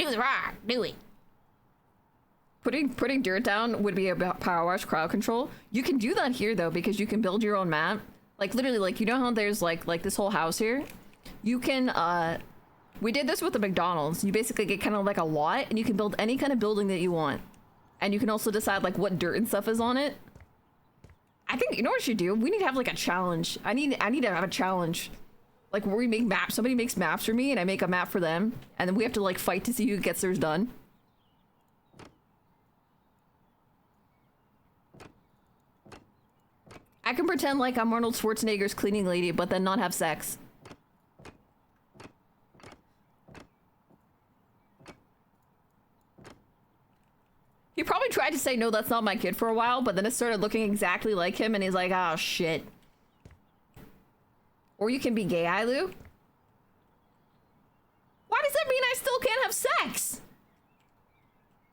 Do the rock. Do it. Putting dirt down would be about power wash crowd control. You can do that here though, because you can build your own map. Like literally, like you know how there's like this whole house here? You can we did this with the McDonald's. You basically get kind of like a lot and you can build any kind of building that you want. And you can also decide like what dirt and stuff is on it. I think, you know what we should do? We need to have like a challenge. I need to have a challenge. Like where we make maps. Somebody makes maps for me and I make a map for them. And then we have to like fight to see who gets theirs done. I can pretend like I'm Arnold Schwarzenegger's cleaning lady, but then not have sex. He probably tried to say, no, that's not my kid for a while, but then it started looking exactly like him, and he's like, oh, shit. Or you can be gay, Ailu. Why does that mean I still can't have sex?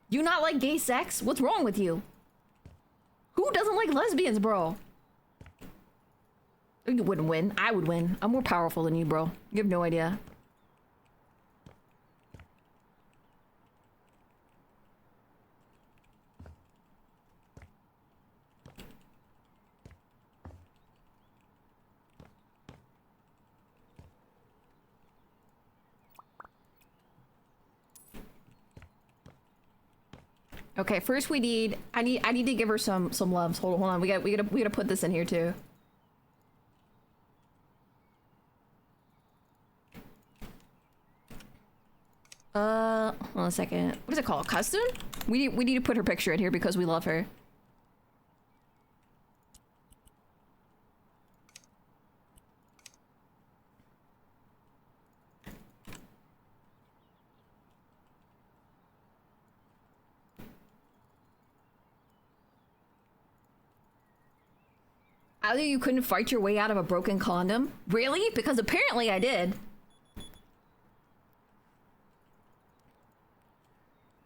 You not like gay sex? What's wrong with you? Who doesn't like lesbians, bro? You wouldn't win. I would win. I'm more powerful than you, bro. You have no idea. Okay, first we need I need to give her some loves. Hold on. We gotta put this in here too. Hold on a second. What is it called? Custom? We need to put her picture in here because we love her. Either you couldn't fight your way out of a broken condom? Really? Because apparently I did.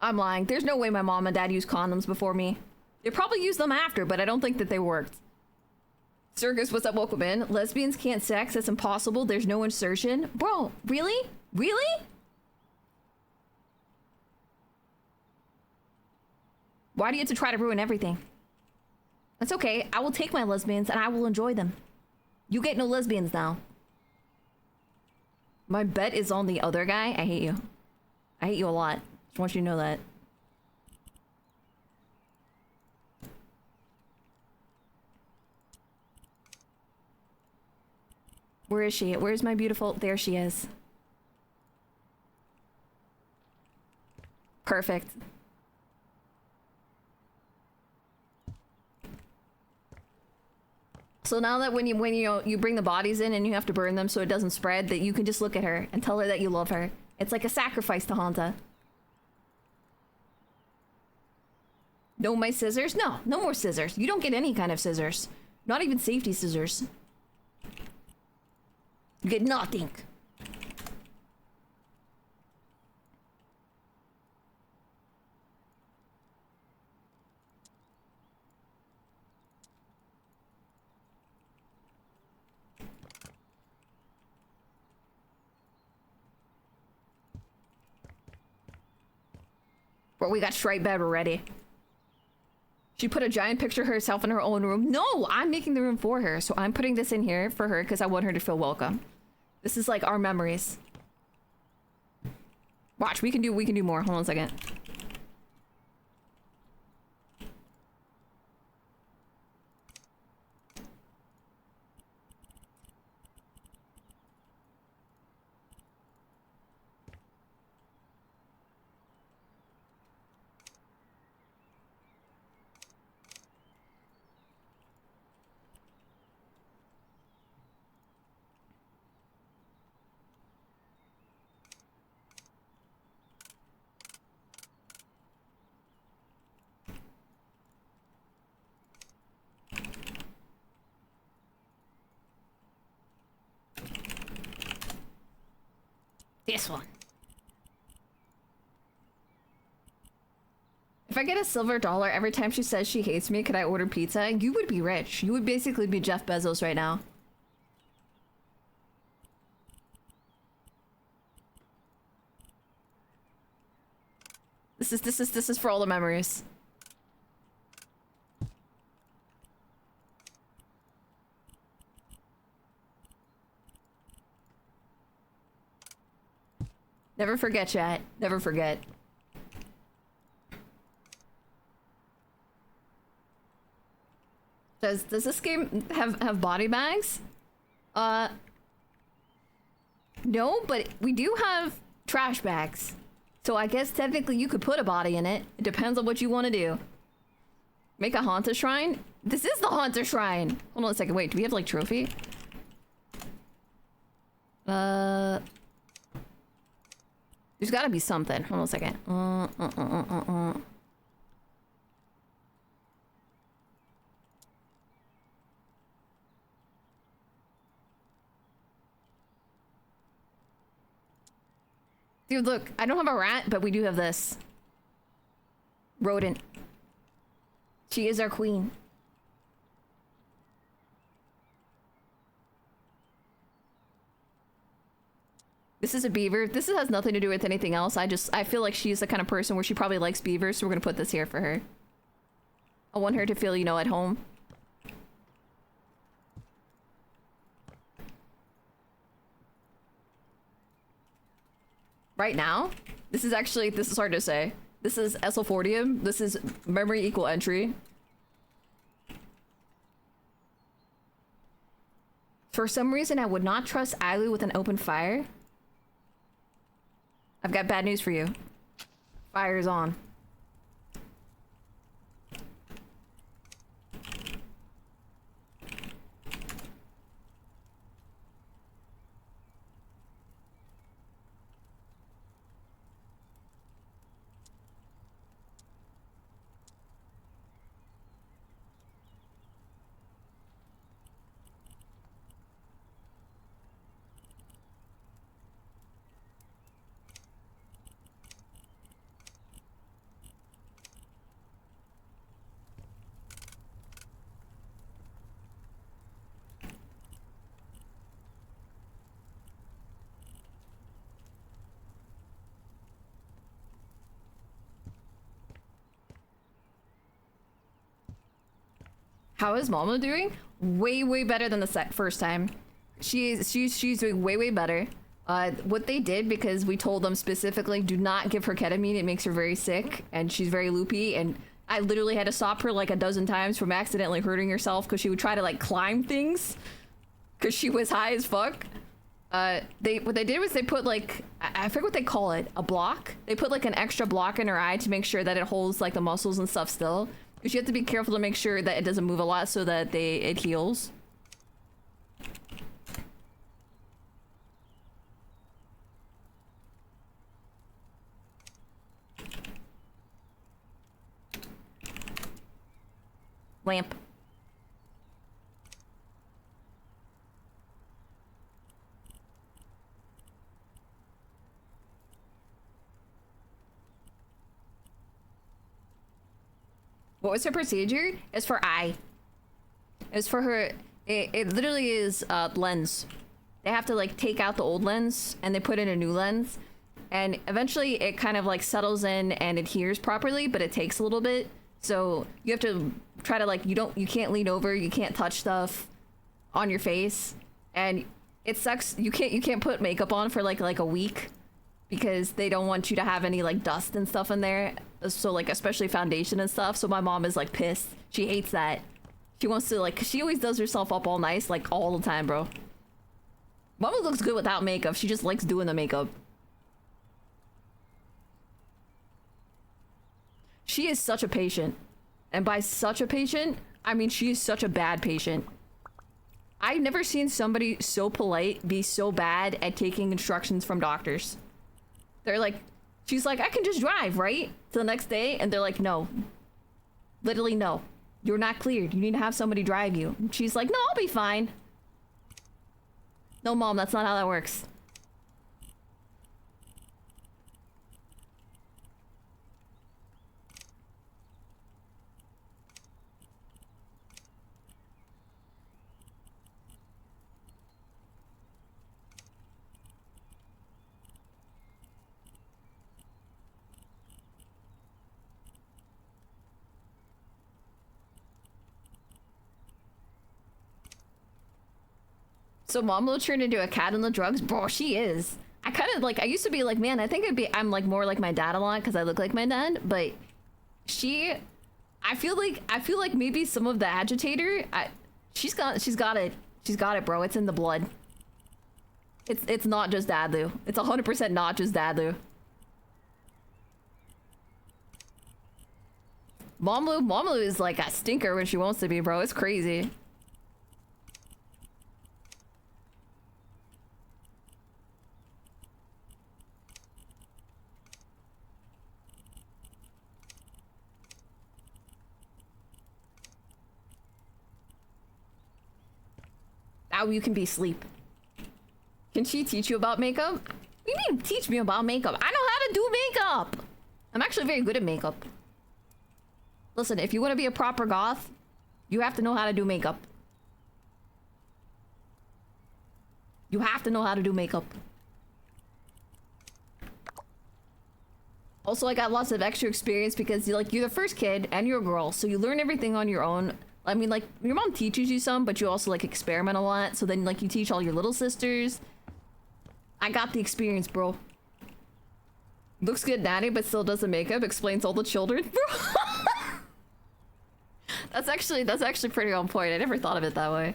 I'm lying. There's no way my mom and dad used condoms before me. They probably used them after, but I don't think that they worked. Circus, what's up? Welcome in. Lesbians can't sex. That's impossible. There's no insertion. Bro, really? Really? Why do you have to try to ruin everything? That's okay. I will take my lesbians and I will enjoy them. You get no lesbians now. My bet is on the other guy. I hate you. I hate you a lot. Just want you to know that. Where is she? Where's my beautiful? There she is. Perfect. So now that when you bring the bodies in and you have to burn them so it doesn't spread, that you can just look at her and tell her that you love her. It's like a sacrifice to Hanta. No, my scissors? No, no more scissors. You don't get any kind of scissors. Not even safety scissors. You get nothing. Bro, we got straight bed already. She put a giant picture of herself in her own room. No, I'm making the room for her. So I'm putting this in here for her because I want her to feel welcome. This is like our memories. Watch, we can do more. Hold on a second. This one. If I get a silver dollar every time she says she hates me, could I order pizza? You would be rich. You would basically be Jeff Bezos right now. This is for all the memories. Never forget, chat. Never forget. Does this game have body bags? No, but we do have trash bags. So I guess technically you could put a body in it. It depends on what you want to do. Make a Hanta shrine? This is the Hanta shrine! Hold on a second, wait, do we have like trophy? There's gotta be something. Hold on a second. Dude, look, I don't have a rat, but we do have this. Rodent. She is our queen. This is a beaver. This has nothing to do with anything else. I feel like she's the kind of person where she probably likes beavers, so we're gonna put this here for her. I want her to feel, you know, at home. Right now, this is hard to say. This is Esselfordium. This is memory equal entry. For some reason, I would not trust Ailu with an open fire. I've got bad news for you. Fire is on. How is Mama doing? Way better than the first time. She's doing way better. What they did, because we told them specifically, do not give her ketamine. It makes her very sick, and she's very loopy. And I literally had to stop her like a dozen times from accidentally hurting herself because she would try to like climb things because she was high as fuck. What they did was they put like, I forget what they call it, a block. They put like an extra block in her eye to make sure that it holds like the muscles and stuff still. Because you have to be careful to make sure that it doesn't move a lot so that it heals. Lamp. What was her procedure? It's for eye. It's for her. It literally is lens. They have to like take out the old lens and they put in a new lens, and eventually it kind of like settles in and adheres properly, but it takes a little bit. So you have to try to like, you can't lean over, you can't touch stuff on your face, and it sucks. You can't put makeup on for like a week because they don't want you to have any like dust and stuff in there. So like especially foundation and stuff. So my mom is like pissed. She hates that. She wants to like, 'cause she always does herself up all nice like all the time, bro. Mama looks good without makeup. She just likes doing the makeup. She is such a patient. And by such a patient, I mean she is such a bad patient. I've never seen somebody so polite be so bad at taking instructions from doctors. They're like, she's like, I can just drive, right? To the next day, and they're like, no. Literally, no. You're not cleared. You need to have somebody drive you. And she's like, no, I'll be fine. No, Mom, that's not how that works. So mom will turn into a cat in the drugs? Bro, she is. I kind of like, I used to be like, man, I think I'm like more like my dad a lot because I look like my dad, but I feel like maybe some of the agitator, she's got it, bro. It's in the blood. It's not just Dadlu. It's 100% not just Dadlu. Momlu is like a stinker when she wants to be, bro. It's crazy. Now you can be sleep. Can she teach you about makeup? What do you mean teach me about makeup? I know how to do makeup. I'm actually very good at makeup. Listen, if you want to be a proper goth, you have to know how to do makeup. You have to know how to do makeup. Also, I got lots of extra experience because you're the first kid and you're a girl, so you learn everything on your own. I mean, like, your mom teaches you some, but you also, like, experiment a lot. So then, like, you teach all your little sisters. I got the experience, bro. Looks good natty, but still does the makeup. Explains all the children. Bro. That's actually pretty on point. I never thought of it that way.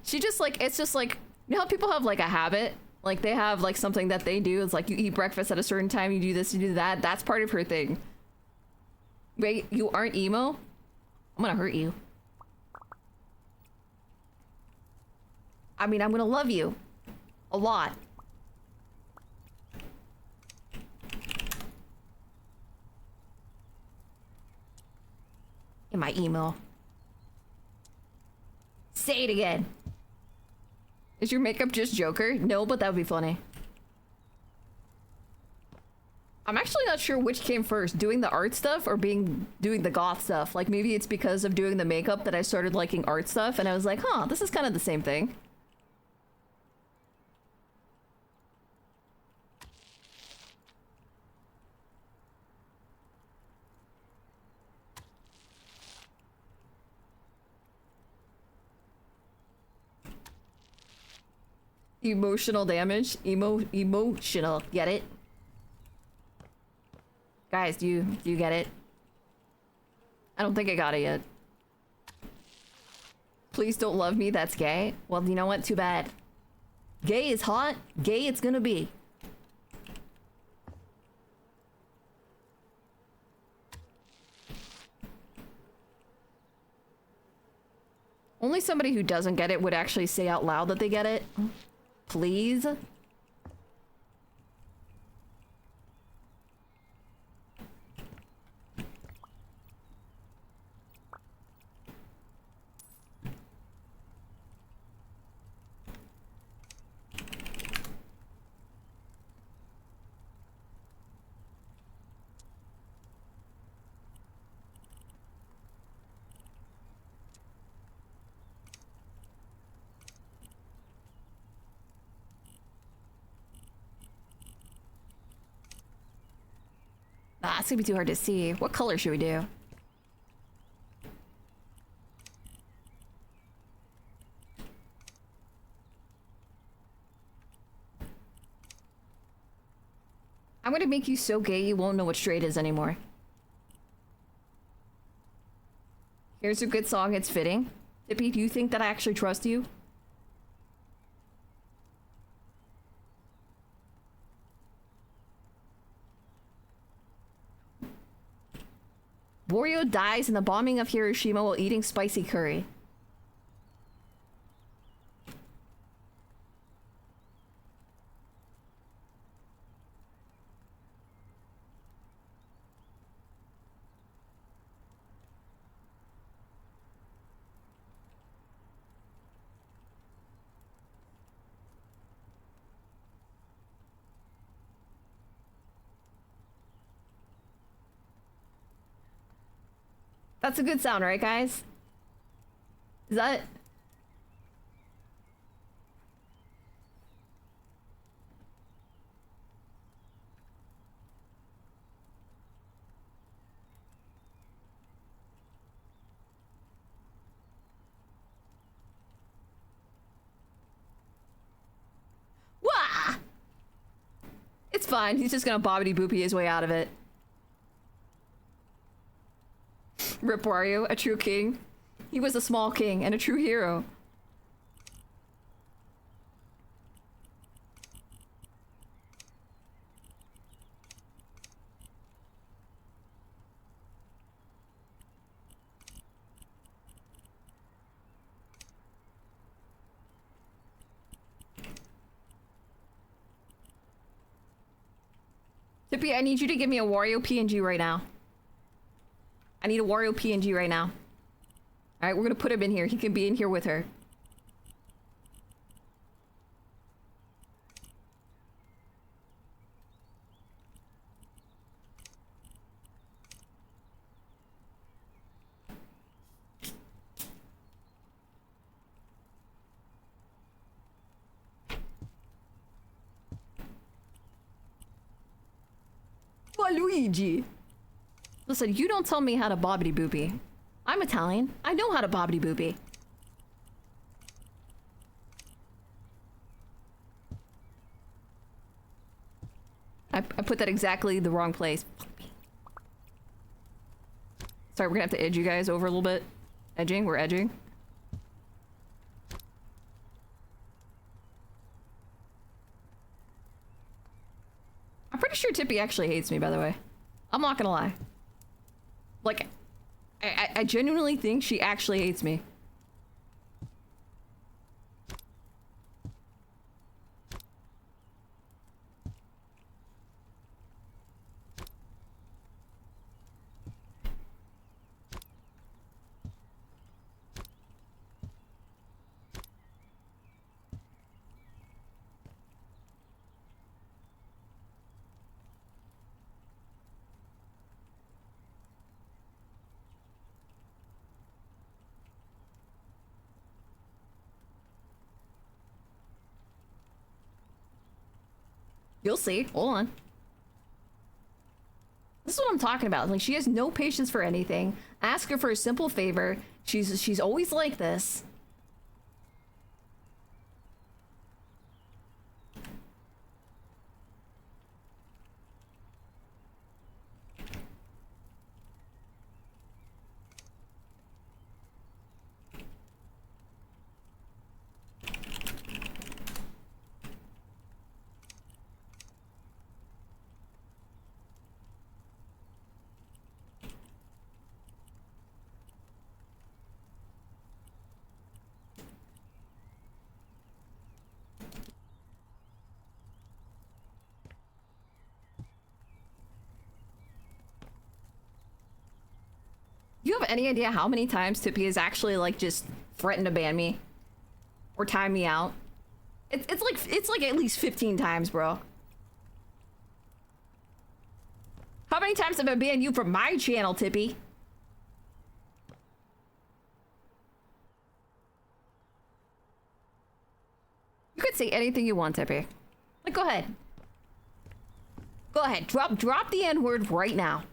She just, like, it's just, like, you know how people have, like, a habit? Like, they have, like, something that they do. It's like, you eat breakfast at a certain time, you do this, you do that. That's part of her thing. Wait, you aren't emo? I'm gonna hurt you. I mean, I'm gonna love you. A lot. In my emo. Say it again. Is your makeup just Joker? No, but that would be funny. I'm actually not sure which came first, doing the art stuff or doing the goth stuff. Like, maybe it's because of doing the makeup that I started liking art stuff, and I was like, huh, this is kind of the same thing. Emotional damage. Emotional. Get it? Guys, do you get it? I don't think I got it yet. Please don't love me, that's gay. Well, you know what? Too bad. Gay is hot. Gay it's gonna be. Only somebody who doesn't get it would actually say out loud that they get it. Please? Ah, it's gonna be too hard to see. What color should we do? I'm gonna make you so gay you won't know what straight is anymore. Here's a good song, it's fitting. Dippy, do you think that I actually trust you? Wario dies in the bombing of Hiroshima while eating spicy curry. That's a good sound, right, guys? Is that... fine. He's just gonna bobbity boopy his way out of it. Rip Wario, a true king. He was a small king and a true hero. Tippy, I need you to give me a Wario PNG right now. I need a Wario PNG right now. Alright, we're gonna put him in here. He can be in here with her. Luigi. Listen, you don't tell me how to bobbity boopy. I'm Italian. I know how to bobbity boopy. I put that exactly the wrong place. Sorry, we're gonna have to edge you guys over a little bit. Edging, we're edging. I'm pretty sure Tippy actually hates me, by the way. I'm not gonna lie. Like, I genuinely think she actually hates me. You'll see. Hold on. This is what I'm talking about. Like, she has no patience for anything. Ask her for a simple favor. She's always like this. Do you have any idea how many times Tippy has actually, like, just threatened to ban me? Or time me out? It's like at least 15 times, bro. How many times have I banned you from my channel, Tippy? You could say anything you want, Tippy. Like, go ahead. Go ahead. Drop the N-word right now.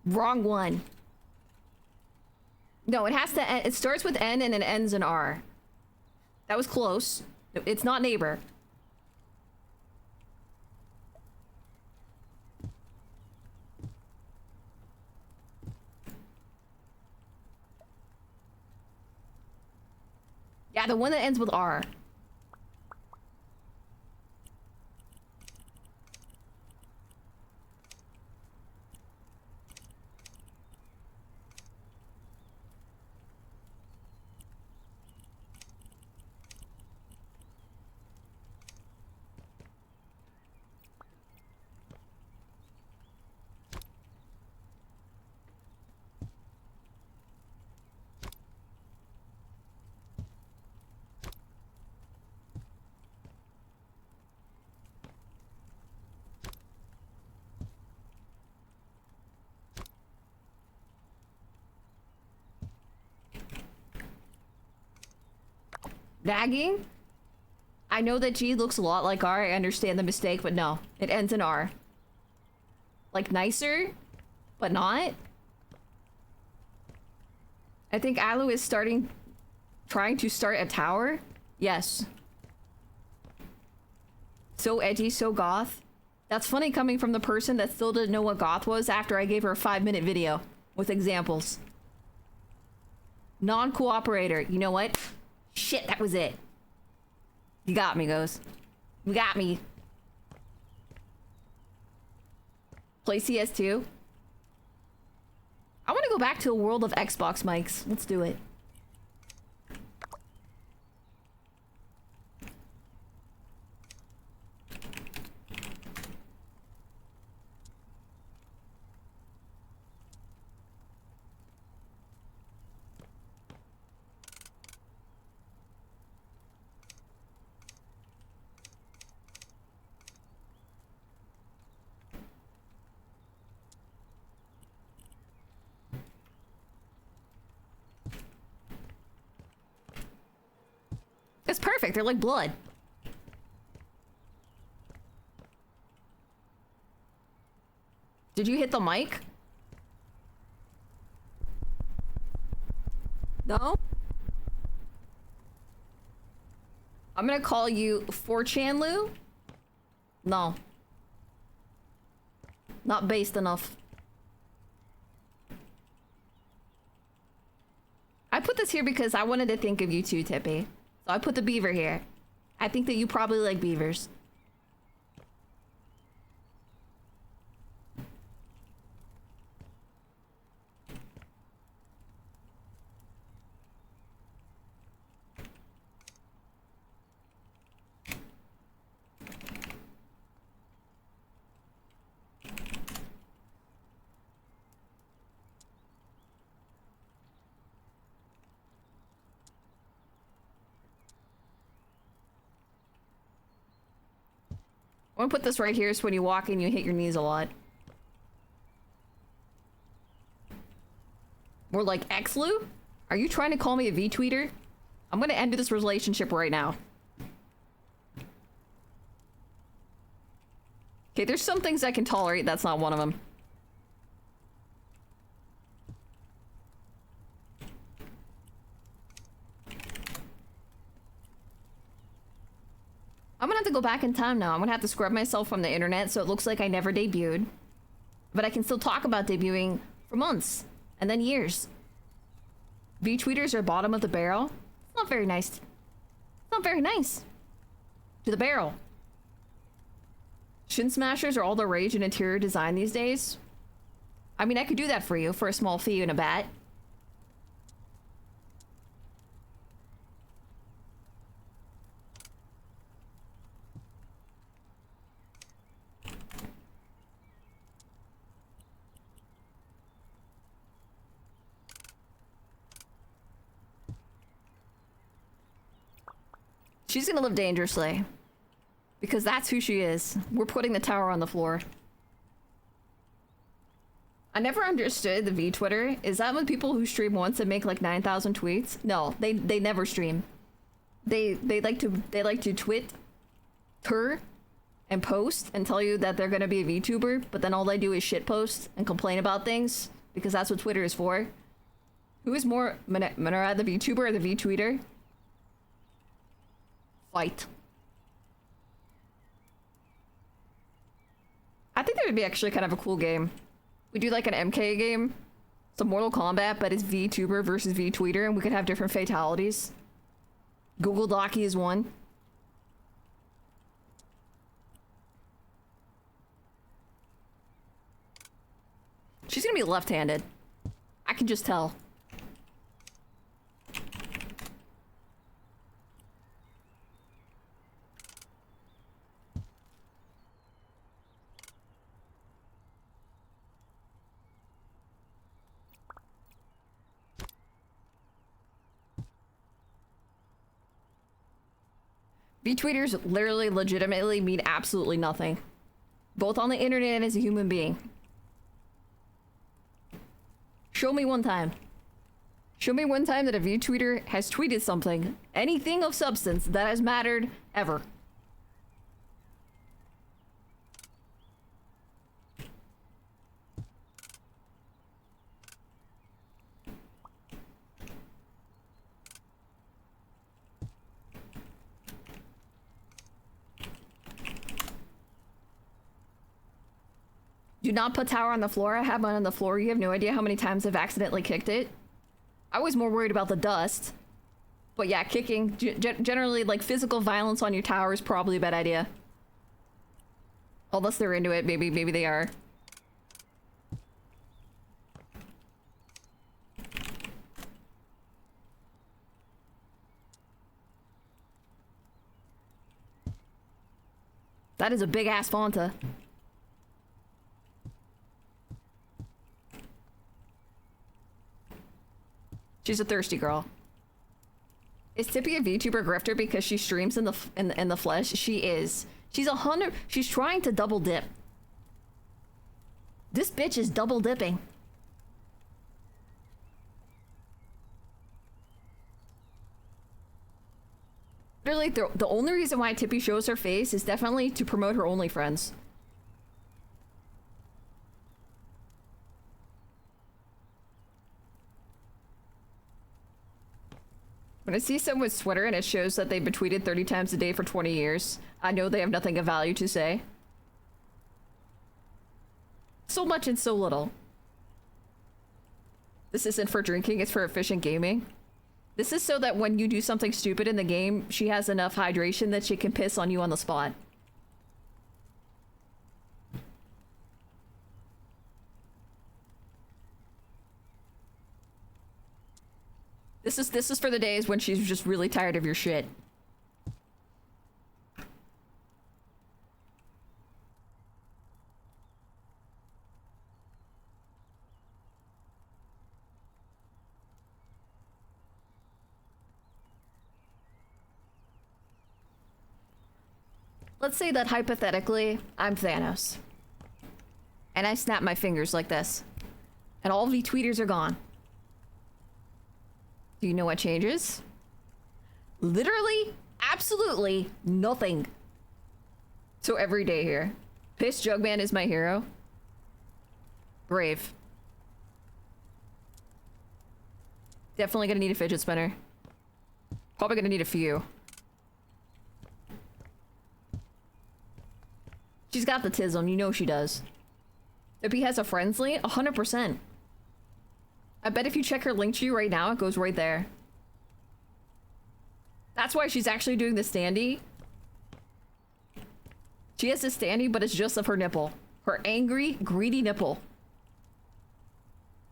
Wrong one. No, it has to end. It starts with N and it ends in R. That was close. It's not neighbor. Yeah, the one that ends with R. Nagging? I know that G looks a lot like R. I understand the mistake, but no. It ends in R. Like nicer, but not. I think Alu is trying to start a tower. Yes. So edgy, so goth. That's funny coming from the person that still didn't know what goth was after I gave her a 5-minute video with examples. Non-cooperator. You know what? Shit, that was it. You got me, Ghost. You got me. Play CS2. I want to go back to a world of Xbox mics. Let's do it. It's perfect. They're like blood. Did you hit the mic? No? I'm gonna call you 4chan Lou? No. Not based enough. I put this here because I wanted to think of you too, Tippy. So I put the beaver here. I think that you probably like beavers. I'm gonna put this right here so when you walk in, you hit your knees a lot. More like X-Lu? Are you trying to call me a V-tweeter? I'm gonna end this relationship right now. Okay, there's some things I can tolerate. That's not one of them. I'm gonna have to go back in time now. I'm gonna have to scrub myself from the internet so it looks like I never debuted. But I can still talk about debuting for months and then years. V-tweeters are bottom of the barrel. It's not very nice. It's not very nice. To the barrel. Shin smashers are all the rage in interior design these days. I mean, I could do that for you for a small fee and a bat. She's gonna live dangerously. Because that's who she is. We're putting the tower on the floor. I never understood the V-Twitter. Is that when people who stream once and make like 9,000 tweets? No, they never stream. They like to tweet her and post and tell you that they're gonna be a VTuber, but then all they do is shitpost and complain about things because that's what Twitter is for. Who is more Minara, the VTuber or the V-Tweeter? Fight. I think that would be actually kind of a cool game. We do like an MK game, some Mortal Kombat, but it's VTuber versus V-Tweeter, and we could have different fatalities. Google Docky is one. She's gonna be left-handed. I can just tell. V-tweeters literally legitimately mean absolutely nothing. Both on the internet and as a human being. Show me one time. Show me one time that a V-tweeter has tweeted something, anything of substance that has mattered ever. Do not put tower on the floor. I have mine on the floor. You have no idea how many times I've accidentally kicked it. I was more worried about the dust. But yeah, kicking, generally, like, physical violence on your tower is probably a bad idea. Unless they're into it, maybe they are. That is a big-ass Fanta. She's a thirsty girl. Is Tippy a VTuber grifter because she streams in the flesh? She is. She's she's trying to double dip. This bitch is double dipping. Really, the only reason why Tippy shows her face is definitely to promote her OnlyFriends. When I see someone's Twitter and it shows that they've been tweeted 30 times a day for 20 years, I know they have nothing of value to say. So much and so little. This isn't for drinking, it's for efficient gaming. This is so that when you do something stupid in the game, she has enough hydration that she can piss on you on the spot. This is for the days when she's just really tired of your shit. Let's say that hypothetically, I'm Thanos. And I snap my fingers like this. And all V-tweeters are gone. Do you know what changes? Literally, absolutely nothing. So every day here. Piss Jugman is my hero. Brave. Definitely gonna need a fidget spinner. Probably gonna need a few. She's got the tism, you know she does. If he has a Friendsly, 100%. I bet if you check her link tree right now, it goes right there. That's why she's actually doing the standee. She has a standee, but it's just of her nipple. Her angry, greedy nipple.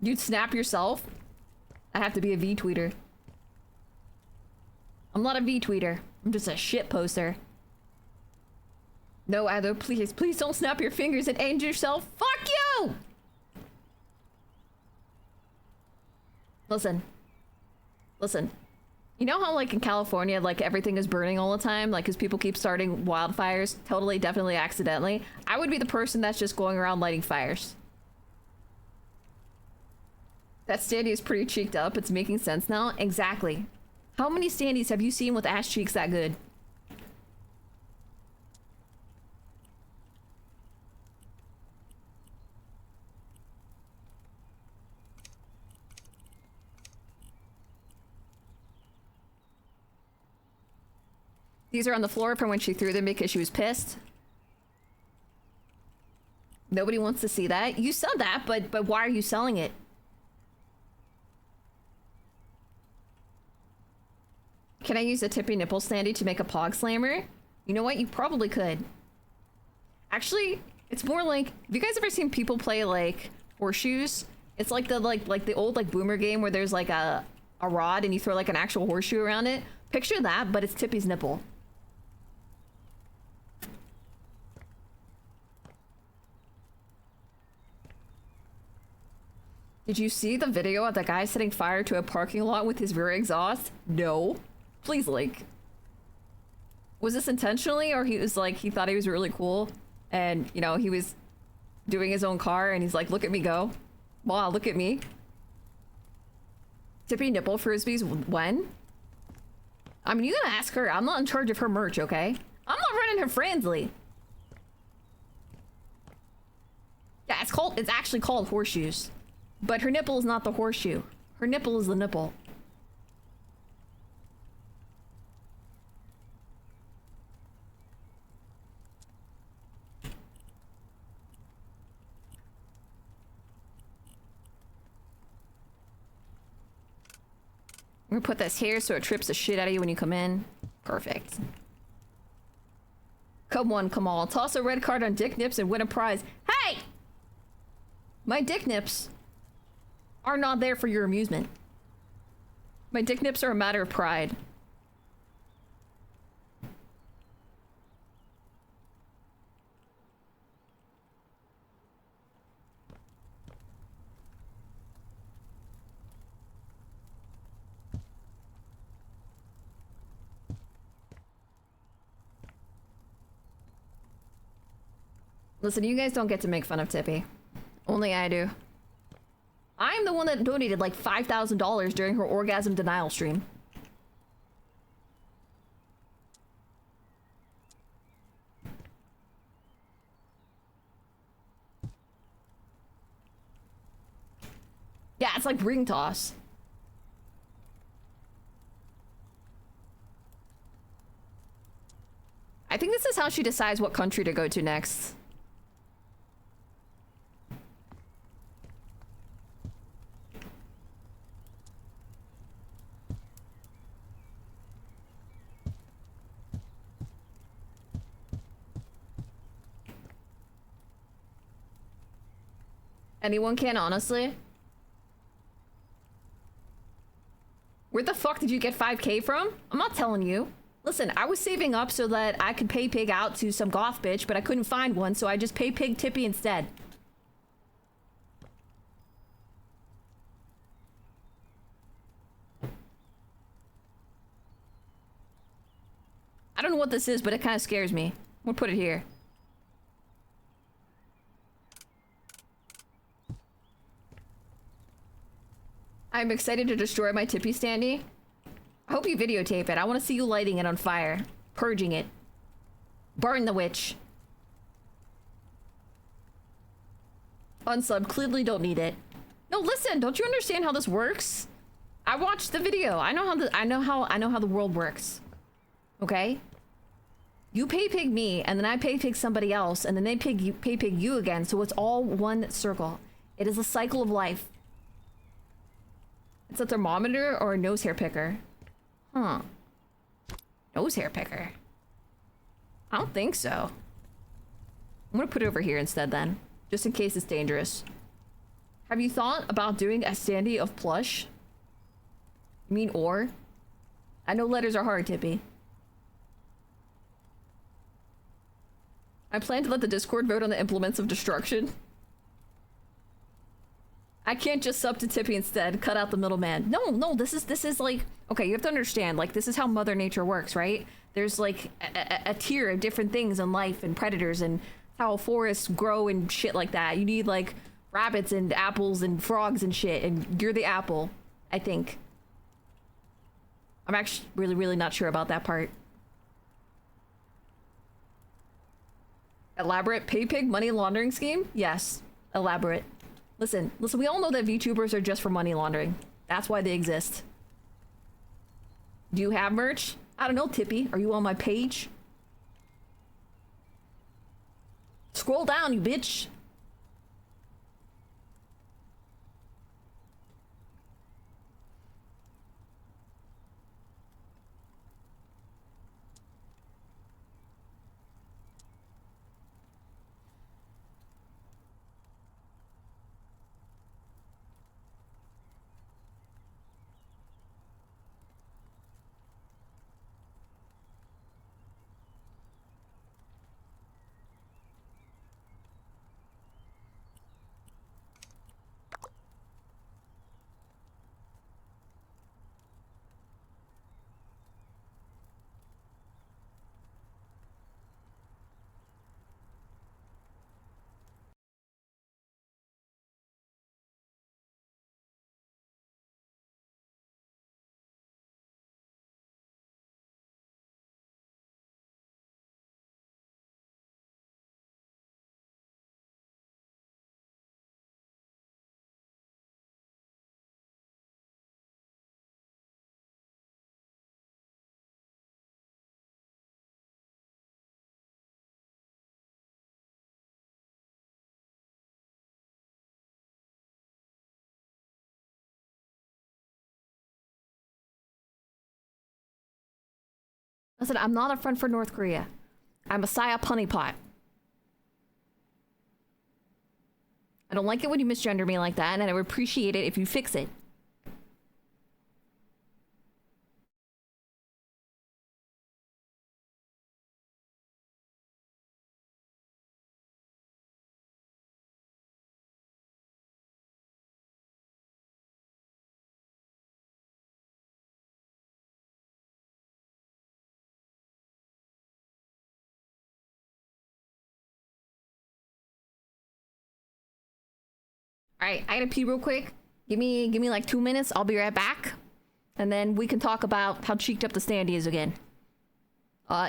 You'd snap yourself? I have to be a V-tweeter. I'm not a V-tweeter. I'm just a shit poster. No, Ado, please don't snap your fingers and end yourself. Fuck you! Listen. You know how, like, in California, like, everything is burning all the time? Like, because people keep starting wildfires, totally, definitely, accidentally. I would be the person that's just going around lighting fires. That standee is pretty cheeked up. It's making sense now. Exactly. How many standees have you seen with ass cheeks that good? These are on the floor from when she threw them because she was pissed. Nobody wants to see that. You said that, but why are you selling it? Can I use a Tippy nipple standee to make a pog slammer? You know what? You probably could. Actually, it's more like, have you guys ever seen people play like horseshoes? It's like the old like boomer game where there's like a rod and you throw like an actual horseshoe around it. Picture that, but it's Tippy's nipple. Did you see the video of the guy setting fire to a parking lot with his rear exhaust? No. Please link. Was this intentionally, or he was like, he thought he was really cool and, you know, he was doing his own car and he's like, look at me go. Wow, look at me. Tippy nipple frisbees when? I mean, you gotta ask her. I'm not in charge of her merch, okay? I'm not running her Fransley. Yeah, it's actually called horseshoes. But her nipple is not the horseshoe. Her nipple is the nipple. I'm gonna put this here so it trips the shit out of you when you come in. Perfect. Come on, come on. Toss a red card on Dick Nips and win a prize. Hey! My Dick Nips are not there for your amusement. My Dick Nips are a matter of pride. Listen, you guys don't get to make fun of Tippy. Only I do. I'm the one that donated like $5,000 during her orgasm denial stream. Yeah, it's like ring toss. I think this is how she decides what country to go to next. Anyone can, honestly. Where the fuck did you get 5K from? I'm not telling you. Listen, I was saving up so that I could pay Pig out to some goth bitch, but I couldn't find one, so I just pay Pig Tippy instead. I don't know what this is, but it kind of scares me. We'll put it here. I'm excited to destroy my Tippy standee. I hope you videotape it. I want to see you lighting it on fire. Purging it. Burn the witch. Unsub, clearly don't need it. No, listen, don't you understand how this works? I watched the video. I know how the world works. Okay? You pay pig me, and then I pay pig somebody else, and then they pay pig you again, so it's all one circle. It is a cycle of life. It's a thermometer or a nose hair picker? Huh. Nose hair picker. I don't think so. I'm gonna put it over here instead then, just in case it's dangerous. Have you thought about doing a standee of plush? You mean or? I know letters are hard, Tippy. I plan to let the Discord vote on the implements of destruction. I can't just sub to Tippy instead. Cut out the middleman. No, this is like... Okay, you have to understand, like, this is how Mother Nature works, right? There's, like, a tier of different things in life and predators and how forests grow and shit like that. You need, like, rabbits and apples and frogs and shit, and you're the apple, I think. I'm actually really not sure about that part. Elaborate pay pig money laundering scheme? Yes, elaborate. Listen, we all know that VTubers are just for money laundering. That's why they exist. Do you have merch? I don't know, Tippy. Are you on my page? Scroll down, you bitch. I said, I'm not a friend for North Korea. I'm a Saya Honeypot. I don't like it when you misgender me like that, and I would appreciate it if you fix it. All right, I gotta pee real quick. Give me like 2 minutes. I'll be right back, and then we can talk about how cheeked up the standee is again.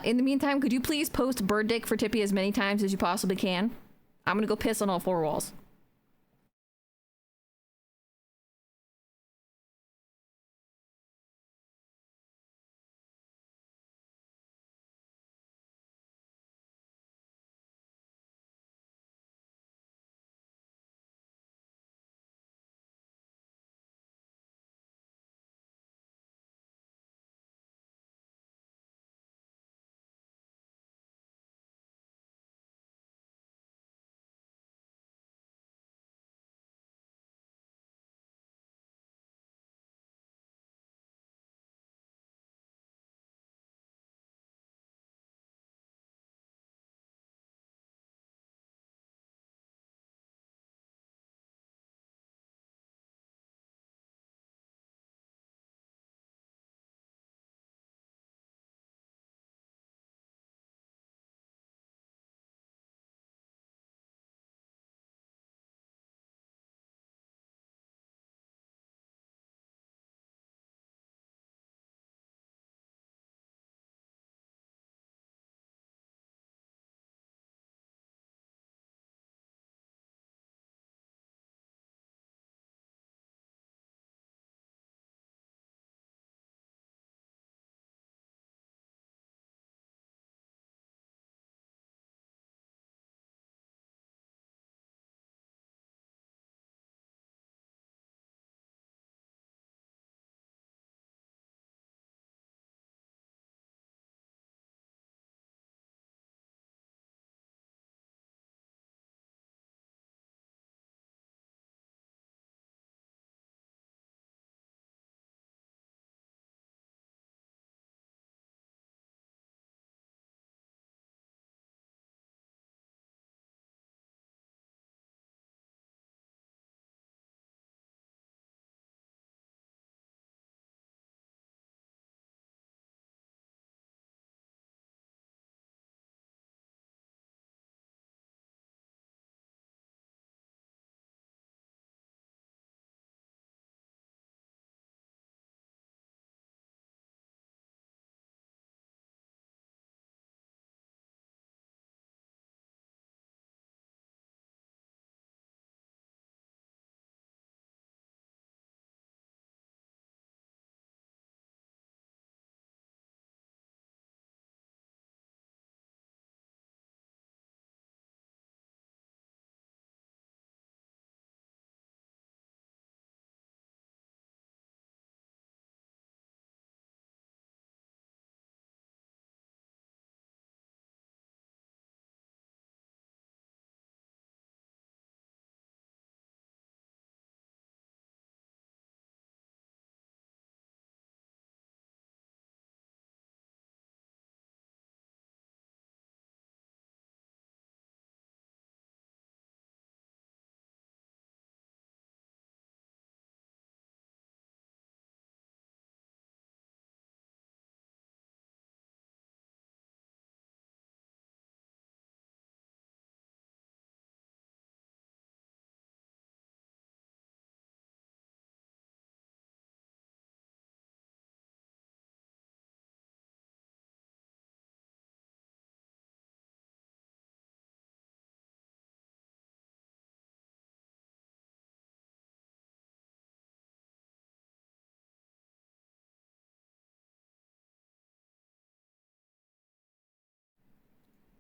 In the meantime, could you please post bird dick for Tippy as many times as you possibly can? I'm gonna go piss on all 4 walls.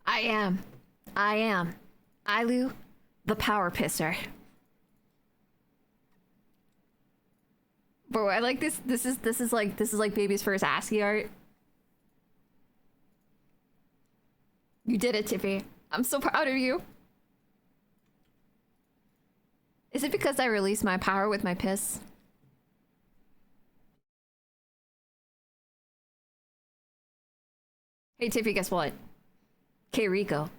I am. Ailu, the power pisser. Bro, I like this. This is like baby's first ASCII art. You did it, Tiffy. I'm so proud of you. Is it because I released my power with my piss? Hey, Tiffy, guess what? K Rico.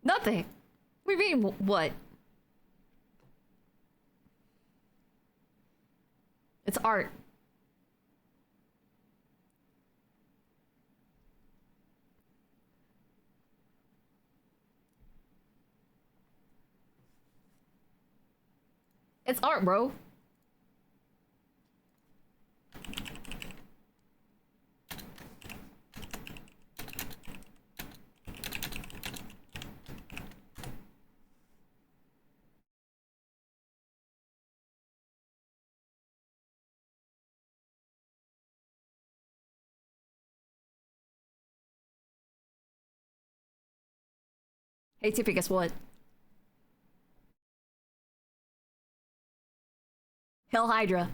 Nothing. We mean what? It's art. It's art, bro. Hey, Tiffy, guess what? Hell Hydra.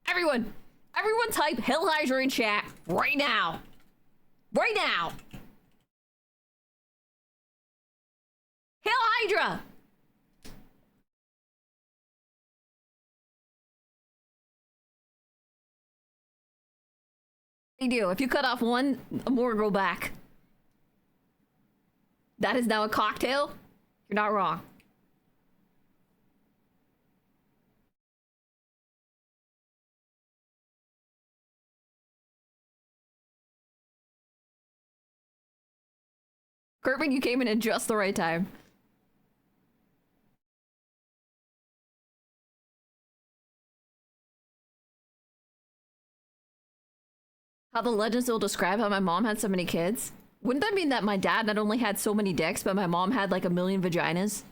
Everyone type Hell Hydra in chat right now. Right now. Hell Hydra. They do. If you cut off one, more go back. That is now a cocktail. You're not wrong. Kirby, you came in at just the right time. How the legends will describe how my mom had so many kids? Wouldn't that mean that my dad not only had so many dicks, but my mom had like a million vaginas?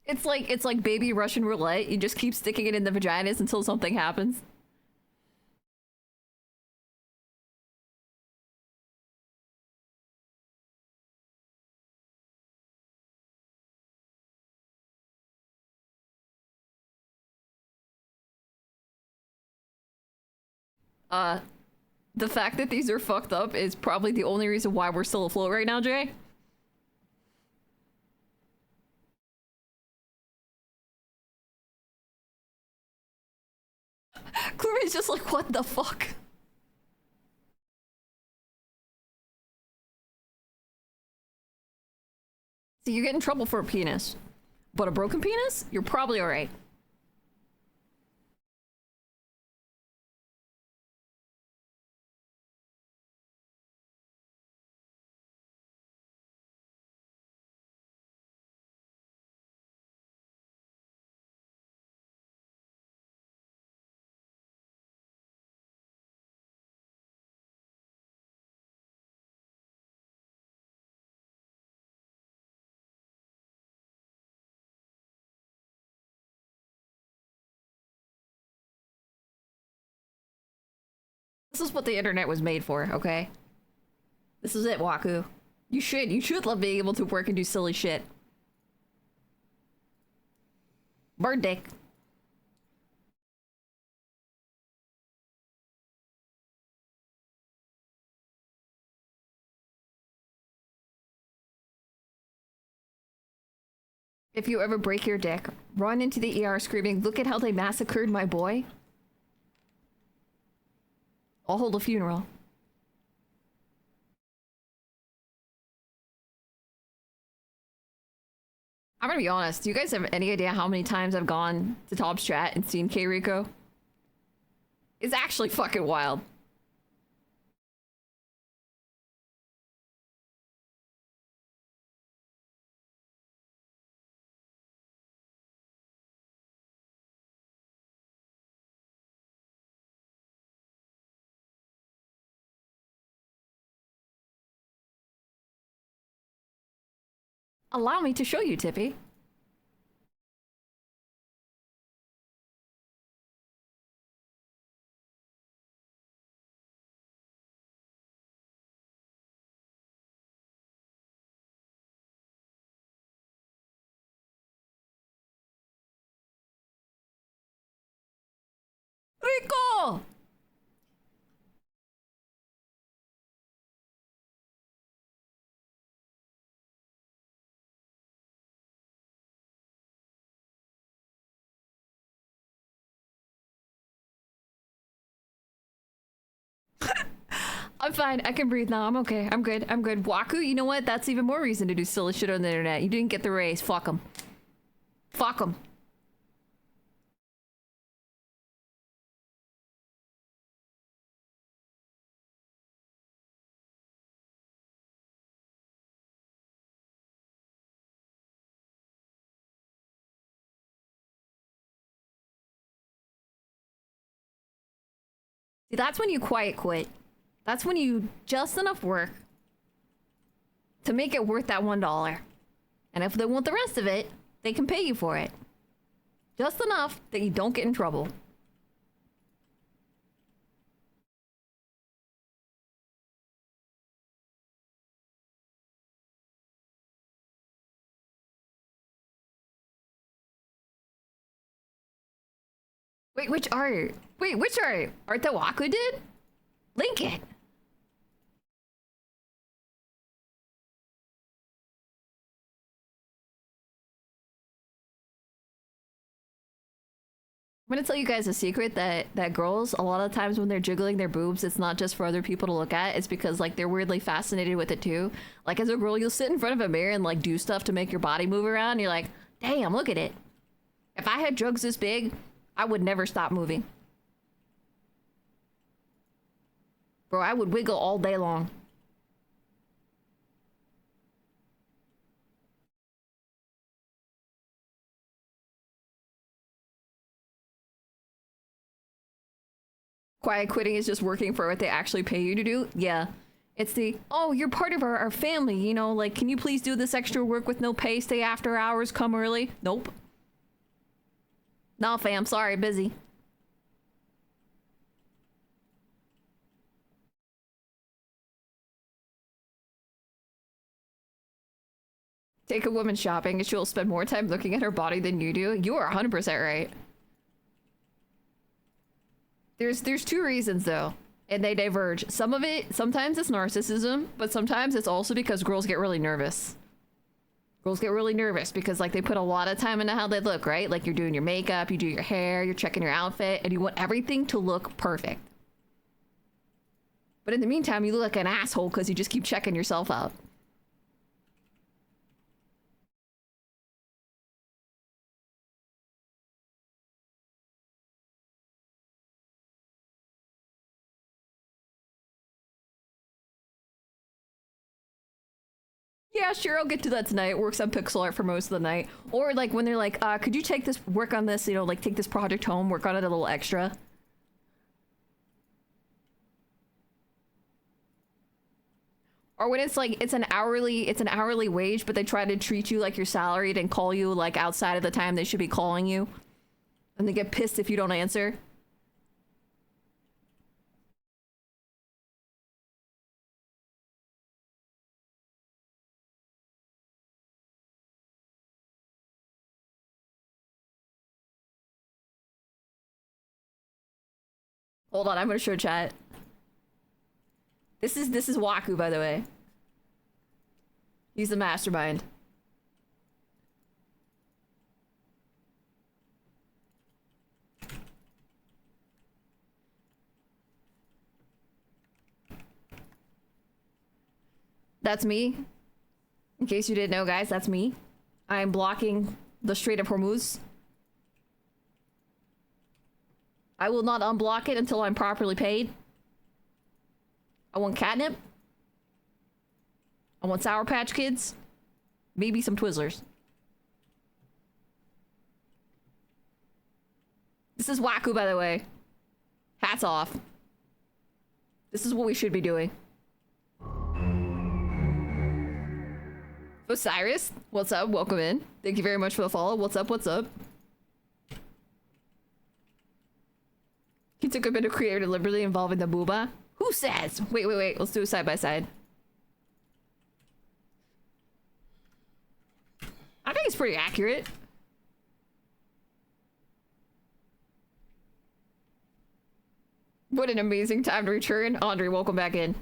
It's like baby Russian roulette. You just keep sticking it in the vaginas until something happens. The fact that these are fucked up is probably the only reason why we're still afloat right now, Jay. Clary's just like, what the fuck? So you get in trouble for a penis. But a broken penis? You're probably alright. This is what the internet was made for, okay? This is it, Waku. You should love being able to work and do silly shit. Bird dick. If you ever break your dick, run into the ER screaming, "Look at how they massacred my boy." I'll hold a funeral. I'm gonna be honest. Do you guys have any idea how many times I've gone to Tom's chat and seen K Rico? It's actually fucking wild. Allow me to show you, Tippy. Rico! I'm fine. I can breathe now. I'm okay. I'm good. I'm good. Waku, you know what? That's even more reason to do silly shit on the internet. You didn't get the raise. Fuck them. Fuck them. See, that's when you quiet quit. That's when you just enough work to make it worth that $1. And if they want the rest of it, they can pay you for it. Just enough that you don't get in trouble. Wait, which art? Wait, which art? Art that Waku did? Link it. I'm gonna tell you guys a secret that girls, a lot of times when they're jiggling their boobs, it's not just for other people to look at. It's because like they're weirdly fascinated with it too. Like as a girl, you'll sit in front of a mirror and like do stuff to make your body move around. And you're like, damn, look at it. If I had drugs this big, I would never stop moving. Bro, I would wiggle all day long. Quiet quitting is just working for what they actually pay you to do? Yeah. It's the, oh, you're part of our family, you know, like, can you please do this extra work with no pay, stay after hours, come early? Nope. Nah, fam, sorry, busy. Take a woman shopping and she'll spend more time looking at her body than you do. You are 100% right. There's two reasons though, and they diverge. Some of it, sometimes it's narcissism, but sometimes it's also because girls get really nervous. Girls get really nervous because like they put a lot of time into how they look, right? Like you're doing your makeup, you do your hair, you're checking your outfit, and you want everything to look perfect. But in the meantime, you look like an asshole because you just keep checking yourself out. Yeah, sure, I'll get to that tonight. Works on pixel art for most of the night. Or like when they're like, could you take this, work on this, you know, like take this project home, work on it a little extra. Or when it's like, it's an hourly wage, but they try to treat you like you're salaried and call you like outside of the time they should be calling you. And they get pissed if you don't answer. Hold on, I'm gonna show chat. This is Waku, by the way. He's the mastermind. That's me. In case you didn't know, guys, that's me. I am blocking the Strait of Hormuz. I will not unblock it until I'm properly paid. I want catnip. I want Sour Patch Kids. Maybe some Twizzlers. This is Waku, by the way. Hats off. This is what we should be doing. Osiris, what's up? Welcome in. Thank you very much for the follow. What's up? What's up? He took a bit of creative liberty involving the booba. Who says? Wait. Let's do it side by side. I think it's pretty accurate. What an amazing time to return. Andre, welcome back in.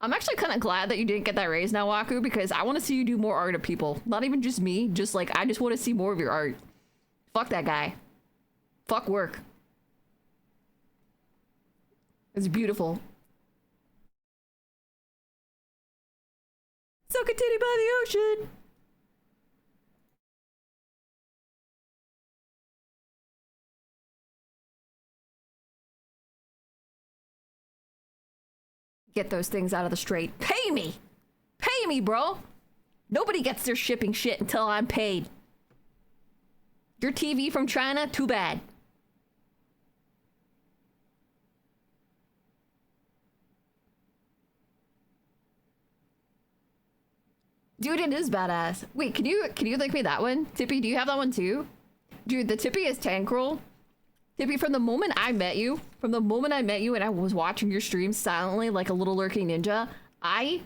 I'm actually kind of glad that you didn't get that raise now, Waku, because I want to see you do more art of people. Not even just me, just like, I just want to see more of your art. Fuck that guy. Fuck work. It's beautiful. So continued by the ocean. Get those things out of the strait. Pay me! Pay me, bro! Nobody gets their shipping shit until I'm paid. Your TV from China? Too bad. Dude, it is badass. Wait, can you link me that one? Tippy, do you have that one too? Dude, the Tippy is Tankroll. Tippy, from the moment I met you and I was watching your stream silently like a little lurking ninja, I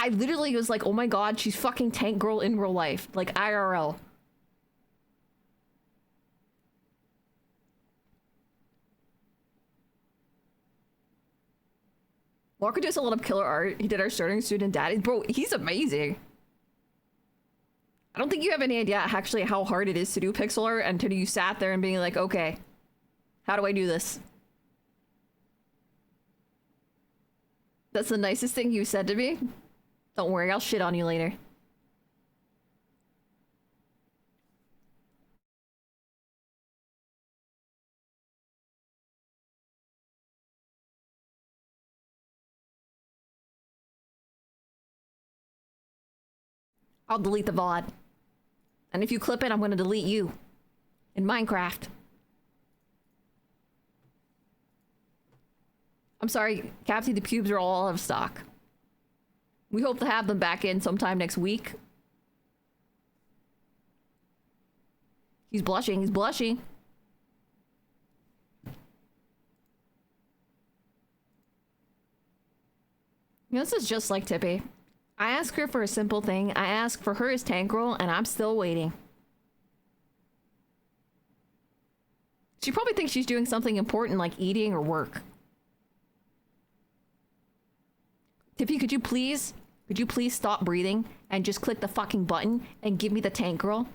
literally was like, oh my god, she's fucking Tank Girl in real life. Like IRL. Walker does a lot of killer art. He did our starting student daddy. Bro, he's amazing. I don't think you have any idea actually how hard it is to do pixel art until you sat there and being like, okay, how do I do this? That's the nicest thing you said to me. Don't worry, I'll shit on you later. I'll delete the VOD. And if you clip it, I'm gonna delete you. In Minecraft. I'm sorry, Captain, the pubes are all out of stock. We hope to have them back in sometime next week. He's blushing, he's blushing. You know, this is just like Tippy. I ask her for a simple thing. I ask for her as Tank Girl, and I'm still waiting. She probably thinks she's doing something important like eating or work. Tippy, could you please stop breathing and just click the fucking button and give me the Tank Girl?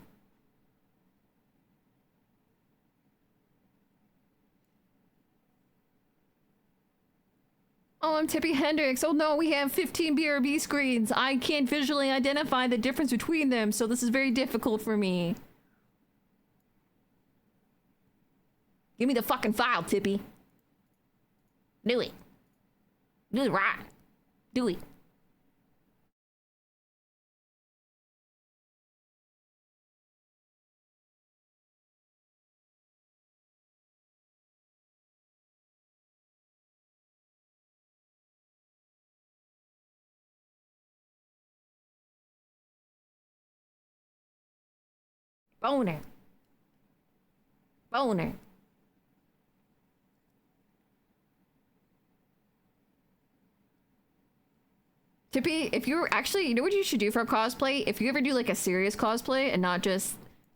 Oh, I'm Tippy Hendrix. Oh no, we have 15 BRB screens. I can't visually identify the difference between them, so this is very difficult for me. Give me the fucking file, Tippy. Do it. Do it right. Do it. Boner. Boner. Tippy, if you're actually, you know what you should do for a cosplay? If you ever do like a serious cosplay and not just,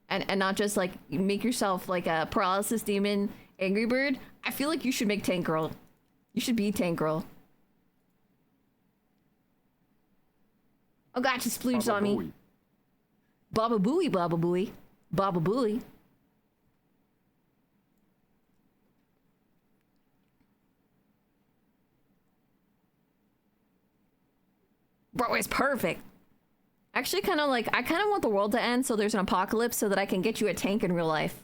and not just like make yourself like a paralysis demon Angry Bird, I feel like you should make Tank Girl. You should be Tank Girl. Oh god, she splooged on me. Baba Booey, Baba Booey. Baba Booey. Bro, it's perfect. Actually, kind of like, I kind of want the world to end so there's an apocalypse so that I can get you a tank in real life.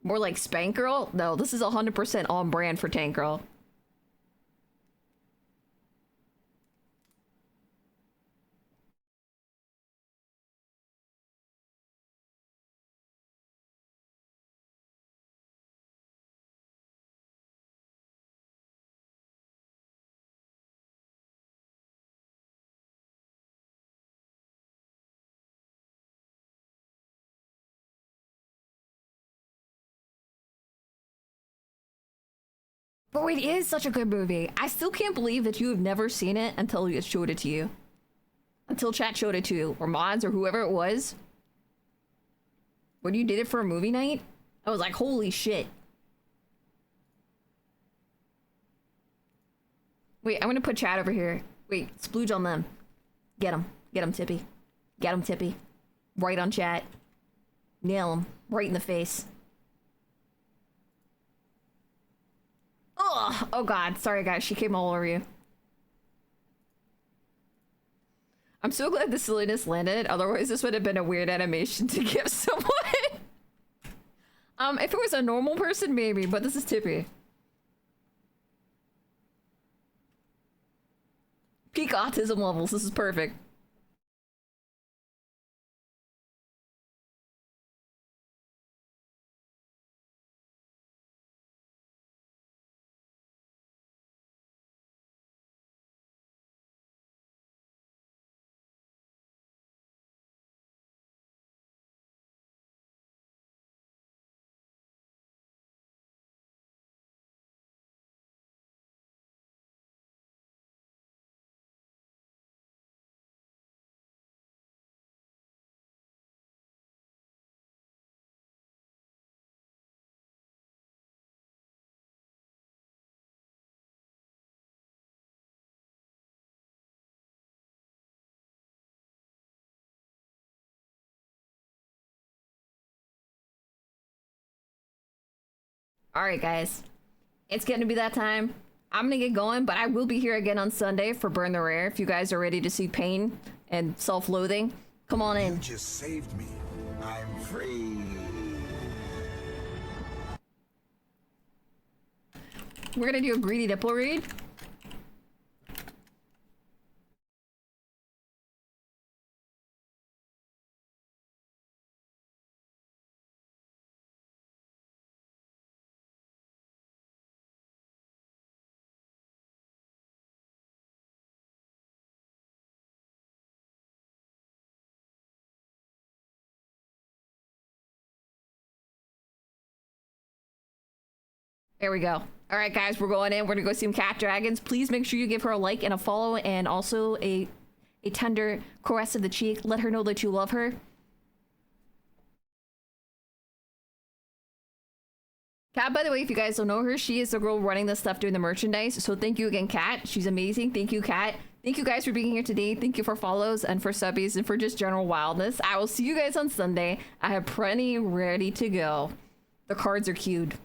More like Spank Girl? No, this is 100% on brand for Tank Girl. Bro, it is such a good movie. I still can't believe that you have never seen it until it showed it to you. Until chat showed it to you, or mods, or whoever it was. When you did it for a movie night, I was like, holy shit. Wait, I'm gonna put chat over here. Wait, splooge on them. Get him. Get him, Tippy. Get him, Tippy. Right on chat. Nail him. Right in the face. Ugh. Oh god, sorry guys, she came all over you. I'm so glad the silliness landed, otherwise this would have been a weird animation to give someone. If it was a normal person, maybe, but this is Tippy. Peak autism levels, this is perfect. Alright guys, it's getting to be that time. I'm gonna get going, but I will be here again on Sunday for Burn the Rare. If you guys are ready to see pain and self-loathing, come on in. You just saved me. I'm free. We're gonna do a greedy nipple read. There we go. All right, guys, we're going in. We're gonna go see some cat dragons. Please make sure you give her a like and a follow, and also a tender caress of the cheek. Let her know that you love her. Kat, by the way, if you guys don't know her, she is the girl running this stuff doing the merchandise. So thank you again, Kat. She's amazing. Thank you, Kat. Thank you guys for being here today. Thank you for follows and for subbies and for just general wildness. I will see you guys on Sunday. I have plenty ready to go. The cards are queued.